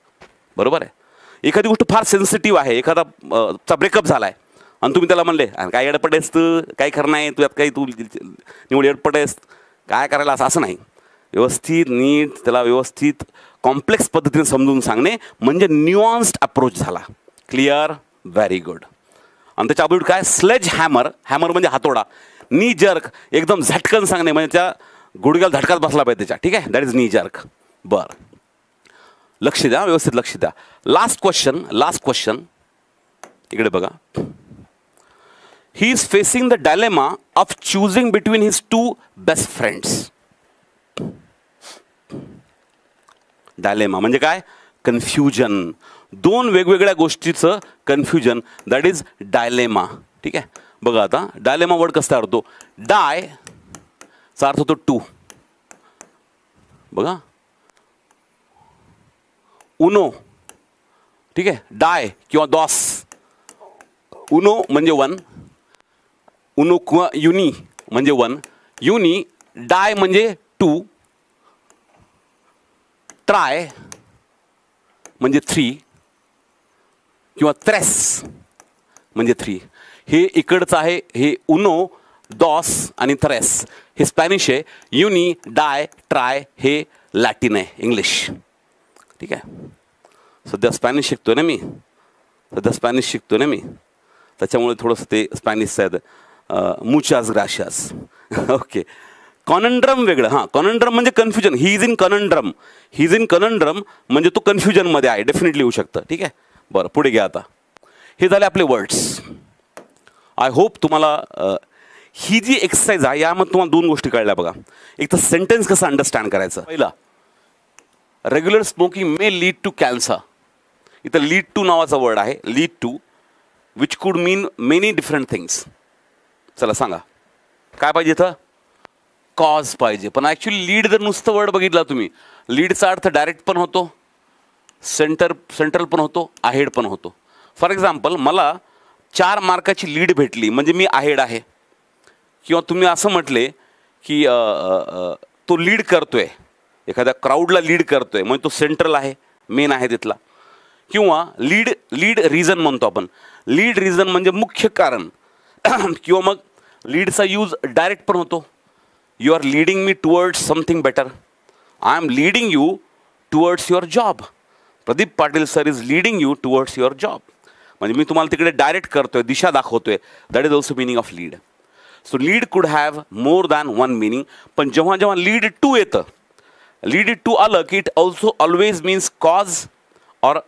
बरोबर आहे. एखादी गोष्ट फार सेन्सिटिव्ह आहे, एखादा चा ब्रेकअप झाला आहे आणि तुम्ही त्याला म्हणले काय येडपट आहेस तू, काही खरं नाही, तू यात काही तू निवड येडपट आहेस, काय करायला असं नाही. व्यवस्थित नीट त्याला व्यवस्थित कॉम्प्लेक्स पद्धतीने समजून सांगणे म्हणजे न्यूआन्स्ड अप्रोच झाला. Clear, very good. आणि त्याच्या अपोजिट काय, स्लेज हॅमर. हॅमर म्हणजे हातोडा. नी जर्क एकदम झटकन सांगणे म्हणजे त्या गुडघ्याला झटकाच बसला पाहिजे त्याच्या. ठीक आहे, दॅट इज नी जर्क. बरं, लक्ष द्या, व्यवस्थित लक्ष द्या. लास्ट क्वेश्चन इकडे बघा. He is facing the dilemma of choosing between his two best friends. Dilemma म्हणजे काय, कन्फ्युजन. दोन वेगवेगळ्या गोष्टीचं कन्फ्युजन, दॅट इज डायलेमा. ठीक आहे, बघा आता डायलेमा वर्ड कसा होतो. डाय चा अर्थ होतो टू. बघा, उनो. ठीक आहे, डाय किंवा दॉस. उनो म्हणजे वन, उनो किंवा युनी म्हणजे वन, युनी. डाय म्हणजे टू, ट्राय म्हणजे थ्री किंवा त्रेस म्हणजे थ्री. हे इकडचं आहे, हे उनो, दॉस आणि त्रेस हे स्पॅनिश आहे. युनी, डाय, ट्राय हे लॅटिन आहे, इंग्लिश. ठीक आहे, सध्या स्पॅनिश शिकतोय ना मी, त्याच्यामुळे थोडंसं ते स्पॅनिशचं आहे. मुचास ग्राशियास. ओके, कॉनंड्रम वेगळं. हां, कॉनंड्रम म्हणजे confusion. He is in conundrum. He is in conundrum म्हणजे तो कन्फ्युजनमध्ये आहे, डेफिनेटली येऊ शकतं. ठीक आहे, बरं पुढे घ्या. आता हे झाले आपले वर्ड्स. आय होप तुम्हाला ही जी एक्सरसाइज आहे यामध्ये तुम्हाला दोन गोष्टी कळल्या बघा. एक तर सेंटेन्स कसं अंडरस्टँड करायचं. पहिला, regular smoking may lead to cancer. इथं लीड टू नावाचा वर्ड आहे, lead to, which could mean many different things. चला सांगा काय पाहिजे इथं, कॉज पाहिजे. पण ॲक्च्युली लीड जर नुसतं वर्ड बघितला तुम्ही, लीडचा अर्थ डायरेक्ट पण होतो, सेंट्रल पण होतो, आहेड पण होतो. फॉर एक्झाम्पल, मला 4 मार्काची लीड भेटली म्हणजे मी आहेड आहे. किंवा तुम्ही असं म्हटले की तो लीड करतोय, एखाद्या क्राऊडला लीड करतोय म्हणजे तो सेंट्रल आहे, मेन आहे तिथला. किंवा लीड रिझन म्हणतो आपण. लीड रिझन म्हणजे मुख्य कारण. किंवा मग लीडचा यूज डायरेक्ट पण होतो. You are leading me towards something better. I am leading you towards your job. Pradeep Patil sir is leading you towards your job. म्हणजे मी तुम्हाला तिकडे डायरेक्ट करतोय, दिशा दाखवतोय. That is also meaning of lead. So lead could have more than one meaning. पण जेव्हा जेव्हा लीड टू येतं लीड टू आलं की it also always means cause और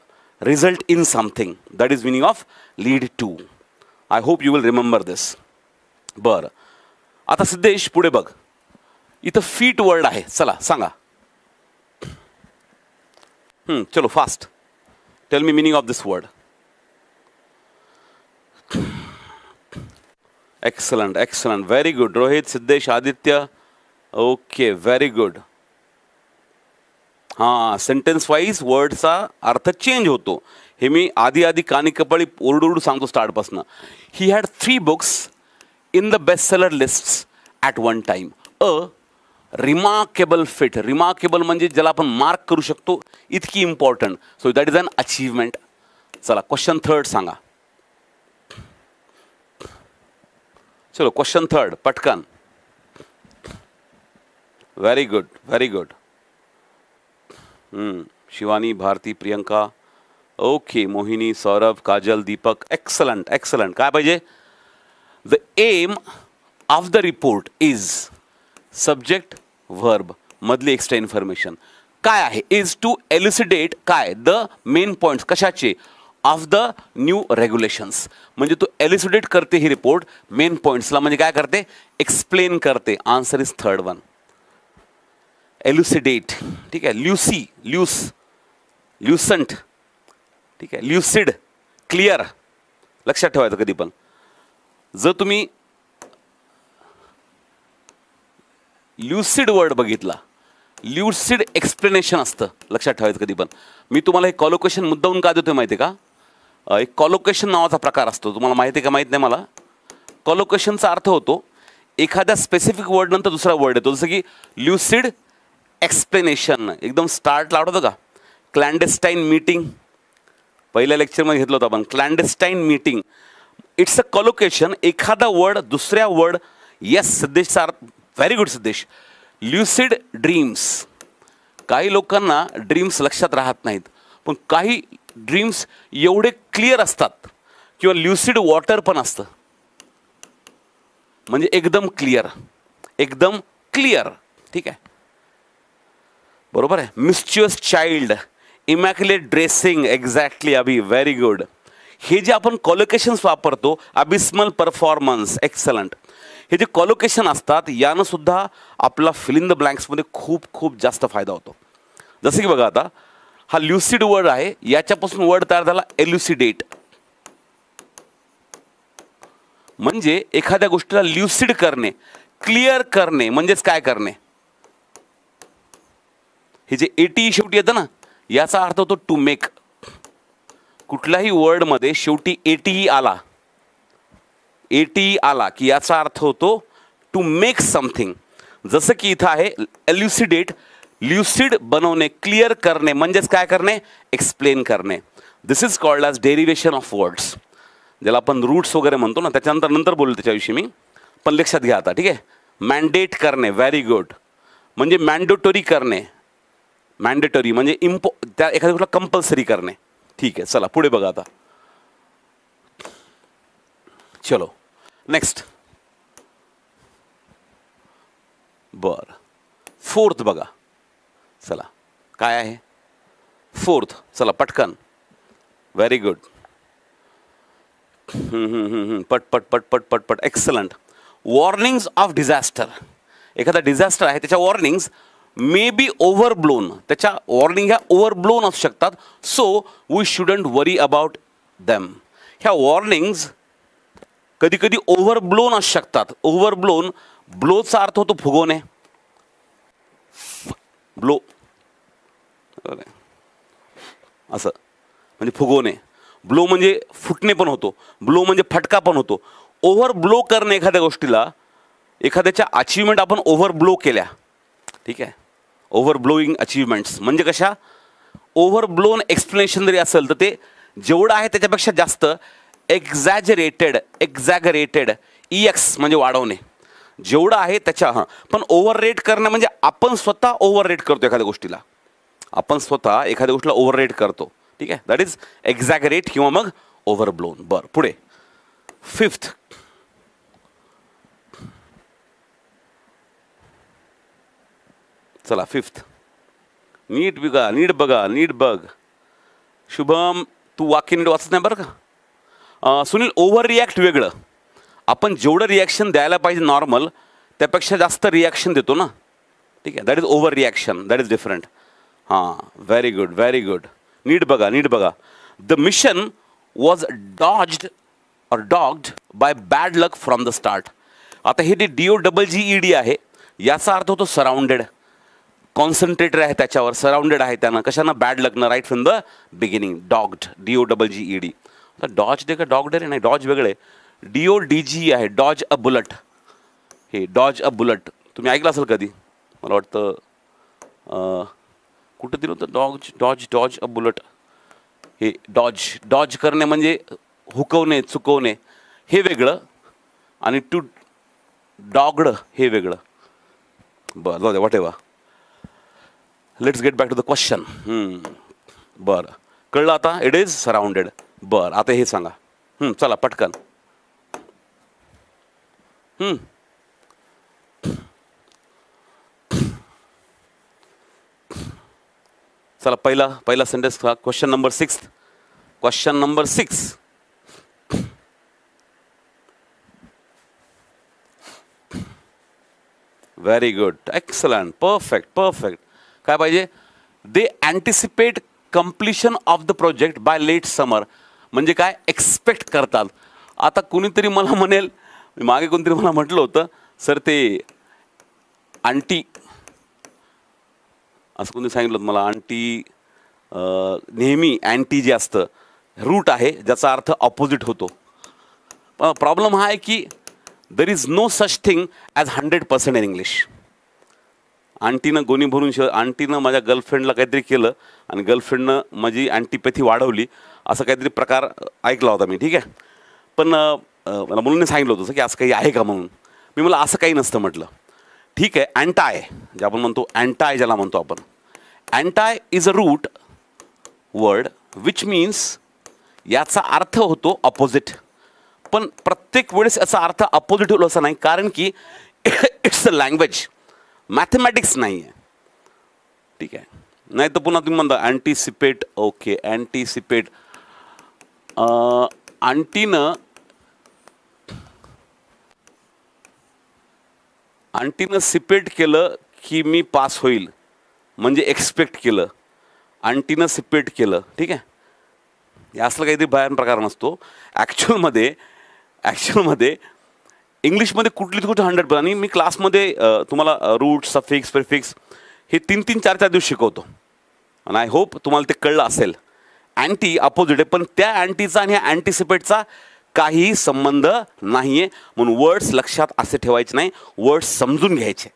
result in something. That is meaning of lead to. I hope you will remember this. बरं, आता सिद्धेश पुढे बघ. इथं फीट वर्ड आहे. चला सांगा. चलो fast. Tell me meaning of this word. Excellent excellent. Very good. Rohit, Siddhesh, Aditya. Okay, very good. हां, सेंटेन्स वाईज वर्डचा अर्थ चेंज होतो. हे मी आधी आधी कानी कपाळी ओरडू सांगतो स्टार्टपासून. He had 3 books in the best seller lists at one time. Remarkable feat. Remarkable म्हणजे ज्याला आपण मार्क करू शकतो, इतकी important. So that is an achievement. चला क्वेश्चन थर्ड सांगा. चलो क्वेश्चन थर्ड पटकन. Very good, very good. Shivani, Bharti, Priyanka. Okay, Mohini, Saurabh, Kajal, Deepak. Excellent excellent. काय पाहिजे? The aim of the report is subject verb मधली एक्स्ट्रा इन्फॉर्मेशन काय आहे? इज टू एल्युसिडेट काय? The main points. कशाचे? Of the new regulations. म्हणजे तू एल्युसिडेट करते ही रिपोर्ट मेन पॉइंट्सला. म्हणजे काय करते? एक्सप्लेन करते. Answer is third one. Elucidate. ठीक आहे. Luci, luce, lucent. ठीक आहे. Lucid, clear. लक्षात ठेवायचं कधी पण. जर तुम्ही ल्युसिड वर्ड बघितला, ल्युसिड एक्सप्लेनेशन असतं. लक्षात ठेवायचं कधी पण. मी तुम्हाला हे कॉलोकेशन मुद्दाहून का देतोय माहिती आहे का? एक कॉलोकेशन नावाचा प्रकार असतो. तुम्हाला माहिती आहे का माहीत नाही मला. कॉलोकेशनचा अर्थ होतो एखाद्या स्पेसिफिक वर्ड नंतर दुसरा वर्ड येतो. जसं की ल्युसिड एक्सप्लेनेशन. एकदम स्टार्टला आठवतं का? Clandestine meeting. पहिल्या लेक्चरमध्ये घेतलं होतं आपण. Clandestine meeting. It's a collocation. एखादा वर्ड दुसऱ्या word. Yes Siddhesh sir, very good Siddhesh. Lucid dreams. काही लोकांना ड्रीम्स लक्षात राहत नाहीत, पण काही ड्रीम्स एवढे क्लिअर असतात. किंवा ल्युसिड वॉटर पण असतं. म्हणजे एकदम क्लिअर, एकदम क्लिअर. ठीक आहे, बरोबर आहे. मिस्चियस चाइल्ड, इमॅक्युलेट ड्रेसिंग. एक्झॅक्टली अभि, व्हेरी गुड. हे जे आपण कॉलोकेशन्स वापरतो, अबिस्मल परफॉर्मन्स. एक्सलंट. हे जे कॉलोकेशन असतात यानं सुद्धा आपला फिल इन द ब्लँक्समध्ये खूप खूप जास्त फायदा होतो. जसं की बघा आता हा ल्युसिड वर्ड आहे, याच्यापासून वर्ड तयार झाला एल्युसिडेट. म्हणजे एखाद्या गोष्टीला ल्युसिड करणे, क्लिअर करणे. म्हणजेच काय करणे? हे जे एटी शेवटी येतं ना, याचा अर्थ होतो टू मेक. कुठल्याही वर्डमध्ये शेवटी एटी आला, एटी आला की याचा अर्थ होतो टू मेक समथिंग. जसं की इथं आहे एल्युसिडेट, ल्युसिड बनवणे, क्लिअर करणे. म्हणजेच काय करणे? एक्सप्लेन करणे. This is called as derivation of words. ज्याला आपण रूट्स वगैरे म्हणतो ना, त्याच्यानंतर नंतर बोलू त्याच्याविषयी मी, पण लक्षात घ्या आता. ठीक आहे. मॅन्डेट करणे. Very good. म्हणजे मॅन्डेटरी करणे. मॅन्डेटरी म्हणजे त्या एखाद्या गोष्टीला कंपल्सरी करणे. ठीक आहे, चला पुढे बघा आता. चलो नेक्स्ट. बर, फोर्थ बघा. चला काय आहे फोर्थ? चला पटकन. Very good. पट पट पट पट पट पट. एक्सलंट. Warnings of disaster. एखादा डिझास्टर आहे, त्याच्या वॉर्निंग्स मे बी ओव्हरब्लोन. त्याच्या वॉर्निंग ह्या ओव्हरब्लोन असू शकतात. So we shouldn't worry about them. ह्या वॉर्निंग्स कधी कधी ओव्हरब्लोन असू शकतात. ओव्हरब्लोन, ब्लोचा अर्थ होतो फुगवणे. ब्लो असं म्हणजे फुगवणे. ब्लो म्हणजे फुटणे पण होतो. ब्लो म्हणजे फटका पण होतो. ओव्हर ब्लो करणे एखाद्या गोष्टीला, एखाद्याच्या अचीवमेंट आपण ओव्हर ब्लो केल्या. ठीक आहे. ओव्हर ब्लोईंग अचीवमेंट्स म्हणजे कशा? ओव्हर ब्लोन एक्सप्लेनेशन जरी असेल तर ते जेवढं आहे त्याच्यापेक्षा जास्त एक्झॅजरेटेड. एक्झॅगरेटेड. EX म्हणजे वाढवणे. जेवढं आहे त्याच्या. पण ओव्हर रेट करणं म्हणजे आपण स्वतः ओव्हर रेट करतो एखाद्या गोष्टीला. आपण स्वतः एखाद्या गोष्टीला ओव्हर रेट करतो. ठीक आहे. दॅट इज एक्झॅगरेट किंवा मग ओव्हर ब्लोन. बरं पुढे फिफ्थ. चला फिफ्थ. नीट बघा, नीट बघा, नीट बघ. शुभम, तू वाक्य नीट वाचत नाही बरं का. सुनील, ओव्हर रिॲक्ट वेगळं. आपण जेवढं रिॲक्शन द्यायला पाहिजे नॉर्मल त्यापेक्षा जास्त रिॲक्शन देतो ना. ठीक आहे, that is over reaction, that is different. हां, व्हेरी गुड, व्हेरी गुड. नीट बघा, नीट बघा. The mission was dogged by bad luck from the start. आता हे जे DOGGED आहे याचा अर्थ होतो सराउंडेड. कॉन्सन्ट्रेटेड आहे त्याच्यावर, सराउंडेड आहे त्यानं कशानं, बॅड लकनं, right from the beginning. Dogged, DOGGED. आता डॉज दे का डॉग्ड रे, नाही, डॉज वेगळे. DODG आहे, डॉज अ बुलेट. हे डॉज अ बुलेट तुम्ही ऐकलं असेल कधी, मला वाटतं कुठं दिलं होतं. Dodge a bullet. हे डॉज करणे म्हणजे हुकवणे, चुकवणे, हे वेगळं, आणि टू डॉग्ड हे वेगळं. बरं, जाऊ दे, whatever. Let's get back to the question. बरं, कळलं आता. It is surrounded. बरं, आता हे सांगा. चला पटकन. चला पहिला sentence. Question number 6. Question number 6. Very good, excellent, perfect. काय पाहिजे? They anticipate completion of the project by late summer. म्हणजे काय? एक्सपेक्ट करतात. आता कोणीतरी मला म्हणेल, मागे कोणतरी मला म्हटलं होतं, सर ते आंटी, असं कोणी सांगितलं होतं मला, आंटी नेहमी अँटी जे असतं रूट आहे ज्याचा अर्थ ऑपोजिट होतो. प्रॉब्लेम हा आहे की there is no such thing as 100% in English. आंटीनं गोणी भरून आंटीनं माझ्या गर्लफ्रेंडला काहीतरी केलं आणि गर्लफ्रेंडनं माझी अँटीपॅथी वाढवली, असं काहीतरी प्रकार ऐकला होता मी. ठीक आहे, पण मला मुलांनी सांगितलं होतं की असं काही आहे का म्हणून. मी मला असं काही नसतं म्हटलं. ठीक आहे, अँटाय जे आपण म्हणतो, अँटाय ज्याला म्हणतो आपण, anti is a root word which means, याचा अर्थ होतो ऑपोजिट. पण प्रत्येक वेळेस याचा अर्थ अपोजिट होईल असं नाही, कारण की इट्स अ लँग्वेज, मॅथमॅटिक्स नाही आहे. ठीक आहे, नाही तर पुन्हा तुम्ही म्हणता अँटिसिपेट. Okay, anticipate. आंटीनं सिपेट केलं की मी पास होईल, म्हणजे एक्सपेक्ट केलं. आंटीनं सिपेट केलं. ठीक आहे, हे असलं काहीतरी भयान प्रकार नसतो. ॲक्च्युअलमध्ये इंग्लिशमध्ये कुठली 100%. आणि मी क्लासमध्ये तुम्हाला रूट, सफिक्स, प्रिफिक्स हे 3-3, 4-4 दिवस शिकवतो, आणि आय होप तुम्हाला ते कळलं असेल. अँटी अपोजिट आहे, पण त्या अँटीचा आणि ह्या अँटिसिपेटचा काहीही संबंध नाही आहे. म्हणून वर्ड्स लक्षात असे ठेवायचे नाही, वर्ड्स समजून घ्यायचे.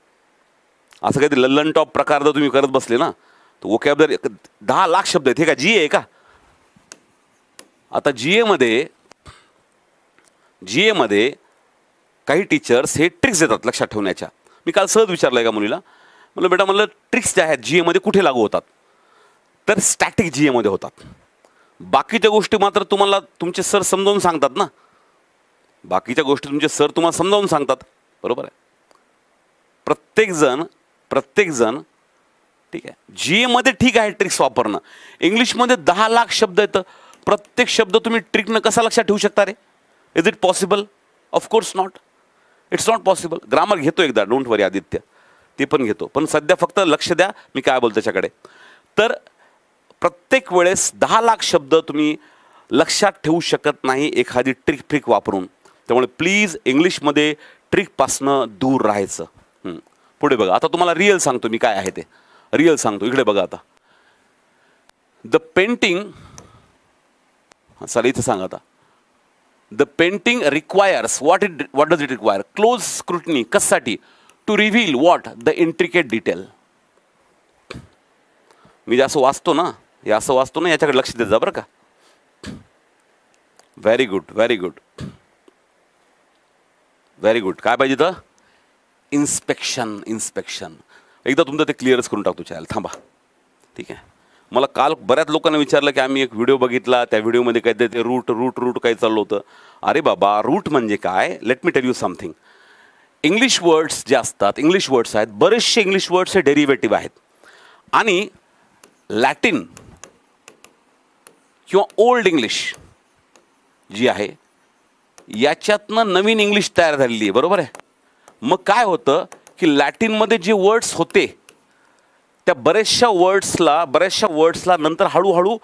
असं काहीतरी लल्लन टॉप प्रकार जर तुम्ही करत बसले ना, तर वोकॅब्युलरी 10 लाख शब्द आहेत. हे का GA आहे का? आता GA मध्ये काही टीचर्स हे ट्रिक्स देतात लक्षात ठेवण्याच्या. मी काल सहज विचारलं आहे का मुलीला, म्हणलं बेटा, म्हणलं ट्रिक्स ज्या आहेत GA मध्ये कुठे लागू होतात, तर स्टॅटिक GA मध्ये होतात. बाकीच्या गोष्टी मात्र तुम्हाला तुमचे सर समजावून सांगतात ना. बाकीच्या गोष्टी तुमचे सर तुम्हाला समजावून सांगतात, बरोबर आहे. प्रत्येकजण ठीक आहे, GA मध्ये ठीक आहे ट्रिक्स वापरणं. इंग्लिशमध्ये 10 लाख शब्द आहेत, प्रत्येक शब्द तुम्ही ट्रिकनं कसा लक्षात ठेवू शकता रे? Is it possible? Of course not. It's not possible. Grammar घेतो एकदा, डोंट वरी आदित्य, ते पण घेतो. पण सध्या फक्त लक्ष द्या मी काय बोलतो त्याच्याकडे. तर प्रत्येक वेळेस 10 लाख शब्द तुम्ही लक्षात ठेवू शकत नाही एखादी ट्रिक वापरून. त्यामुळे प्लीज इंग्लिशमध्ये ट्रिकपासनं दूर राहायचं. पुढे बघा. आता तुम्हाला रिअल सांगतो मी काय आहे ते. रिअल सांगतो, इकडे बघा. आता द पेंटिंग, चला इथं सांगा. आता the painting requires what does it require? Close scrutiny. कशासाठी? To reveal what? The intricate detail. मी असं वाचतो ना, याच्याकडे लक्ष देत जा बरं का. Very good, very good, very good. काय पाहिजे तर? इन्स्पेक्शन. एकदा तुमचं ते क्लिअरच करून टाकतो चॅनल. थांबा, ठीक आहे. मला काल बऱ्याच लोकांना विचारलं की आम्ही एक व्हिडिओ बघितला, त्या व्हिडिओमध्ये काहीतरी ते रूट काही चाललं होतं. अरे बाबा, रूट म्हणजे काय? Let me tell you something. English words जे असतात, इंग्लिश वर्ड्स आहेत, बरेचसे इंग्लिश वर्ड्स हे डेरिव्हेटिव्ह आहेत. आणि लॅटिन किंवा ओल्ड इंग्लिश जी आहे याच्यातनं नवीन इंग्लिश तयार झालेली आहे, बरोबर आहे. मग काय होतं की लॅटिनमध्ये जे वर्ड्स होते त्या बऱ्याचशा वर्ड्सला नंतर हळूहळू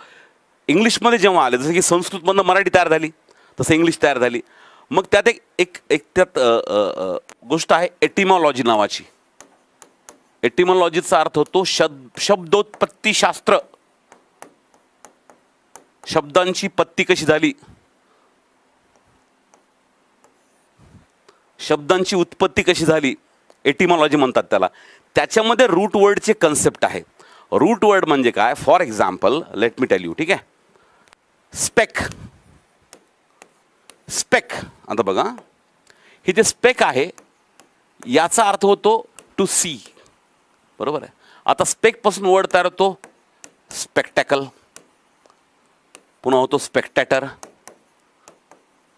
इंग्लिशमध्ये जेव्हा आले, जसं की संस्कृतमधनं मराठी तयार झाली तसं इंग्लिश तयार झाली. मग त्यात एक त्यात गोष्ट आहे एटिमॉलॉजी नावाची. एटिमॉलॉजीचा अर्थ होतो शब्दोत्पत्तीशास्त्र. शब्दांची पत्ती कशी झाली, शब्दांची उत्पत्ती कशी झाली, एटिमॉलॉजी म्हणतात त्याला. त्याच्यामध्ये रूट वर्डचे कन्सेप्ट आहे. रूट वर्ड म्हणजे काय, for example let me tell you, ठीक आहे. स्पेक, स्पेक आता बघा, हे जे स्पेक आहे याचा अर्थ होतो टू सी, बरोबर आहे. आता स्पेक पासून वर्ड तयार होतो स्पेक्टॅकल, पुन्हा होतो स्पेक्टॅटर,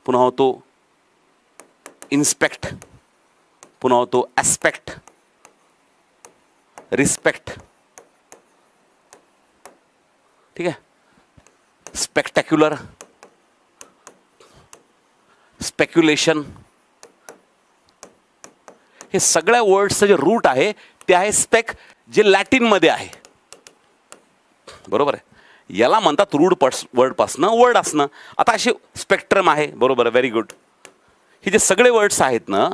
पुन्हा होतो इन्स्पेक्ट, पुन्हा होतो ॲस्पेक्ट, रिस्पेक्ट, ठीक आहे. स्पेक्टॅक्युलर, स्पेक्युलेशन, हे सगळ्या वर्ड्सचं जे रूट आहे ते आहे स्पेक, जे लॅटिनमध्ये आहे, बरोबर आहे. याला म्हणतात रूट वर्डपासनं वर्ड असणं. आता असे स्पेक्ट्रम आहे, बरोबर आहे, व्हेरी गुड. हे जे सगळे वर्ड्स आहेत ना,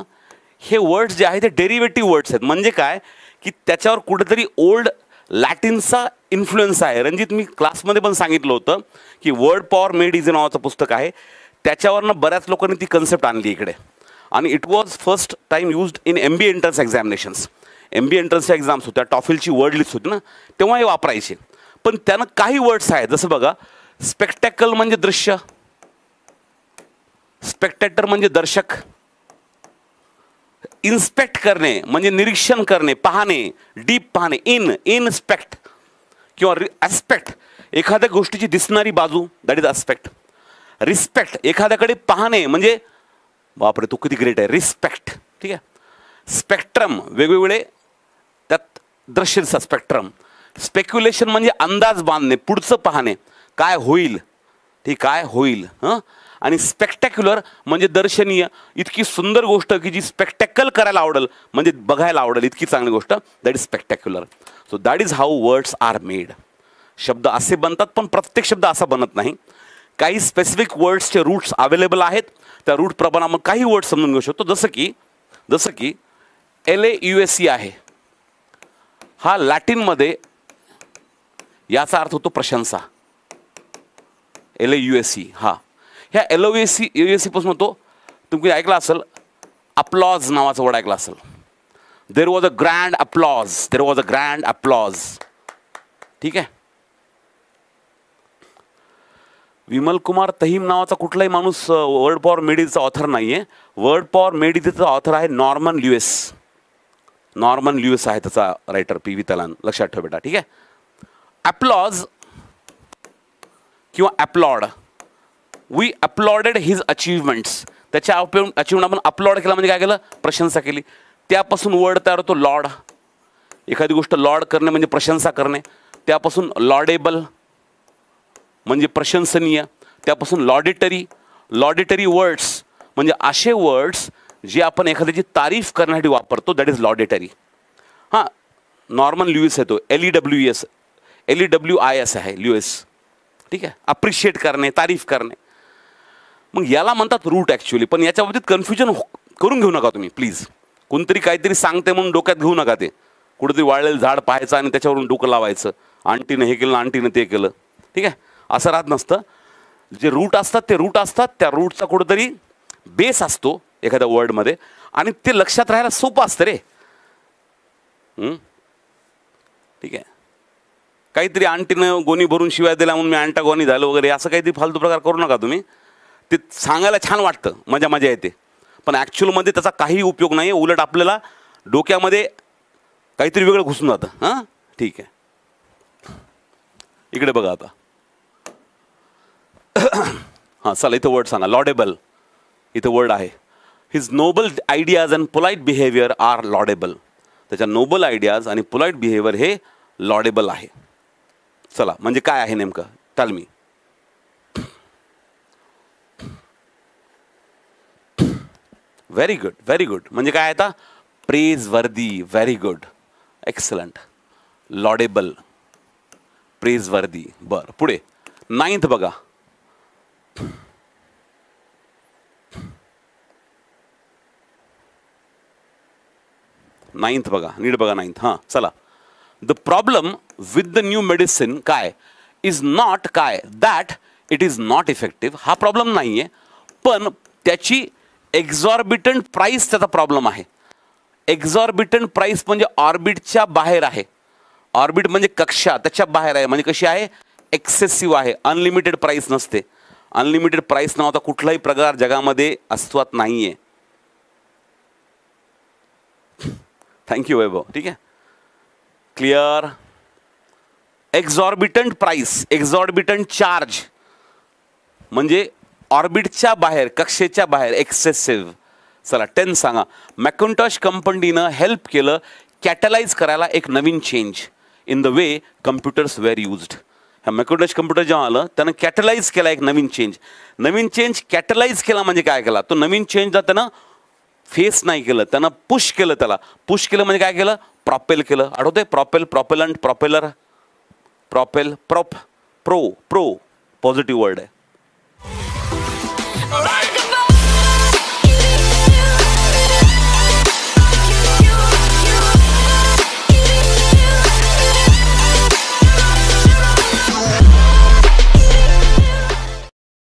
हे वर्ड्स जे आहेत ते डेरिव्हेटिव्ह वर्ड्स आहेत. म्हणजे काय की त्याच्यावर कुठेतरी ओल्ड लॅटिनचा इन्फ्लुएन्स आहे. रणजित, मी क्लासमध्ये पण सांगितलं होतं की वर्ड पॉवर मेड इझी नावाचं पुस्तक आहे, त्याच्यावरनं बऱ्याच लोकांनी ती कन्सेप्ट आणली इकडे. आणि it was first time used in MBA entrance examinations. MBA एंट्रन्सच्या एक्झाम्स होत्या, टॉफिलची वर्ड लिस्ट होती ना, तेव्हा हे वापरायचे. पण त्यानं काही वर्ड्स आहेत, जसं बघा स्पेक्टॅकल म्हणजे दृश्य, स्पेक्टॅटर म्हणजे दर्शक, इन्स्पेक्ट करणे म्हणजे निरीक्षण करणे, पाहणे, डीप पाहणे, इनस्पेक्ट किंवा ॲस्पेक्ट एखाद्या गोष्टीची दिसणारी बाजू, दॅट इज ॲस्पेक्ट. रिस्पेक्ट एखाद्याकडे पाहणे म्हणजे बापरे तो किती ग्रेट आहे, रिस्पेक्ट, ठीक आहे. स्पेक्ट्रम वेगवेगळे त्यात दृश्य दिसतात, स्पेक्ट्रम. स्पेक्युलेशन म्हणजे अंदाज बांधणे, पुढचं पाहणे, काय होईल, ठीक, काय होईल. आणि स्पेक्टॅक्युलर म्हणजे दर्शनीय, इतकी सुंदर गोष्ट की जी स्पेक्टॅकल करायला आवडेल, म्हणजे बघायला आवडेल, इतकी चांगली गोष्ट, that is spectacular. So that is how words are made. शब्द असे बनतात, पण प्रत्येक शब्द असा बनत नाही. काही स्पेसिफिक वर्ड्सचे रूट्स अवेलेबल आहेत, त्या रूट प्रमाणे आपण काही वर्ड समजून घेऊ शकतो. जसं की LAUSE आहे, हा लॅटिनमध्ये याचा अर्थ होतो प्रशंसा. LAUSE, हा ह्या LAUSE पासून होतो, तुम्ही ऐकला असेल अप्लॉज नावाचा वर्ड ऐकला असेल. There was a grand applause, there was a grand applause, ठीक आहे. विमल कुमार तहीम नावाचा कुठलाही माणूस वर्ड पॉवर मेडीचा ऑथर नाही आहे. वर्ड पॉवर मेडीचा ऑथर आहे नॉर्मन ल्युइस. नॉर्मन ल्युइस आहे त्याचा रायटर, PV तलान, लक्षात ठेव बेटा, ठीक आहे. अप्लॉज किंवा applaud, we applauded his achievements, त्याच्या अचीवमेंट आपण अपलॉड केला म्हणजे काय केलं, प्रशंसा केली. त्यापासून वर्ड तयार होतो लॉर्ड, एखादी गोष्ट लॉर्ड करणे म्हणजे प्रशंसा करणे. त्यापासून लॉडेबल म्हणजे प्रशंसनीय. त्यापासून लॉडेटरी वर्ड्स म्हणजे असे वर्ड्स जे आपण एखाद्याची तारीफ करण्यासाठी वापरतो, दॅट इज लॉडेटरी. हां, नॉर्मन ल्युइस आहे तो, LEWIS आहे, ल्युइस, ठीक आहे. अप्रिशिएट करणे, तारीफ करणे. मग याला म्हणतात रूट ॲक्च्युली. पण याच्या बाबतीत कन्फ्युजन करून घेऊ नका तुम्ही प्लीज. कोणतरी काहीतरी सांगते म्हणून डोक्यात घेऊ नका. ते कुठेतरी वाळलेलं झाड पाहायचं आणि त्याच्यावरून डोकं लावायचं, आंटीनं हे केलं, आंटीनं ते केलं, ठीक आहे, असं राहत नसतं. जे रूट असतात ते रूट असतात, त्या रूटचा कुठेतरी बेस असतो एखाद्या वर्डमध्ये, आणि ते लक्षात राहायला सोपं असतं रे. ठीक आहे. काहीतरी आंटीनं गोणी भरून शिवाय दिला म्हणून मी अँटागॉनी झालो वगैरे असं काहीतरी फालतू प्रकार करू नका तुम्ही. ते सांगायला छान वाटतं, मजा येते, पण ॲक्च्युअलमध्ये त्याचा काही उपयोग नाही. उलट आपल्याला डोक्यामध्ये काहीतरी वेगळं घुसून जातं. हां, ठीक आहे. इकडे बघा आता. हां, चला इथं वर्ड सांगा. लॉडेबल, इथं वर्ड आहे. His noble ideas and polite behaviour are laudable. त्याच्या नोबल आयडियाज आणि पोलाईट बिहेवियर हे लॉडेबल आहे. चला म्हणजे काय आहे नेमकं tell me. Very good, very good. म्हणजे काय आता praiseworthy. Very good, excellent, laudable, praiseworthy. बरं पुढे 9th बघा. 9th बघा, नीट बघा 9th. हां चला. The problem with the new medicine काय इज नॉट काय that it is not effective. हा प्रॉब्लेम नाही आहे, पण त्याची एक्झॉर्बिटंट प्राईस त्याचा प्रॉब्लेम आहे. एक्झॉर्बिटंट प्राईस म्हणजे ऑर्बिटच्या बाहेर आहे. ऑर्बिट म्हणजे कक्षा, त्याच्या बाहेर आहे. म्हणजे कशी आहे, एक्सेसिव्ह आहे. अनलिमिटेड प्राईस नसते. अनलिमिटेड प्राईस नावाचा कुठलाही प्रकार जगामध्ये अस्तित्वात नाही आहे. थँक्यू वैभव. ठीक आहे, क्लिअर. एक्झॉर्बिटंट प्राईस, एक्झॉर्बिटंट चार्ज म्हणजे ऑर्बिटच्या बाहेर, कक्षेच्या बाहेर, एक्सेसिव्ह. चला 10 सांगा. मॅकिंटॉश कंपनीनं हेल्प केलं कॅटलाइज करायला एक नवीन change in the way computers were used. ह्या मॅकिंटॉश कम्प्युटर जेव्हा आलं त्यानं कॅटलाइज केला एक नवीन चेंज. नवीन चेंज कॅटलाइज केला म्हणजे काय केला, तो नवीन चेंजला त्यानं फेस नाही केलं, त्यानं पुश केलं. त्याला पुश केलं म्हणजे काय केलं, प्रॉपेल केलं. आठवतंय प्रॉपेल, प्रॉपेलंट, प्रॉपेलर, प्रॉपेल, प्रो पॉझिटिव्ह वर्ड आहे.